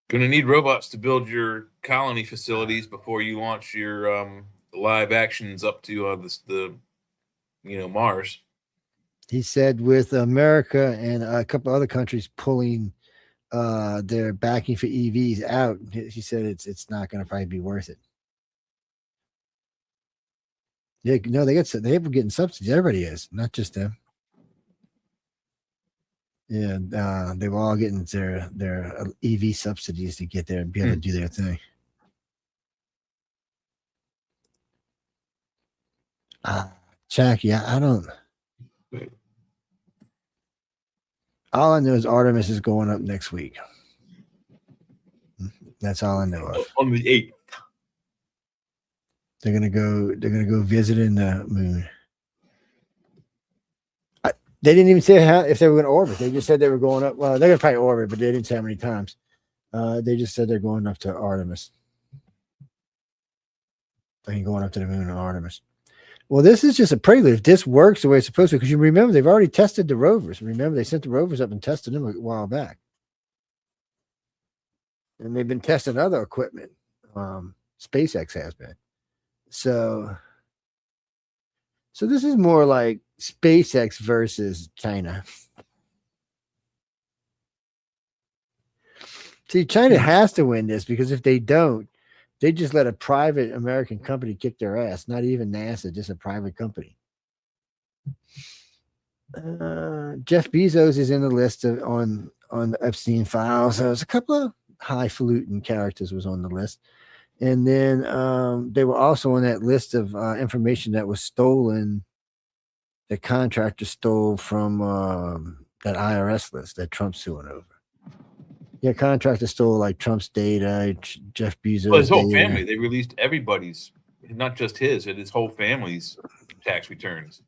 Going to need robots to build your colony facilities before you launch your live actions up to Mars. He said with America and a couple other countries pulling their backing for EVs out, he said it's not going to probably be worth it. Yeah, no, they were getting subsidies. Everybody is, not just them. Yeah, they were all getting their EV subsidies to get there and be able to do their thing. Jack, yeah, I don't. All I know is Artemis is going up next week. That's all I know of. On the 8th. They're gonna go visiting the moon. They didn't even say if they were going to orbit. They just said they were going up. Well, they're going to probably orbit, but they didn't say how many times. They just said they're going up to Artemis. They're going up to the moon on Artemis. Well, this is just a prelude. If this works the way it's supposed to, because you remember they've already tested the rovers. Remember they sent the rovers up and tested them a while back, and they've been testing other equipment. SpaceX has been. So this is more like SpaceX versus China. See, China has to win this because if they don't, they just let a private American company kick their ass. Not even NASA, just a private company. Jeff Bezos is in the list on the Epstein files. So there's a couple of highfalutin characters was on the list. And then they were also on that list of information that was stolen. The contractor stole from that IRS list that Trump's suing over. Yeah, contractor stole like Trump's data, Jeff Bezos. Well, his whole data. family. They released everybody's, not just his, and his whole family's tax returns.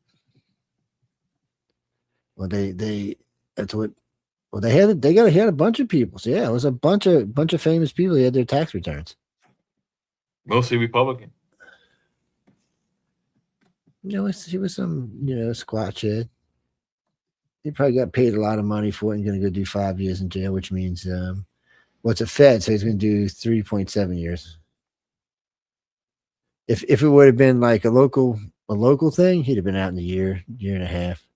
Well, they had a bunch of people. So yeah, it was a bunch of famous people who had their tax returns. Mostly Republican. He was some, squat head. He probably got paid a lot of money for it and going to go do 5 years in jail, which means, it's a Fed, so he's going to do 3.7 years. If it would have been like a local thing, he'd have been out in a year and a half.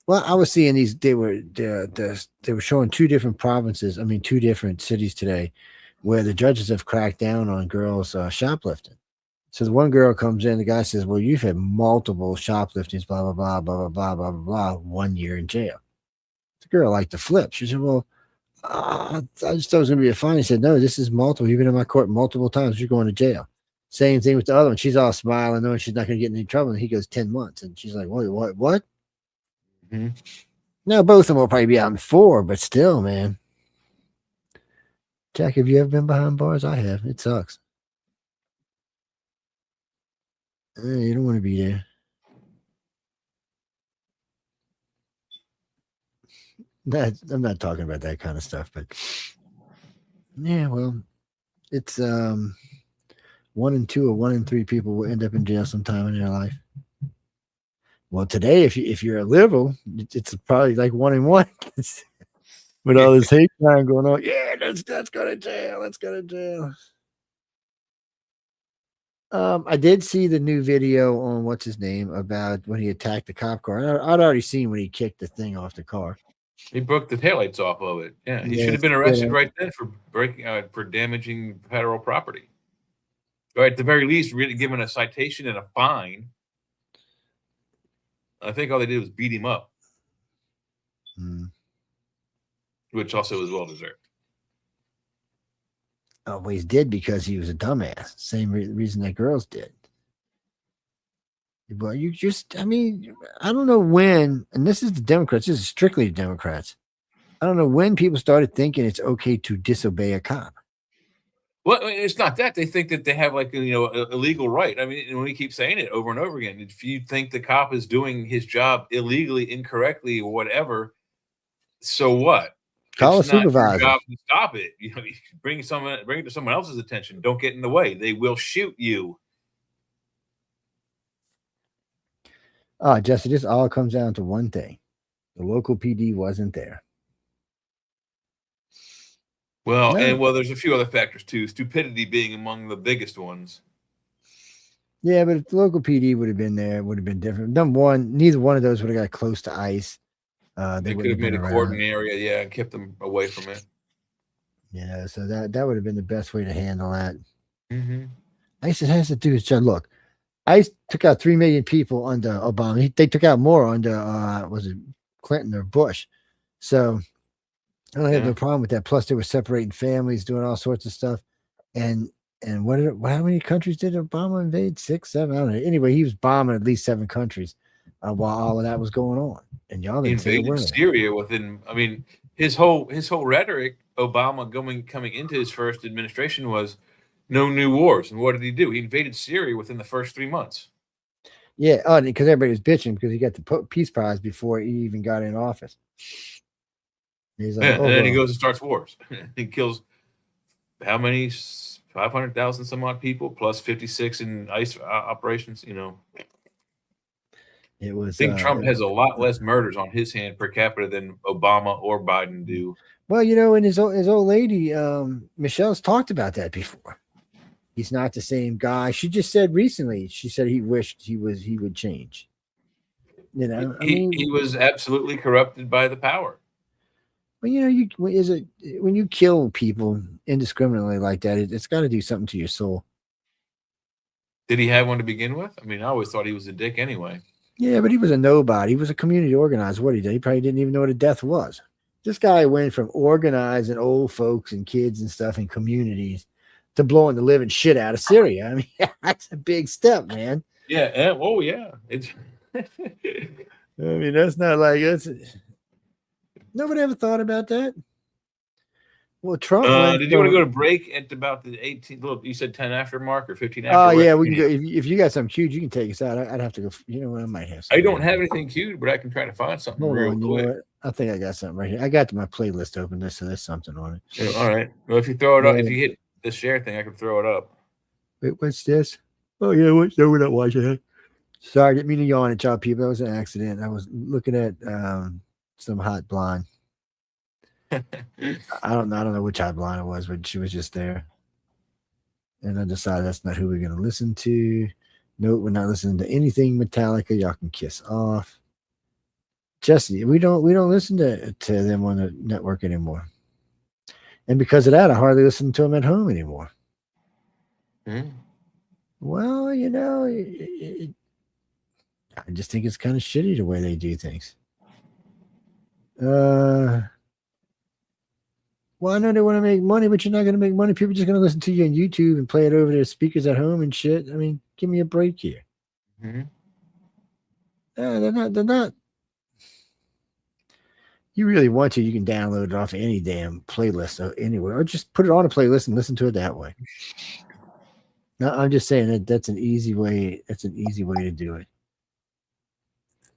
Well, I was seeing these. They were showing two different cities today, where the judges have cracked down on girls shoplifting. So the one girl comes in, the guy says, well, you've had multiple shopliftings, blah, blah, blah, blah, blah, blah, blah, blah, 1 year in jail. The girl liked to flip. She said, well, I just thought it was going to be a fine. He said, no, this is multiple. You've been in my court multiple times. You're going to jail. Same thing with the other one. She's all smiling, knowing she's not going to get in any trouble. And he goes 10 months. And she's like, wait, what? Mm-hmm. Now, both of them will probably be out in 4, but still, man. Jack, have you ever been behind bars? I have. It sucks. You don't want to be there. I'm not talking about that kind of stuff, but yeah, well, it's 1 in 2 or 1 in 3 people will end up in jail sometime in their life. Well, today, if you're a liberal, it's probably like 1 in 1. With all this hate crime going on, yeah, let's go to jail. Let's go to jail. I did see the new video on what's his name about when he attacked the cop car. I'd already seen when he kicked the thing off the car. He broke the taillights off of it. Yeah, he should have been arrested right then for breaking for damaging federal property. Or at the very least, really given a citation and a fine. I think all they did was beat him up, which also was well deserved. Oh, well, he's dead because he was a dumbass. Same reason that girls did. Well, you just, I mean, I don't know when, and this is the Democrats, this is strictly the Democrats. I don't know when people started thinking it's okay to disobey a cop. Well, it's not that. They think that they have like, a legal right. I mean, we keep saying it over and over again. If you think the cop is doing his job illegally, incorrectly, or whatever, so what? Call It's a not your supervisor. job to stop it. You bring it to someone else's attention. Don't get in the way. They will shoot you. Oh, Jesse, this all comes down to one thing. The local PD wasn't there. Well, No. there's a few other factors too. Stupidity being among the biggest ones. Yeah, but if the local PD would have been there, it would have been different. Number one, neither one of those would have got close to ICE. They could wouldn't have made been a around. cordon area, yeah, and kept them away from it. Yeah, so that would have been the best way to handle that. Mm-hmm. ICE has to do its job. Look, ICE took out 3 million people under Obama. They took out more under was it Clinton or Bush? So I don't have no problem with that. Plus, they were separating families, doing all sorts of stuff. And how many countries did Obama invade? 6, 7? I don't know. Anyway, he was bombing at least 7 countries while all of that was going on. And y'all He didn't say a invaded word. Syria within. I mean, his whole rhetoric, Obama coming into his first administration was no new wars. And what did he do? He invaded Syria within the first 3 months. Yeah, because everybody was bitching because he got the Peace Prize before he even got in office. He's like, And then he goes and starts wars. He kills how many? 500,000 some odd people plus 56 in ICE operations. It was. I think Trump has a lot less murders on his hand per capita than Obama or Biden do. Well, and his old lady, Michelle's talked about that before. He's not the same guy. She just said recently. She said he wished he would change. He was absolutely corrupted by the power. Well, when you kill people indiscriminately like that, it's got to do something to your soul. Did he have one to begin with? I mean, I always thought he was a dick anyway. Yeah, but he was a nobody. He was a community organizer. What he did, he probably didn't even know what a death was. This guy went from organizing old folks and kids and stuff in communities to blowing the living shit out of Syria. I mean, that's a big step, man. Yeah. Oh, yeah. It's. I mean, that's not like it's. Nobody ever thought about that. Well, Trump. Did you want to go to break at about the 18? Look, you said 10 after mark or 15 after. Oh yeah, we can go. If you got something queued, you can take us out. I'd have to go. You know what? I might have. I don't have anything queued, but I can try to find something real quick. You know what? I think I got something right here. I got my playlist open. So there's something on it. Yeah, all right. Well, if you throw it up, if you hit the share thing, I can throw it up. Wait, what's this? Oh yeah, no, we're not watching it. Sorry, I didn't mean to yawn at y'all people. That was an accident. I was looking at some hot blonde. I don't know which hot blonde it was, but she was just there. And I decided that's not who we're gonna listen to. Nope, we're not listening to anything Metallica. Y'all can kiss off. Jesse, we don't listen to them on the network anymore. And because of that, I hardly listen to them at home anymore. Mm. Well, I just think it's kind of shitty the way they do things. Well, I know they want to make money, but you're not going to make money. People are just going to listen to you on YouTube and play it over their speakers at home and shit. I mean, give me a break here. Mm-hmm. They're not. You really want to, you can download it off any damn playlist anywhere, or just put it on a playlist and listen to it that way. No, I'm just saying that's an easy way. That's an easy way to do it.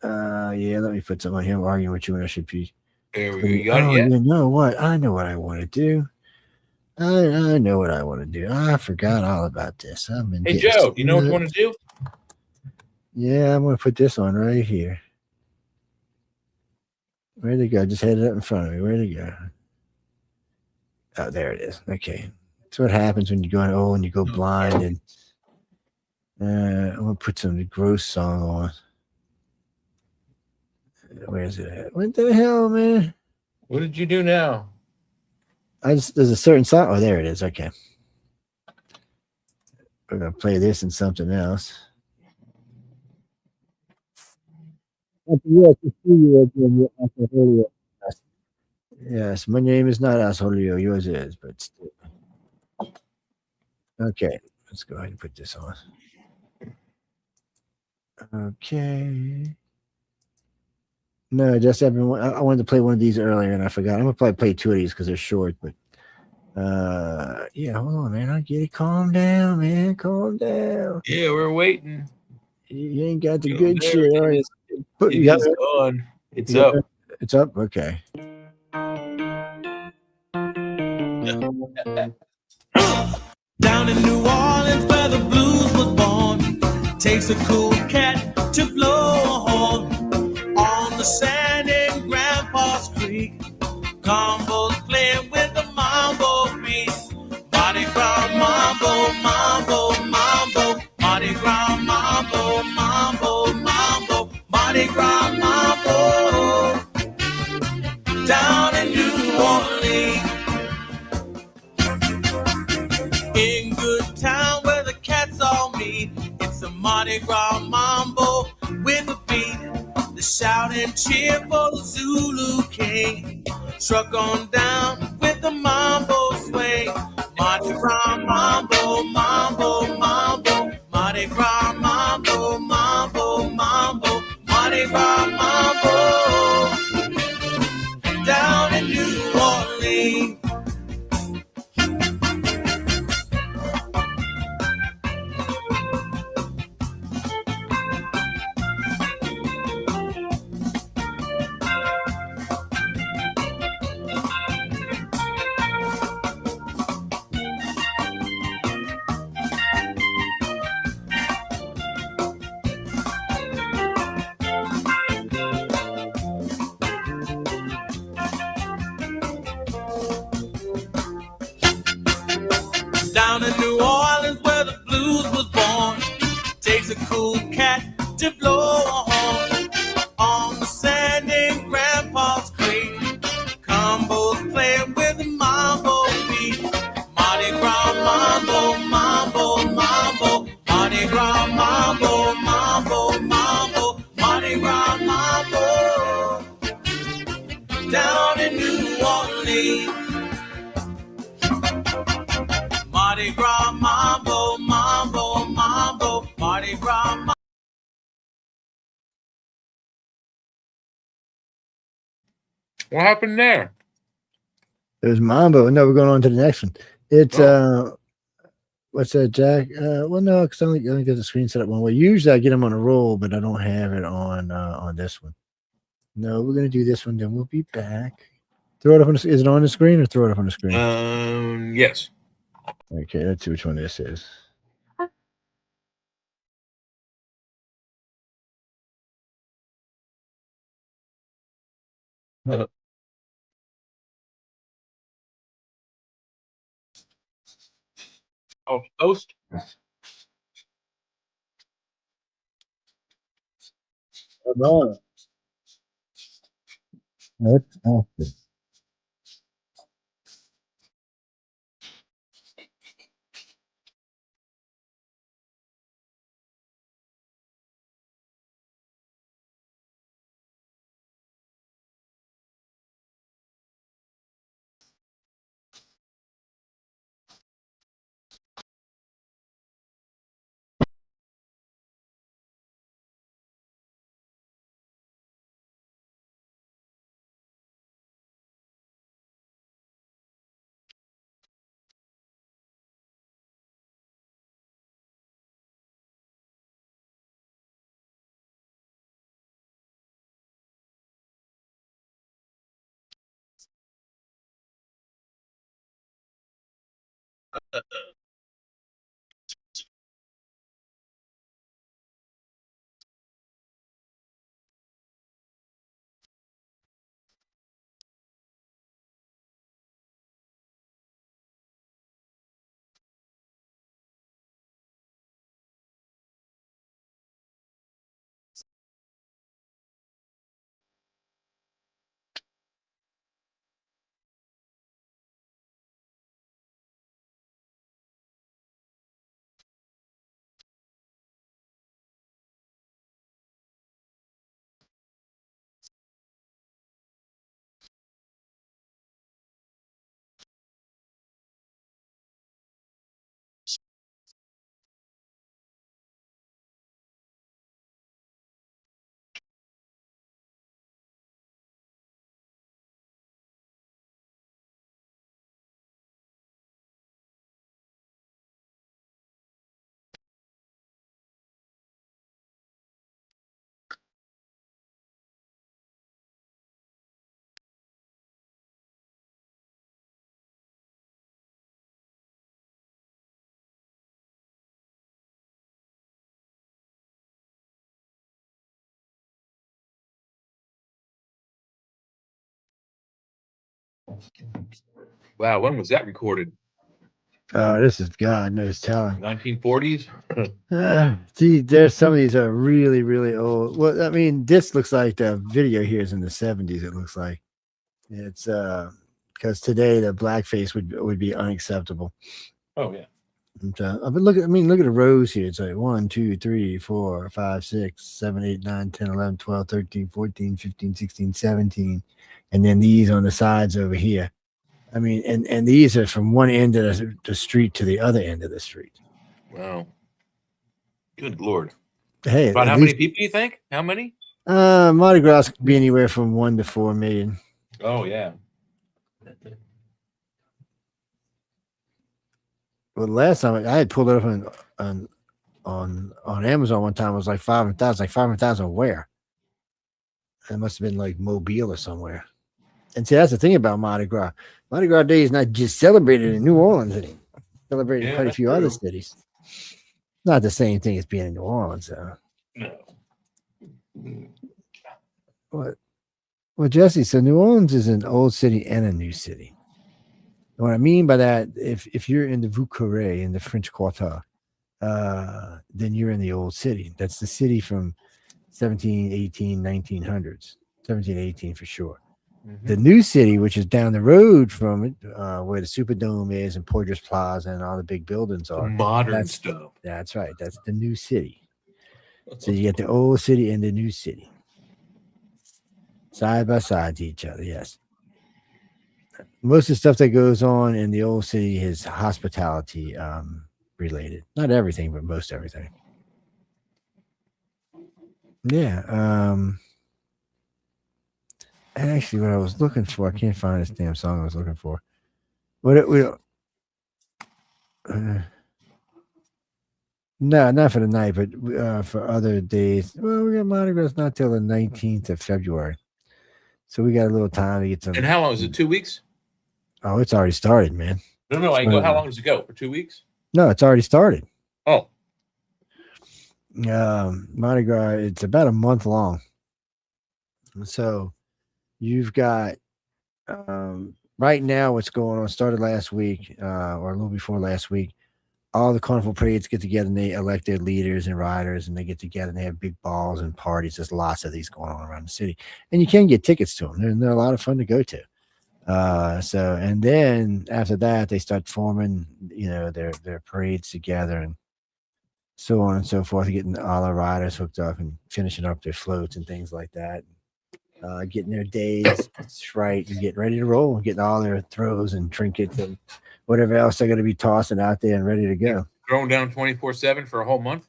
Yeah, let me put something on here. I'm arguing with you when I should be. There we go. You got it yet? You know what? I know what I want to do. I know what I want to do. I forgot all about this. Hey, Joe, you know what you want to do? Yeah, I'm going to put this on right here. Where'd it go? Just had it up in front of me. Where'd it go? Oh, there it is. Okay. That's what happens when you go old and you go blind. And I'm going to put some gross song on. Where is it at? What the hell, man? What did you do now? There's a certain song. Oh, there it is. Okay. We're gonna play this and something else. Yes, my name is not Asolio. Yours is, but still. Okay, let's go ahead and put this on. Okay. No, just I wanted to play one of these earlier and I forgot. I'm gonna probably play two of these because they're short, but yeah, hold on, man. I get it. Calm down, man. Calm down. Yeah, we're waiting. You ain't got the Oh, good there shit. it All right. is. Put, It you got is it? on. It's You got up. it? It's up. Okay. Down in New Orleans where the blues was born, takes a cool cat to blow a horn. On the sand in Grandpa's Creek, combos playing with the mambo beat. Mardi Gras mambo, mambo, mambo. Mardi Gras mambo, mambo, mambo. Mardi Gras mambo. Down in New Orleans. In Good Town where the cats all meet, it's a Mardi Gras mambo with a beat. The shout and cheer for the Zulu King. Truck on down with the mambo swing. Mardi Gras mambo, mambo, mambo. Mardi Gras mambo, mambo, mambo. Mardi Gras mambo. Down in New Orleans. Down in New Orleans where the blues was born, takes a cool cat to blow a horn. On the sand in Grandpa's Creek, combos playing with the mambo beat. Mardi Gras mambo, mambo, mambo. Mardi Gras mambo, mambo, mambo. Mardi Gras mambo. Down in New Orleans. Mardi Gras mambo, mambo, mambo. Mardi Gras mambo. What happened there? There's Mambo. No, we're going on to the next one. It's what's that, Jack? Well, no, because I only get the screen set up one way. Usually I get them on a roll, but I don't have it on this one. No, we're gonna do this one, then we'll be back. Throw it up on the, is it on the screen or throw it up on the screen? Yes. Okay, let's see which one this is. Oh, host. No. That's awesome. Wow, when was that recorded? This is God knows telling. 1940s. See, there's some of these are really, really old. Well, I mean, this looks like the video here is in the 70s. It looks like it's because today the blackface would be unacceptable. Oh yeah. But look at the rows here. It's like 1, 2, 3, 4, 5, 6, 7, 8, 9, 10, 11, 12, 13, 14, 15, 16, 17. And then these on the sides over here. I mean, and these are from one end of the street to the other end of the street. Wow. Good Lord. Hey, About how many people do you think? How many? Mardi Gras could be anywhere from 1 to 4 million. Oh yeah. Well, the last time I had pulled it up on Amazon one time, it was like 500,000. Like 500,000 where? It must have been like Mobile or somewhere. And see, that's the thing about Mardi Gras. Mardi Gras Day is not just celebrated in New Orleans; it's celebrated in quite a few other cities. Not the same thing as being in New Orleans, though. No. What? Well, Jesse, so New Orleans is an old city and a new city. And what I mean by that, if you're in the Vieux Carré in the French Quarter, then you're in the old city. That's the city from 1718, 1900s, 1718 for sure. Mm-hmm. The new city, which is down the road from it, where the Superdome is and Poydras Plaza and all the big buildings are. Modern stuff. That's right. That's the new city. So you get the old city and the new city. Side by side to each other, yes. Most of the stuff that goes on in the old city is hospitality related. Not everything, but most everything. Yeah. Actually, what I was looking for, I can't find this damn song I was looking for. No, not for the night, but for other days. Well, we got Mardi Gras not till the 19th of February. So we got a little time to get some. And how long is it? 2 weeks? Oh, it's already started, man. No. I go. How long does it go? For 2 weeks? No, it's already started. Oh. Mardi Gras, it's about a month long. So you've got right now what's going on started last week or a little before last week. All the carnival parades get together and they elect their leaders and riders, and they get together and they have big balls and parties. There's lots of these going on around the city, and you can get tickets to them. They're a lot of fun to go to. And then after that, they start forming, their parades together and so on and so forth, getting all the riders hooked up and finishing up their floats and things like that. Getting their days right and getting ready to roll and getting all their throws and trinkets and whatever else they're going to be tossing out there and ready to go. Thrown down 24/7 for a whole month.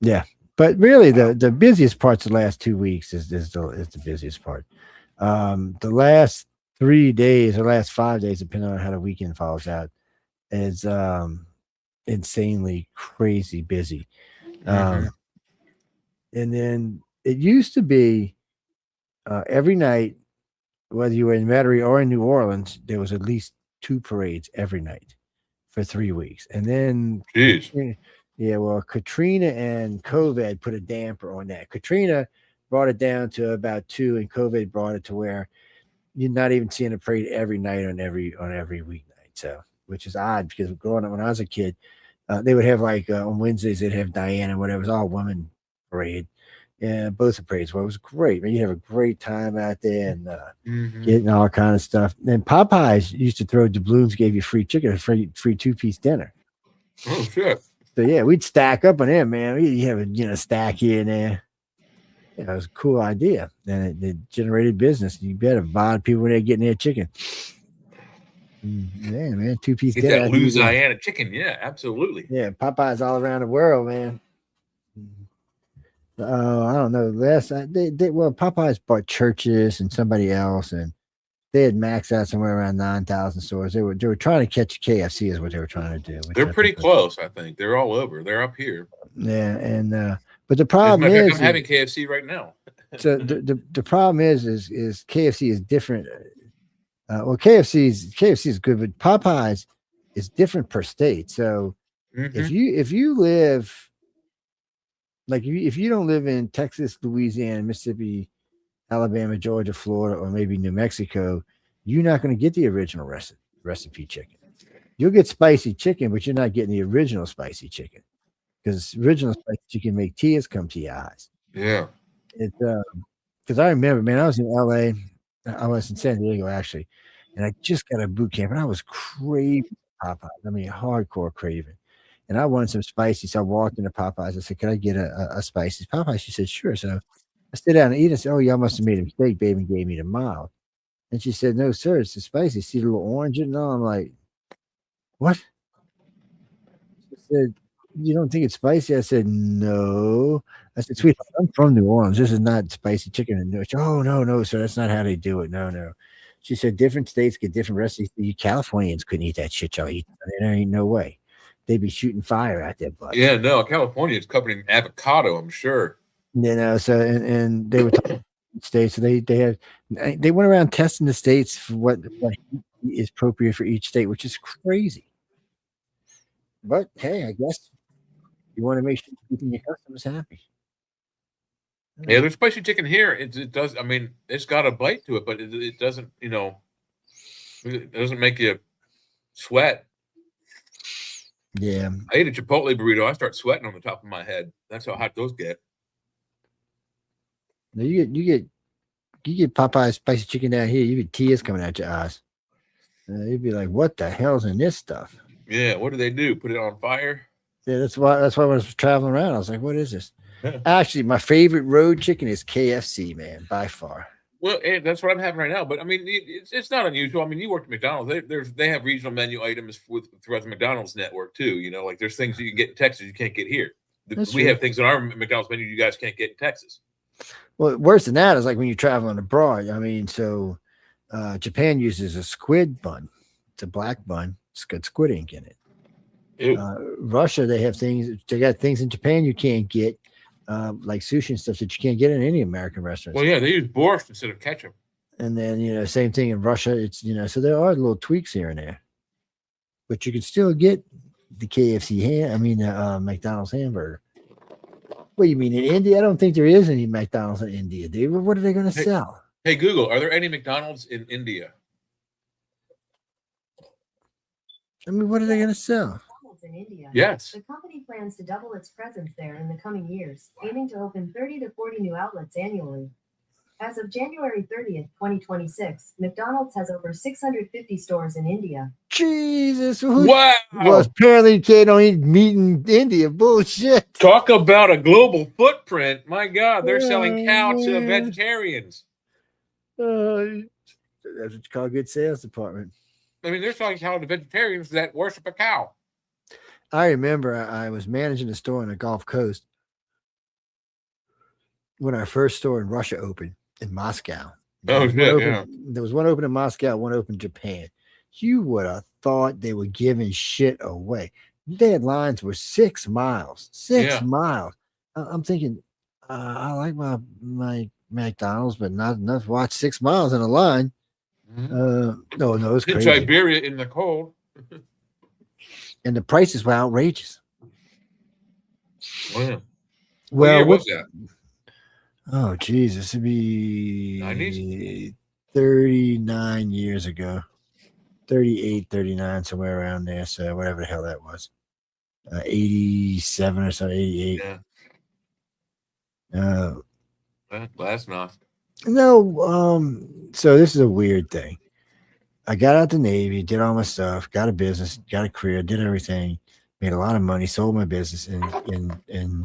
Yeah, but really the busiest parts of the last 2 weeks is the busiest part. The last 3 days or last 5 days, depending on how the weekend falls out, is insanely crazy busy. And then it used to be every night, whether you were in Metairie or in New Orleans, there was at least 2 parades every night for 3 weeks. And then, Katrina and COVID put a damper on that. Katrina brought it down to about 2, and COVID brought it to where you're not even seeing a parade every night on every weeknight. So, which is odd because growing up when I was a kid, they would have like on Wednesdays they'd have Diana, whatever, it was all women parade. Yeah, both the parades. Well, it was great, man. You have a great time out there and getting all kind of stuff. And Popeyes used to throw doubloons, gave you free chicken, free 2-piece dinner. Oh shit! So yeah, we'd stack up on them, man. You have a stack here and there. Yeah, it was a cool idea, and it generated business. You better buy people when they're getting their chicken. Yeah, man, 2-piece Get dinner. that Louisiana chicken, yeah, absolutely. Yeah, Popeyes all around the world, man. I don't know. Popeyes bought Churches and somebody else, and they had maxed out somewhere around 9,000 stores. They were trying to catch KFC, is what they were trying to do. They're pretty close, I think. They're all over. They're up here. Yeah, and but the problem is, I'm having KFC right now. So the problem is KFC is different. KFC is good, but Popeyes is different per state. So if you live. Like if you don't live in Texas, Louisiana, Mississippi, Alabama, Georgia, Florida, or maybe New Mexico, you're not going to get the original recipe chicken. You'll get spicy chicken, but you're not getting the original spicy chicken because original spicy chicken make tears come to your eyes. Yeah. It because I remember, man, I was in LA. I was in San Diego actually, and I just got a boot camp, and I was craving Popeyes. I mean, hardcore craving. And I wanted some spicy, so I walked into Popeyes. I said, "Can I get a spicy Popeye?" She said, "Sure." So I sit down and eat. I said, "Oh, y'all must have made a mistake. Baby gave me the mild." And she said, "No, sir, it's the spicy. See the little orange in it?" No, I'm like, "What?" She said, "You don't think it's spicy?" I said, "No." I said, "Sweetheart, I'm from New Orleans. This is not spicy chicken." And she, "Oh, no, sir. That's not how they do it. No." She said, "Different states get different recipes. You Californians couldn't eat that shit y'all eat. There ain't no way. They'd be shooting fire at their butts." Yeah, no, California is covered in avocado, I'm sure. You know, so and they were talking states. So they went around testing the states for what is appropriate for each state, which is crazy. But hey, I guess you want to make sure you're keeping your customers happy. Yeah, there's spicy chicken here. It does. I mean, it's got a bite to it, but it doesn't. You know, it doesn't make you sweat. Yeah, I ate a Chipotle burrito. I start sweating on the top of my head. That's how hot those get. Now you get Popeye spicy chicken down here. You get tears coming out your eyes. You'd be like, "What the hell's in this stuff?" Yeah, what do they do? Put it on fire? Yeah, that's why when I was traveling around, I was like, "What is this?" Actually, my favorite road chicken is KFC, man, by far. Well, that's what I'm having right now. But I mean, it's not unusual. I mean, you worked at McDonald's. They have regional menu items throughout the McDonald's network too. You know, like there's things you can get in Texas you can't get here. We have things on our McDonald's menu you guys can't get in Texas. Well, worse than that is like when you're traveling abroad. I mean, so Japan uses a squid bun. It's a black bun. It's got squid ink in it. Russia, they have things. They got things in Japan you can't get. Like sushi and stuff that you can't get in any American restaurants. Well, yeah, they use borscht instead of ketchup. And then, you know, same thing in Russia. It's, you know, so there are little tweaks here and there. But you can still get the KFC McDonald's hamburger. What do you mean in India? I don't think there is any McDonald's in India, David. What are they going to sell? Hey, Google, are there any McDonald's in India? I mean, what are they going to sell? In India. Yes. The company plans to double its presence there in the coming years, aiming to open 30 to 40 new outlets annually. As of January 30th, 2026, McDonald's has over 650 stores in India. Jesus. Wow. Well, apparently you don't eat meat in India. Bullshit. Talk about a global footprint. My God, they're selling cow to vegetarians. That's what you call a good sales department. I mean, they're selling cow to vegetarians that worship a cow. I remember I was managing a store on the Gulf Coast when our first store in Russia opened in Moscow. Oh, yeah. There was one open in Moscow, one open in Japan. You would have thought they were giving shit away. Their lines were 6 miles. 6 miles. I'm thinking, I like my McDonald's, but not enough to watch 6 miles in a line. Mm-hmm. No, it's crazy. In Siberia in the cold. And the prices were outrageous. Wow. Well, what year was that? Oh, Jesus. It'd be 90s? 39 years ago. 38, 39, somewhere around there. So whatever the hell that was. 87 or so, 88. Yeah. Last night. No, so this is a weird thing. I got out the Navy, did all my stuff, got a business, got a career, did everything, made a lot of money, sold my business, and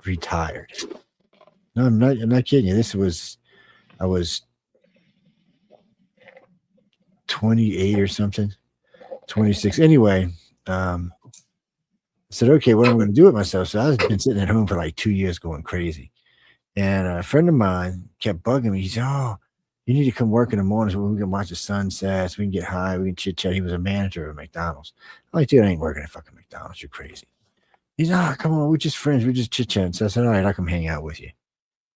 retired. No, I'm not kidding you. I was 28 or something, 26. Anyway, I said, okay, what am I going to do with myself? So I've been sitting at home for like 2 years going crazy. And a friend of mine kept bugging me. He said, "Oh, you need to come work in the mornings when we can watch the sunsets. We can get high. We can chit chat." He was a manager at McDonald's. I'm like, "Dude, I ain't working at fucking McDonald's. You're crazy." He's, "Oh, come on. We're just friends. We're just chit chatting." So I said, "All right, I'll come hang out with you."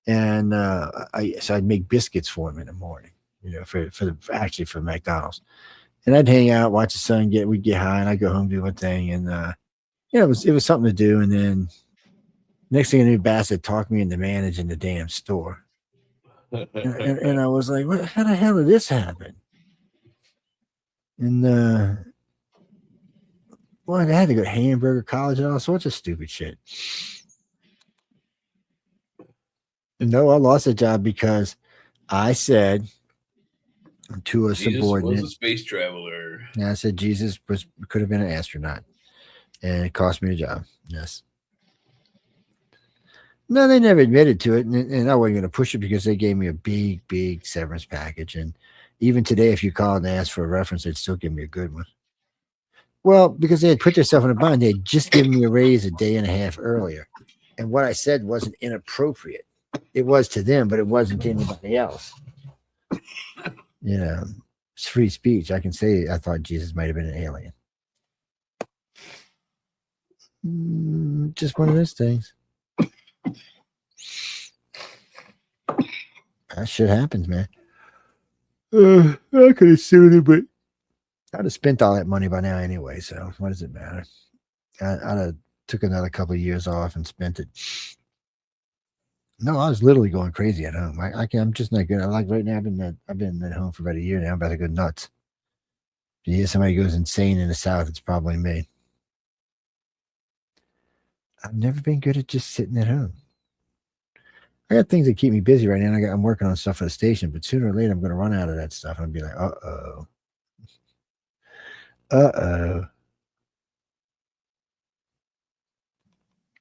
And I'd make biscuits for him in the morning, you know, for McDonald's. And I'd hang out, watch the sun we'd get high, and I'd go home, do my thing. And it was something to do. And then next thing I knew, Bass had talked me into managing the damn store. And I was like, how the hell did this happen? And well, they had to go to Hamburger College and all sorts of stupid shit. No, I lost a job because I said to a Jesus subordinate, was a space traveler. yeah, I said Jesus could have been an astronaut, and it cost me a job. Yes. No, they never admitted to it, and I wasn't going to push it because they gave me a big severance package. And even today, if you call and ask for a reference, they'd still give me a good one. Well, because they had put themselves in a bind, they had just given me a raise a day and a half earlier, and what I said wasn't inappropriate. It was to them, but it wasn't to anybody else. You know, it's free speech. I can say I thought Jesus might have been an alien. Just one of those things. That shit happens, man. I could have sued him, but I'd have spent all that money by now anyway. So what does it matter? I'd have took another couple of years off and spent it. No, I was literally going crazy at home. I'm just not good. Like right now, I've been at home for about a year now. I'm about to go nuts. If you hear somebody goes insane in the South, it's probably me. I've never been good at just sitting at home. I got things that keep me busy right now. I'm working on stuff for the station, but sooner or later I'm going to run out of that stuff and I'll be like, uh-oh.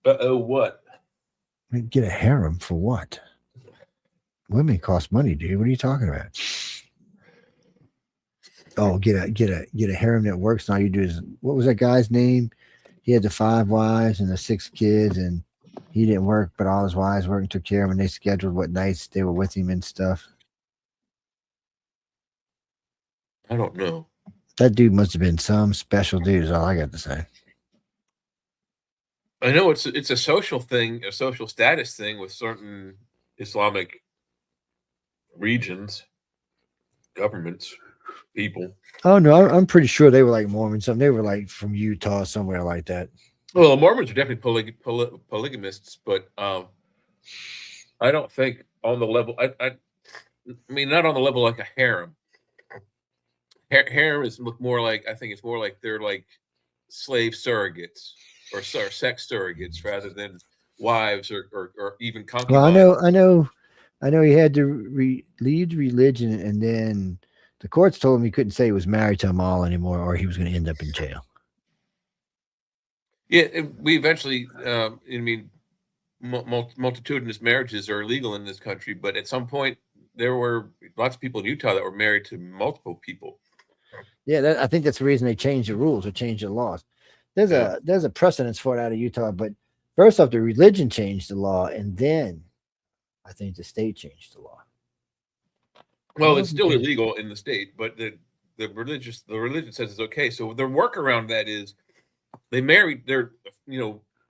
Uh-oh, what? Get a harem for what? Women cost money, dude. What are you talking about? Oh, get a harem that works. And all you do is, what was that guy's name? He had the 5 wives and the 6 kids, and he didn't work, but all his wives worked and took care of him, and they scheduled what nights they were with him and stuff. I don't know. That dude must have been some special dude, is all I got to say. I know it's a social thing, a social status thing with certain Islamic regions, governments, people. Oh, no, I'm pretty sure they were like Mormons. They were like from Utah, somewhere like that. Well, the Mormons are definitely polygamists, but I don't think on the level. I mean, not on the level like a harem. Harem is more like, I think it's more like they're like slave surrogates or sex surrogates rather than wives or even concubines. Well, I know he had to leave religion, and then the courts told him he couldn't say he was married to them all anymore, or he was going to end up in jail. Yeah, we eventually, I mean, multitudinous marriages are illegal in this country, but at some point there were lots of people in Utah that were married to multiple people. Yeah, I think that's the reason they changed the rules or changed the laws. There's a precedence for it out of Utah, but first off, the religion changed the law, and then I think the state changed the law. Well, it's still illegal in the state, but the religion says it's okay. So their workaround that is they're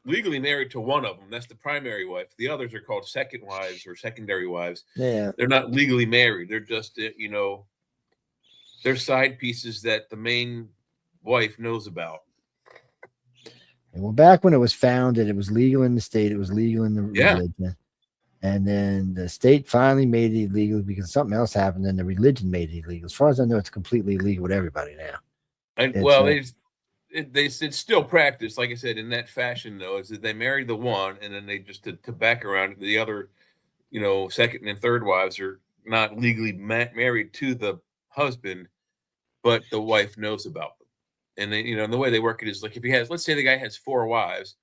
legally married to one of them. That's the primary wife. The others are called second wives or secondary wives. Yeah, they're not legally married. They're just they're side pieces that the main wife knows about. And well, back when it was founded, it was legal in the state. It was legal in the religion. And then the state finally made it illegal because something else happened, and the religion made it illegal. As far as I know, it's completely illegal with everybody now. And it's still practiced, like I said, in that fashion, though, is that they marry the one, and then they just to back around the other, second and third wives are not legally married to the husband, but the wife knows about them. And they, the way they work it is like if let's say the guy has 4 wives,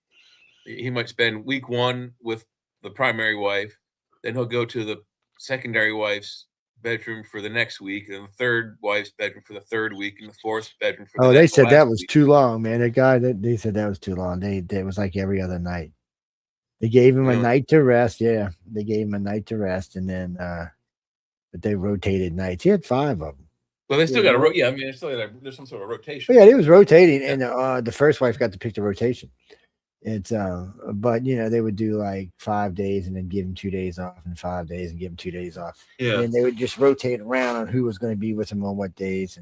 he might spend week 1 with the primary wife, then he'll go to the secondary wife's bedroom for the next week, and the third wife's bedroom for the third week, and the fourth bedroom for the they said that was week. too long, man. The guy they said that was too long. It was like every other night. They gave him a night to rest. Yeah, they gave him a night to rest, and then but they rotated nights. He had 5 of them. Well, they still got to I mean, there's some sort of rotation. But yeah, he was rotating, and the first wife got to pick the rotation. It's but they would do like 5 days and then give him 2 days off, and 5 days and give him 2 days off. Yeah, and they would just rotate around on who was going to be with him on what days,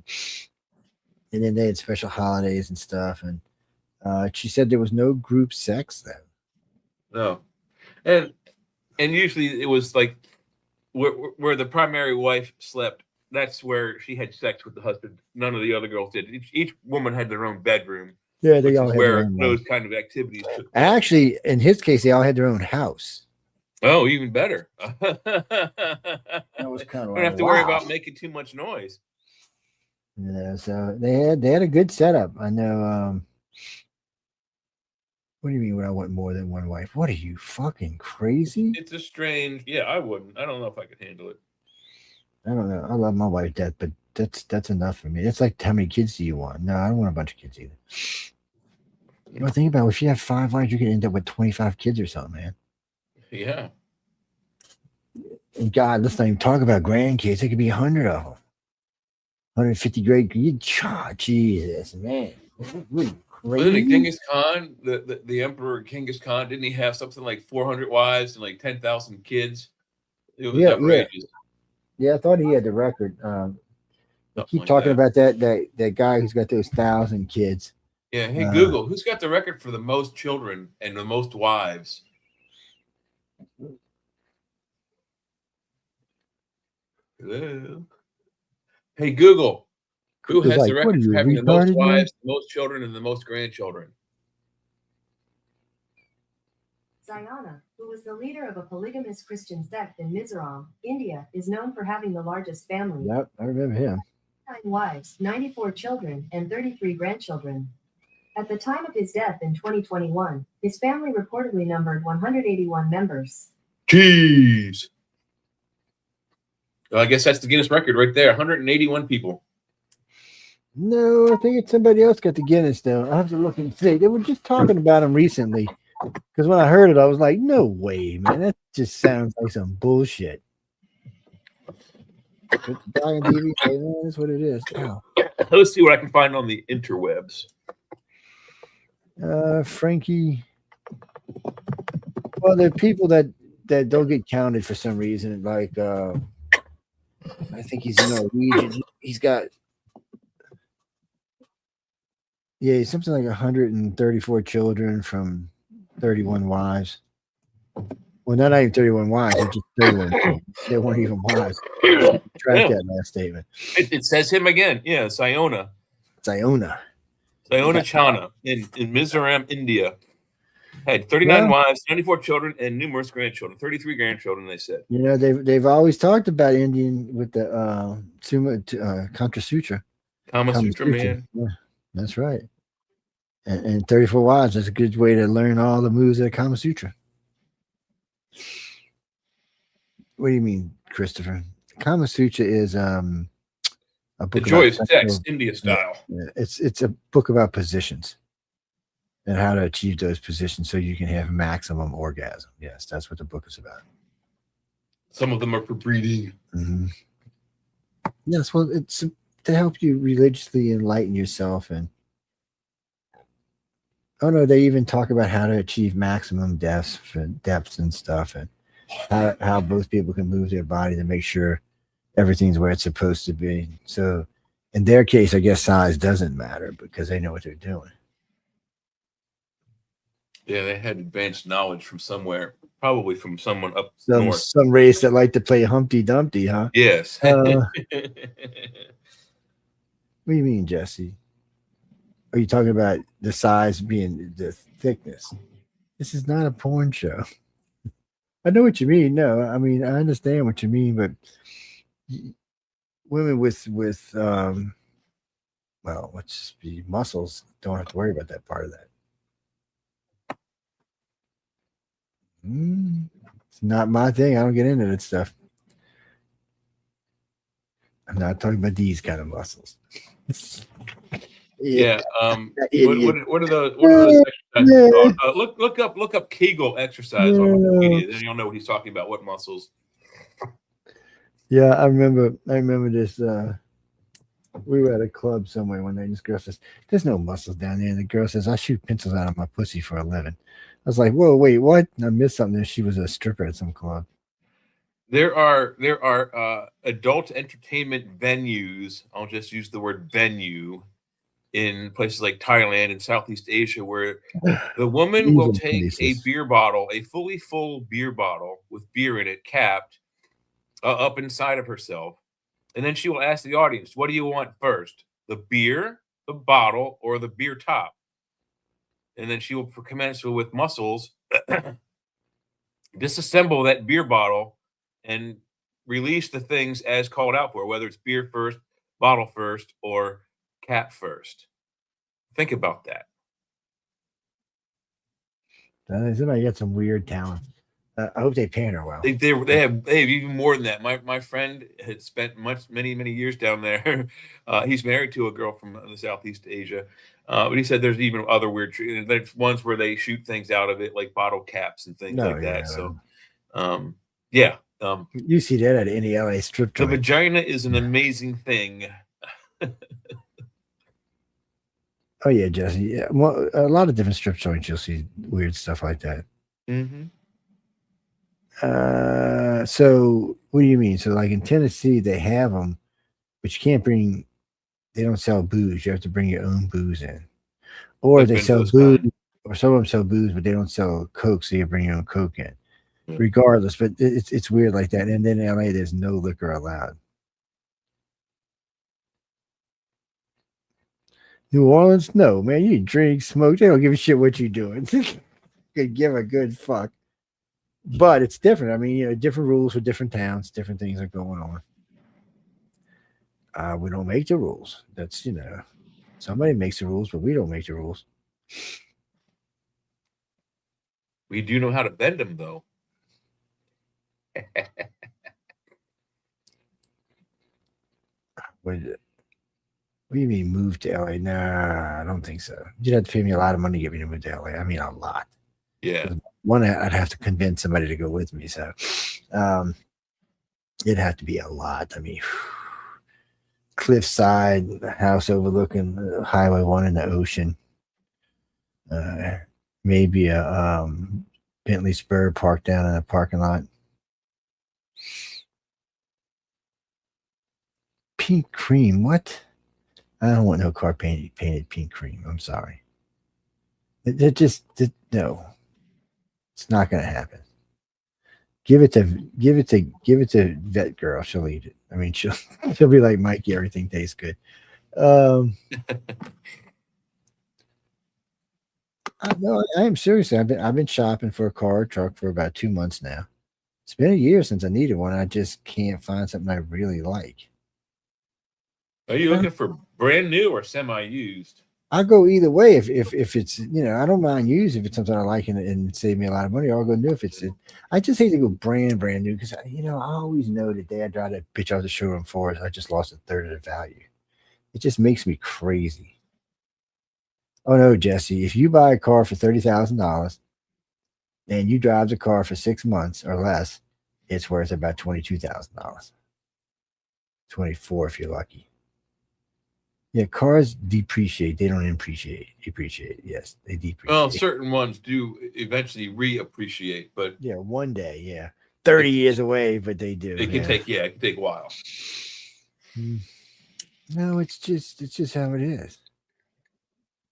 and then they had special holidays and stuff. And she said there was no group sex then. No, and usually it was like where the primary wife slept that's where she had sex with the husband. None of the other girls did. Each woman had their own bedroom. Yeah, they which all is had their where own those life. kind of activities took place. Actually, in his case, they all had their own house. Oh, even better. That was kind of Don't like, have to worry wow. about making too much noise. Yeah, so they had a good setup. I know. What do you mean when I want more than one wife? What are you fucking crazy? It's a strange. Yeah, I wouldn't. I don't know if I could handle it. I don't know. I love my wife, but that's enough for me. It's like, how many kids do you want? No, I don't want a bunch of kids either. Well, think about it. If you have 5 wives, you could end up with 25 kids or something, man. Yeah. And God, let's not even talk about grandkids. It could be 100 of them. 150 great kids. Jesus, man. Really Wasn't it crazy. Genghis Khan, the emperor Genghis Khan? Didn't he have something like 400 wives and like 10,000 kids? It was outrageous. Yeah, I thought he had the record. I keep like talking that. about that guy who's got those 1,000 kids. Yeah. Hey, Google, who's got the record for the most children and the most wives? Hello. Hey, Google, who Google's has like, the what record are for you, having the most retarded, man? wives, the most children, and the most grandchildren? Sayana, who was the leader of a polygamous Christian sect in Mizoram, India, is known for having the largest family. Yep, I remember him. 9 wives, 94 children, and 33 grandchildren. At the time of his death in 2021, his family reportedly numbered 181 members. Jeez. Well, I guess that's the Guinness record right there. 181 people. No, I think it's somebody else got the Guinness though. I have to look and see. They were just talking about him recently. Because when I heard it, I was like, no way, man. That just sounds like some bullshit. But the guy on TV, that's what it is. Oh. Let's see what I can find on the interwebs. Frankie. Well, there are people that don't get counted for some reason. Like, I think he's Norwegian. He's got, something like 134 children from 31 wives. Well, not even 31 wives. They're just 31 children. They weren't even wives. Track that last statement. It says him again. Yeah, Sayona Chana in Mizoram, India. Had 39 wives, 94 children, and numerous grandchildren. 33 grandchildren, they said. You know, they've always talked about Indian with the Kama Sutra. Kama Sutra, man. Yeah, that's right. And 34 wives, that's a good way to learn all the moves of the Kama Sutra. What do you mean, Christopher? Kama Sutra is a book Enjoy about sex, India style. It's a book about positions and how to achieve those positions so you can have maximum orgasm. Yes, that's what the book is about. Some of them are for breeding. Mm-hmm. Yes, well, it's to help you religiously enlighten yourself. And they even talk about how to achieve maximum depths and stuff, and how both people can move their body to make sure everything's where it's supposed to be. So in their case, I guess size doesn't matter because they know what they're doing. Yeah, they had advanced knowledge from somewhere, probably from someone up Some north. some race that like to play Humpty Dumpty, huh? Yes. What do you mean, Jesse? Are you talking about the size being the thickness? This is not a porn show. I know what you mean. No, I mean, I understand what you mean, but women with let's just be muscles don't have to worry about that part of that. It's not my thing. I don't get into that stuff. I'm not talking about these kind of muscles. Yeah. What are those exercises called? Look up Kegel exercise on Wikipedia, then you'll know what he's talking about. What muscles? Yeah, I remember this. We were at a club somewhere one night, and this girl says, "There's no muscles down there." And the girl says, "I shoot pencils out of my pussy for a living." I was like, "Whoa, wait, what?" And I missed something. She was a stripper at some club. There are adult entertainment venues. I'll just use the word venue in places like Thailand and Southeast Asia, where the woman will take a beer bottle, a fully full beer bottle with beer in it, capped up inside of herself, And then she will ask the audience, what do you want first? The beer, the bottle, or the beer top? And then she will commence with muscles, disassemble that beer bottle and release the things as called out for, whether it's beer first, bottle first, or cap first. Think about that. Somebody got some weird talent. I hope they pay her well. They have even more than that. My friend had spent many years down there. He's married to a girl from the Southeast Asia, but he said there's even other weird. There's ones where they shoot things out of it, like bottle caps and things like that. So, yeah. You see that at any LA strip joint. The vagina is an amazing thing. Oh yeah, Jesse. Yeah, well, a lot of different strip joints, you'll see weird stuff like that. Mm-hmm. So what do you mean? So like in Tennessee, they have them, but you can't bring. They don't sell booze. You have to bring your own booze in, or they sell booze, or some of them sell booze, but they don't sell Coke, so you bring your own Coke in. Yeah. Regardless, but it's weird like that. And then in LA, there's no liquor allowed. New Orleans, no, man. You drink, smoke. They don't give a shit what you're doing. Could give a good fuck. But it's different. I mean, different rules for different towns. Different things are going on. We don't make the rules. That's, somebody makes the rules, but we don't make the rules. We do know how to bend them, though. What do you mean move to LA? Nah, I don't think so. You'd have to pay me a lot of money to get me to move to LA. I mean, a lot. Yeah. One, I'd have to convince somebody to go with me. So it'd have to be a lot. I mean, cliffside, house overlooking Highway 1 and the ocean. Maybe a Bentley Spur parked down in a parking lot. Pink cream, what? I don't want no car painted pink cream. I'm sorry. No. It's not going to happen. Give it to Vet Girl. She'll eat it. I mean, she'll be like Mikey. Everything tastes good. No, I am seriously. I've been shopping for a car or truck for about 2 months now. It's been a year since I needed one. I just can't find something I really like. Are you looking for brand new or semi-used? I'll go either way. If it's, I don't mind used if it's something I like and save me a lot of money. Or I'll go new if it's. I just hate to go brand new because I always know the day I drive that bitch out the showroom for us, I just lost a third of the value. It just makes me crazy. Oh no, Jesse! If you buy a car for $30,000 and you drive the car for 6 months or less, it's worth about $22,000. 24 if you're lucky. Yeah, cars depreciate. They don't appreciate. Yes, they depreciate. Well, certain ones do eventually reappreciate, but yeah, one day, yeah, 30 years away, but they do. It can take a while. No, it's just how it is.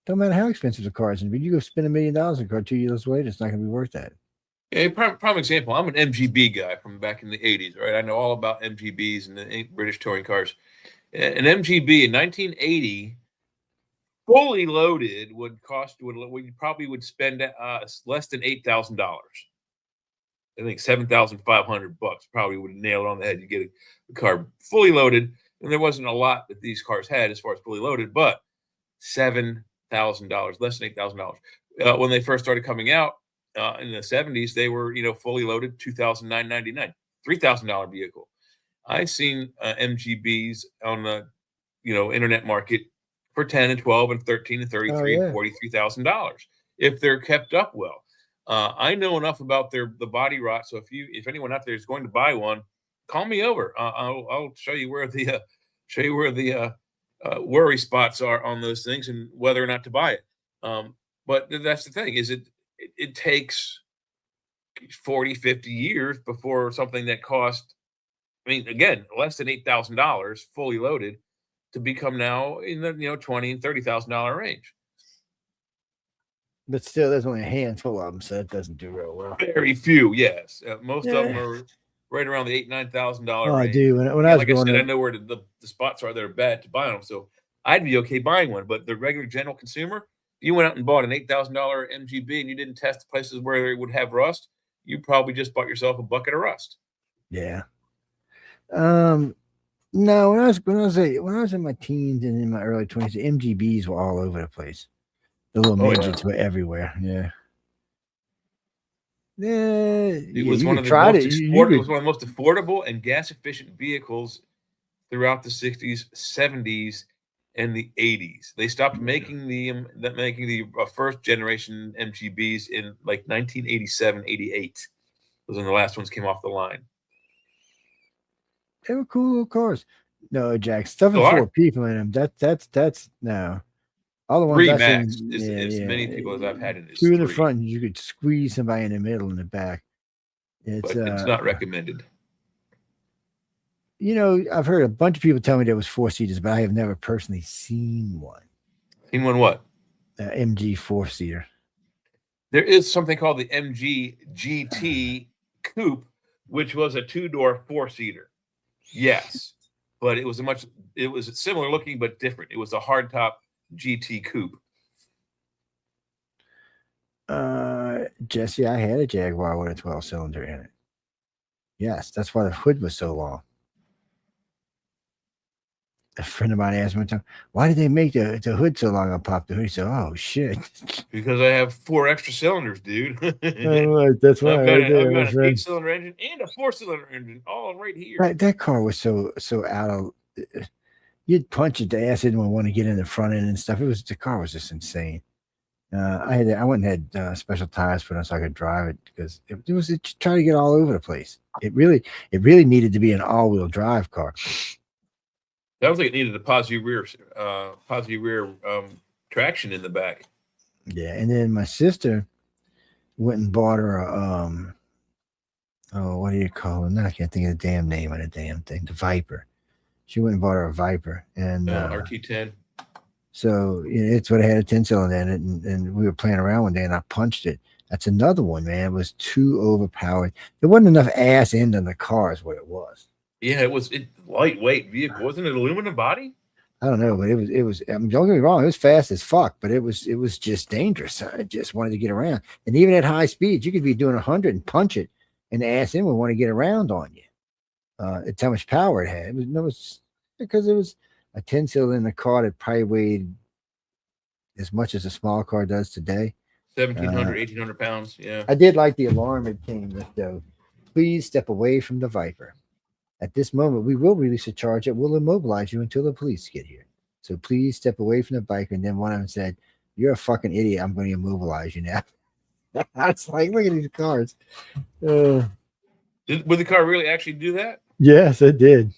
Don't matter how expensive the car is, but you go spend $1 million on a car 2 years later, it's not going to be worth that. Yeah, prime example. I'm an MGB guy from back in the 80s, right? I know all about MGBs and the British touring cars. An MGB in 1980, fully loaded, would you probably would spend less than $8,000. I think $7,500 probably would nail it on the head. You get a car fully loaded, and there wasn't a lot that these cars had as far as fully loaded, but $7,000, less than $8,000. When they first started coming out in the 70s, they were fully loaded, $2,999, $3,000 vehicle. I've seen MGBs on the internet market for $10 and $12 and $13 and $33 and $43,000 if they're kept up well. I know enough about the body rot, so if anyone out there is going to buy one, call me over. I'll show you where the worry spots are on those things and whether or not to buy it. But that's the thing, is it takes 40, 50 years before something that cost, again, less than $8,000 fully loaded to become now in the $20,000 and $30,000 range. But still, there's only a handful of them, so it doesn't do real well. Very few, yes. Most of them are right around the $8,000-9,000 Oh, range. dude, when I And was like I growing said, I up, know where the spots are that are bad to buy them, so I'd be okay buying one. But the regular general consumer, if you went out and bought an $8,000 MGB and you didn't test the places where it would have rust, you probably just bought yourself a bucket of rust. yeah. No, when I was in my teens and in my early 20s, the MGBs were all over the place. The little Oh, yeah. midgets were everywhere. Yeah. Yeah, It was you one could of the try most to. You it was could, one of the most affordable and gas efficient vehicles throughout the 60s, 70s, and the 80s. They stopped making the first generation MGBs in like 1987, 88. Those when the last ones came off the line. they were cool little cars. No, Jack, stuffing So 4 people in them. That's no. All the ones Three I've seen, max is as many people as I've had in this. 2 in the Three, front, and you could squeeze somebody in the middle and the back. but it's not recommended. You know, I've heard a bunch of people tell me there was 4-seaters, but I have never personally seen one. Seen one what? MG 4-seater. There is something called the MG GT Coupe, which was a 2-door 4-seater. Yes, but it was similar looking but different. It was a hardtop GT Coupe. Jesse, I had a Jaguar with a 12-cylinder in it. Yes, that's why the hood was so long. A friend of mine asked me one time, why did they make the hood so long? I popped the hood. He said, oh, shit. Because I have 4 extra cylinders, dude. That's why. I've got, Right there, I've my got an friend. 8-cylinder engine and a 4-cylinder engine all right here. That car was so out of. You'd punch it. The ass didn't want to get in the front end and stuff. The car was just insane. I went and had special tires put on so I could drive it because it was trying to get all over the place. It really needed to be an all-wheel drive car. Sounds like it needed a positive rear traction in the back. Yeah, and then my sister went and bought her a what do you call it? Now I can't think of the damn name of the damn thing. The Viper. She went and bought her a Viper, and RT10. So it's what had a 10-cylinder in it, and we were playing around one day, and I punched it. That's another one, man. It was too overpowered. There wasn't enough ass end on the car, is what it was. Yeah, it was lightweight vehicle. Wasn't it aluminum body? I don't know, but it was. I mean, don't get me wrong, it was fast as fuck, but it was just dangerous. I just wanted to get around, and even at high speeds, you could be doing 100 and punch it, and the ass end would want to get around on you. It's how much power it had. It was because it was a 10-cylinder in the car that probably weighed as much as a small car does today. 1,700, 1,800 pounds. Yeah. I did like the alarm it came with, though. Please step away from the Viper. At this moment, we will release a charge that will immobilize you until the police get here. So please step away from the bike. And then one of them said, "You're a fucking idiot. I'm going to immobilize you now." I was like, look at these cars. Would the car really actually do that? Yes, it did.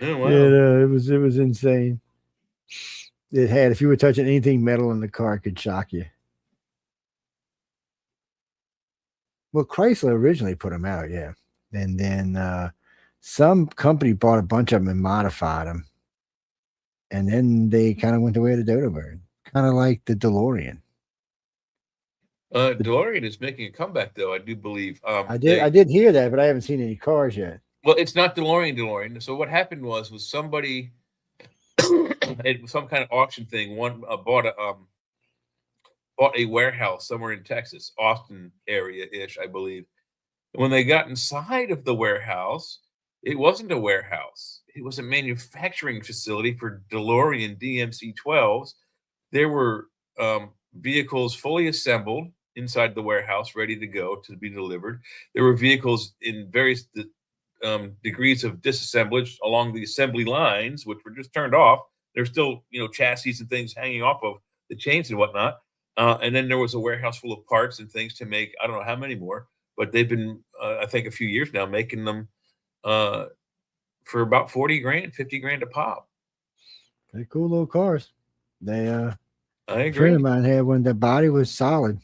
Oh, wow. Yeah, it was insane. It had, if you were touching anything metal in the car, it could shock you. Well, Chrysler originally put them out, yeah. And then some company bought a bunch of them and modified them. And then they kind of went the way of the Dodo Bird, kind of like the DeLorean. DeLorean is making a comeback, though, I do believe. I did hear that, but I haven't seen any cars yet. Well, it's not DeLorean. So what happened was somebody it was some kind of auction thing. One bought a warehouse somewhere in Texas, Austin area-ish, I believe. When they got inside of the warehouse, it wasn't a warehouse. It was a manufacturing facility for DeLorean DMC-12s. There were vehicles fully assembled inside the warehouse, ready to go to be delivered. There were vehicles in various degrees of disassemblage along the assembly lines, which were just turned off. There's still, chassis and things hanging off of the chains and whatnot. And then there was a warehouse full of parts and things to make, I don't know how many more, but they've been, I think a few years now, making them for about 40 grand, 50 grand a pop. They're cool little cars. They, I a agree. friend of mine had one. The body was solid.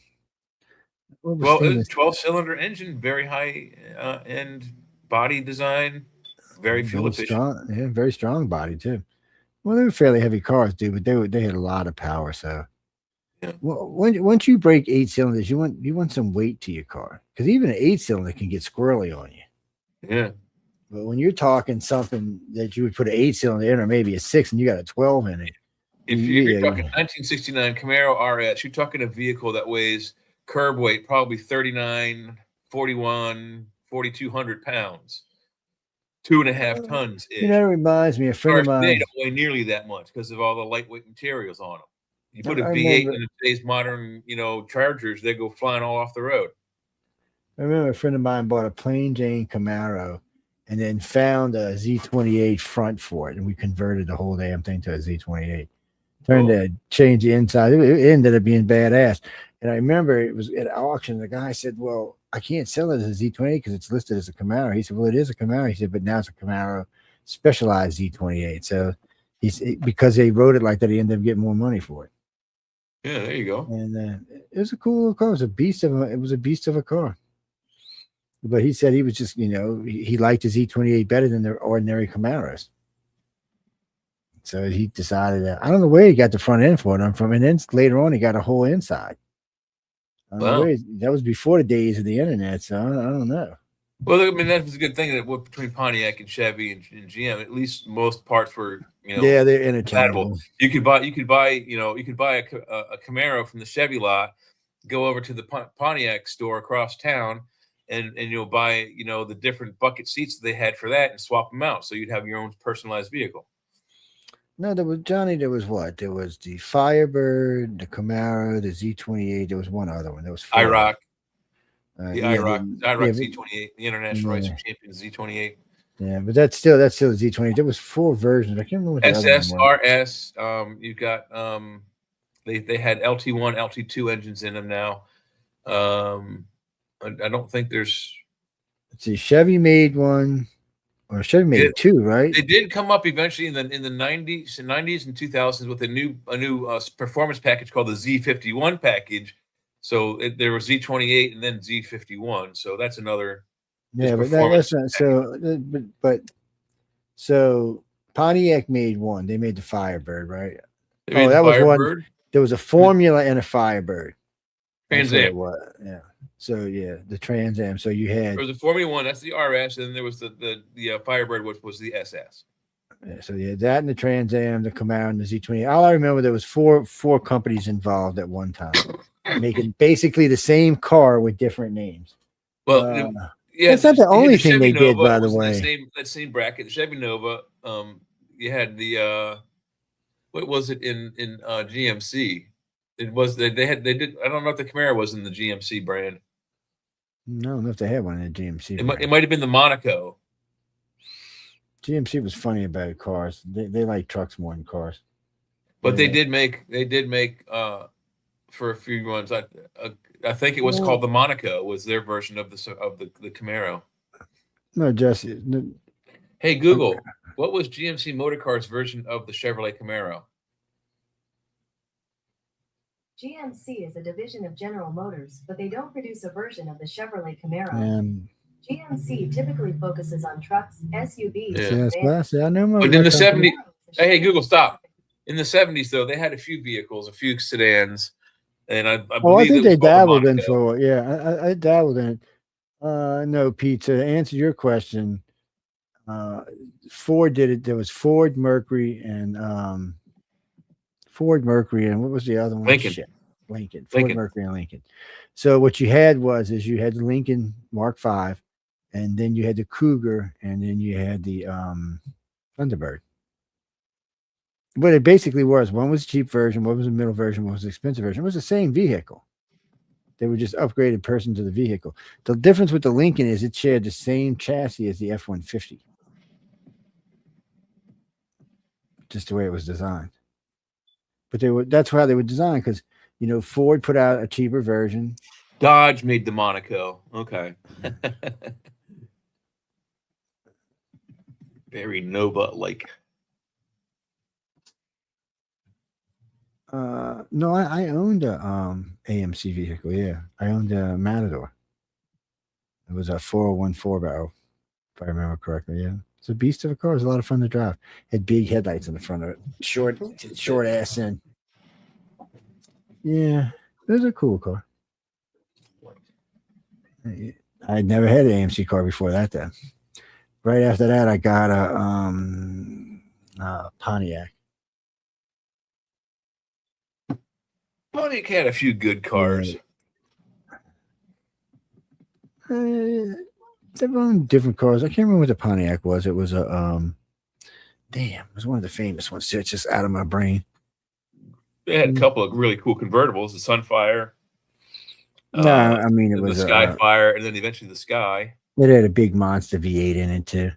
Well, it's 12-cylinder engine, very high end body design, very fuel efficient. Strong, yeah, very strong body too. Well, they were fairly heavy cars, dude, but they had a lot of power. So, yeah. Well, once you break 8 cylinders, you want some weight to your car, because even an 8-cylinder can get squirrely on you. Yeah, But when you're talking something that you would put an 8-cylinder in, or maybe a 6, and you got a 12 in it, If you're talking 1969 Camaro RS, you're talking a vehicle that weighs curb weight probably 39, 41, 4,200 pounds, 2.5 tons. You know, it reminds me, a friend of They mine. don't weigh nearly that much because of all the lightweight materials on them. You put a I V8 remember- in today's modern, Chargers, they go flying all off the road. I remember a friend of mine bought a plain Jane Camaro and then found a Z28 front for it, and we converted the whole damn thing to a Z28. Turned to change the inside. It ended up being badass. And I remember it was at auction. The guy said, "Well, I can't sell it as a Z28 because it's listed as a Camaro." He said, "Well, it is a Camaro." He said, "But now it's a Camaro specialized Z28." So because they wrote it like that, he ended up getting more money for it. Yeah, there you go. And it was a cool little car. It was a beast of a car. But he said he was just, he liked his Z28 better than the ordinary Camaros. So he decided that, I don't know where he got the front end for it from. And then later on, he got a whole inside. That was before the days of the internet. So I don't know. Well, I mean, that was a good thing that between Pontiac and Chevy and GM, at least most parts were, yeah, they're interchangeable. compatible. You could buy a Camaro from the Chevy lot, go over to the Pontiac store across town, and you'll buy, the different bucket seats that they had for that and swap them out. So you'd have your own personalized vehicle. No, there was what? There was the Firebird, the Camaro, the Z28. There was one other one. There was four. IROC. The IROC Z28, the International Racing Champion Z28. Yeah, but that's still the Z28. There was 4 versions. I can't remember what the SS, other one was. RS. You've got they had LT1, LT2 engines in them now. I don't think there's. Let's see, Chevy made one, or Chevy made 2, right? They did come up eventually in the 90s and 2000s with a new performance package called the Z51 package. So there was Z28 and then Z51. So that's another. Yeah, but that's not so. So Pontiac made one. They made the Firebird, right? That was one. There was a Formula and a Firebird. Trans Am. Yeah. So yeah, the Trans Am. So you had. There was a Formula One. That's the RS, and then there was the Firebird, which was the SS. Yeah, so yeah, that and the Trans Am, the Camaro, and the Z28. All I remember, there was four companies involved at one time, making basically the same car with different names. Well, yeah, that's not the only thing they did, by the way. That same bracket, the Chevy Nova. You had the what was it in GMC? It was they did. I don't know if the Camaro was in the GMC brand. No, I don't know if they had one in the GMC. It might have been the Monaco. GMC was funny about cars. They like trucks more than cars. But they did make for a few ones. I think it was called the Monaco. Was their version of the Camaro? No, Jesse. No. Hey Google, what was GMC Motorcars' version of the Chevrolet Camaro? GMC is a division of General Motors, but they don't produce a version of the Chevrolet Camaro. GMC typically focuses on trucks, SUVs. I know. But in the 70s, hey Google, stop. In the 70s, though, they had a few vehicles, a few sedans, and I think they dabbled in for. Yeah, I dabbled in it. No, Pete. To answer your question, Ford did it. There was Ford, Mercury, and what was the other one? Lincoln. Ford, Mercury, and Lincoln. So what you had you had the Lincoln Mark V, and then you had the Cougar, and then you had the Thunderbird. But it basically was, one was the cheap version, one was the middle version, one was the expensive version. It was the same vehicle. They were just upgraded person to the vehicle. The difference with the Lincoln is it shared the same chassis as the F-150. Just the way it was designed. But that's how they were designed, because Ford put out a cheaper version. Dodge made the Monaco. Okay. Very Nova-like. No, I owned a AMC vehicle. Yeah, I owned a Matador. It was a 401 4-barrel, if I remember correctly. Yeah, it's a beast of a car. It was a lot of fun to drive. Had big headlights in the front of it. Short ass end. Yeah, it was a cool car. I'd never had an AMC car before that. Then right after that, I got a Pontiac. Pontiac had a few good cars. They're on different cars. I can't remember what the Pontiac was. It was a it was one of the famous ones. It's just out of my brain. They had a couple of really cool convertibles, the Sunfire. No, I mean it was the Skyfire, and then eventually the Sky. It had a big monster V8 in it too.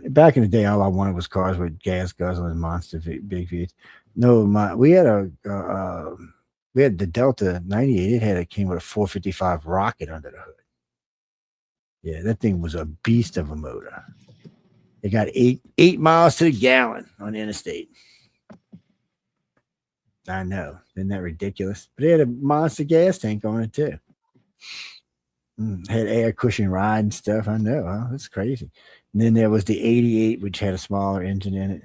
Back in the day, all I wanted was cars with gas guzzling monster big V8s. No, we had the Delta 98. It came with a 455 rocket under the hood. Yeah, that thing was a beast of a motor. It got 8 miles to the gallon on the interstate. I know, isn't that ridiculous? But it had a monster gas tank on it too. Had air cushion ride and stuff. I know, huh? That's crazy. And then there was the 88, which had a smaller engine in it.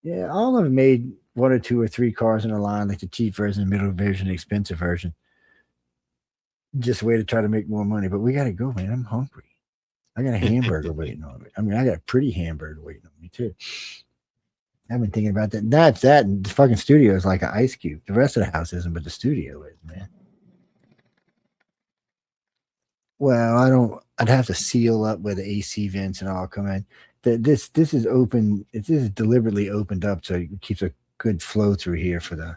Yeah, all of them made 1 or 2 or 3 cars in a line, like the cheap version, the middle version, the expensive version. Just a way to try to make more money. But we got to go, man. I'm hungry. I got a hamburger waiting on me. I mean, I got a pretty hamburger waiting on me, too. I've been thinking about that. That's that. And the fucking studio is like an ice cube. The rest of the house isn't, but the studio is, man. Well, I'd have to seal up where the AC vents and all come in. This is open. This is deliberately opened up so it keeps a good flow through here for the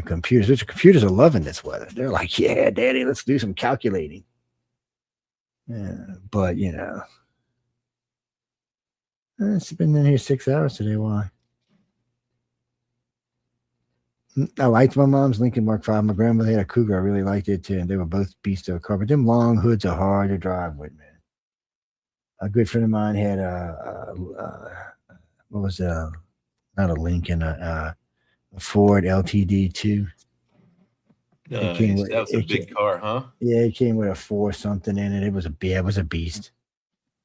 computers. Which the computers are loving this weather. They're like, yeah, Daddy, let's do some calculating. But it's been in here 6 hours today. Why? I liked my mom's Lincoln Mark V. My grandmother had a Cougar. I really liked it too. And they were both beasts of a car. But them long hoods are hard to drive with, man. A good friend of mine had not a Lincoln, a Ford LTD 2. That was a big car, huh? Yeah, it came with a 4 something in it. It was a beast.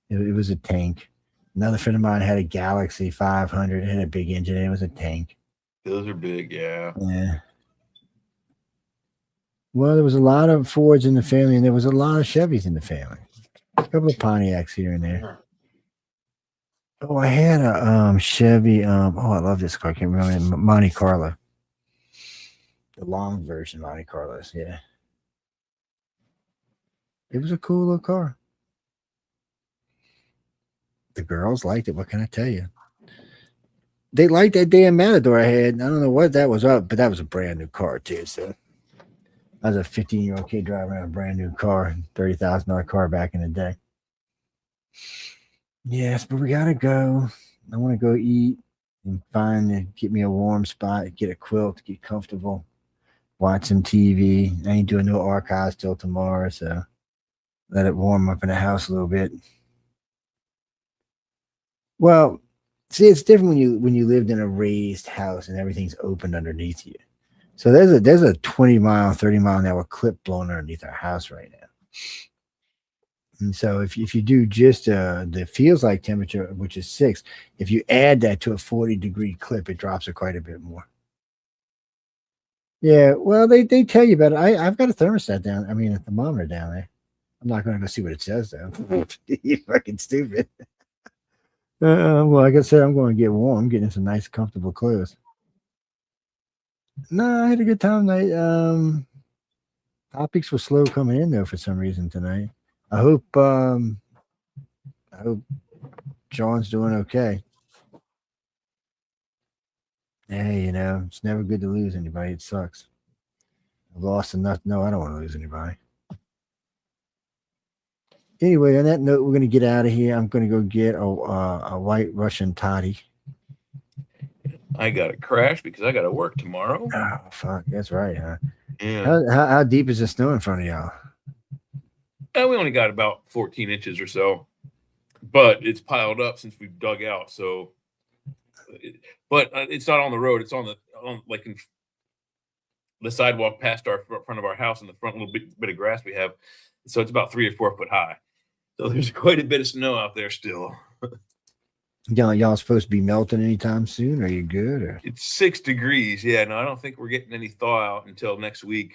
It was a tank. Another friend of mine had a Galaxy 500. It had a big engine. It was a tank. Those are big, yeah. Yeah. Well, there was a lot of Fords in the family, and there was a lot of Chevys in the family. A couple of Pontiacs here and there. Oh, I had a Chevy. I love this car. I can't remember. Monte Carlo. The long version Monte Carlos. Yeah. It was a cool little car. The girls liked it. What can I tell you? They liked that damn Matador I had. I don't know what that was up, but that was a brand new car too. So I was a 15-year-old kid driving around a brand new car, $30,000 car back in the day. Yes, but we gotta go. I want to go eat and get me a warm spot, get a quilt, get comfortable, watch some TV. I ain't doing no archives till tomorrow, so let it warm up in the house a little bit. Well, see, it's different when you lived in a raised house and everything's opened underneath you. So there's a 20 mile, 30 mile an hour clip blowing underneath our house right now. And so if you do just the feels like temperature, which is 6, if you add that to a 40-degree clip, it drops it quite a bit more. Yeah, well, they tell you about it. I've got a thermostat down. I mean, a thermometer down there. I'm not going to go see what it says though. You're fucking stupid. Well, like I said, I'm going to get warm, getting some nice, comfortable clothes. No, I had a good time tonight. Topics were slow coming in though for some reason tonight. I hope John's doing okay. Hey, it's never good to lose anybody. It sucks. I've lost enough. No, I don't want to lose anybody. Anyway, on that note, we're going to get out of here. I'm going to go get a white Russian toddy. I got to crash because I got to work tomorrow. Oh, fuck. That's right, huh? Yeah. How deep is the snow in front of y'all? We only got about 14 inches or so, but it's piled up since we've dug out. So, but it's not on the road. It's on like in the sidewalk past our front of our house, in the front little bit of grass we have. So it's about 3 or 4 foot high. So there's quite a bit of snow out there still. Y'all supposed to be melting anytime soon? Are you good? Or? It's 6 degrees. Yeah, no, I don't think we're getting any thaw out until next week.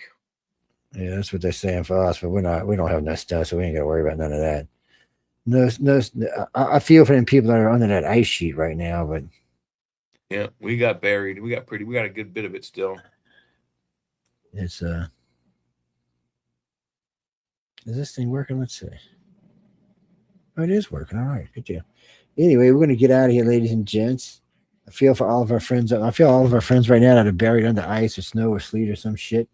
Yeah, that's what they're saying for us, but we don't have enough stuff, so we ain't got to worry about none of that. I feel for them people that are under that ice sheet right now, but Yeah, we got buried. We got a good bit of it still. it's is this thing working? Let's see. Oh, it is working. All right, good deal. Anyway, we're gonna get out of here, ladies and gents. I feel for all of our friends. I feel all of our friends right now that are buried under ice or snow or sleet or some shit.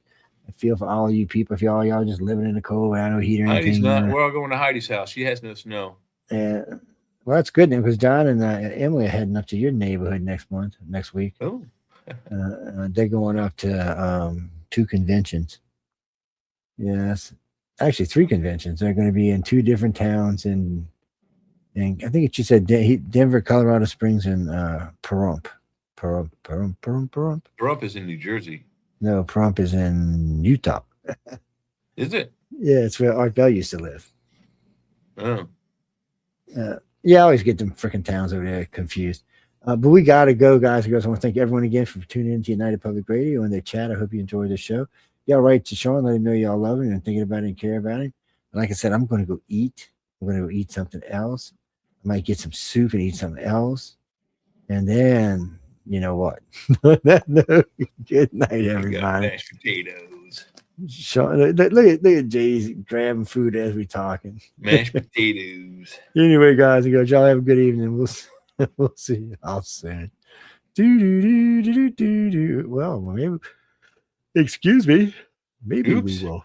I feel for all of you people. I feel all y'all just living in the cold without no heat or Heidi's anything. not. We're all going to Heidi's house. She has no snow. Well, that's good then, because Don and Emily are heading up to your neighborhood next week. Oh, they're going up to 2 conventions. Yes, actually 3 conventions. They're going to be in 2 different towns, and I think you said Denver, Colorado Springs, and Pahrump. Pahrump is in New Jersey. No, Pahrump is in Utah. Is it? Yeah, it's where Art Bell used to live. Oh. Yeah, I always get them freaking towns over there confused. But we got to go, guys and girls. I want to thank everyone again for tuning in to United Public Radio and their chat. I hope you enjoyed the show. Y'all write to Sean, let him know y'all love him and thinking about it and care about him. And like I said, I'm going to go eat. I'm going to go eat something else. I might get some soup and eat something else. And then, you know what? Good night, everybody. Mashed potatoes. Sean, look at Jay's grabbing food as we talking. Mashed potatoes. Anyway, guys and girls, y'all have a good evening. We'll see y'all soon. Well, maybe. Excuse me. Maybe Oops. we will.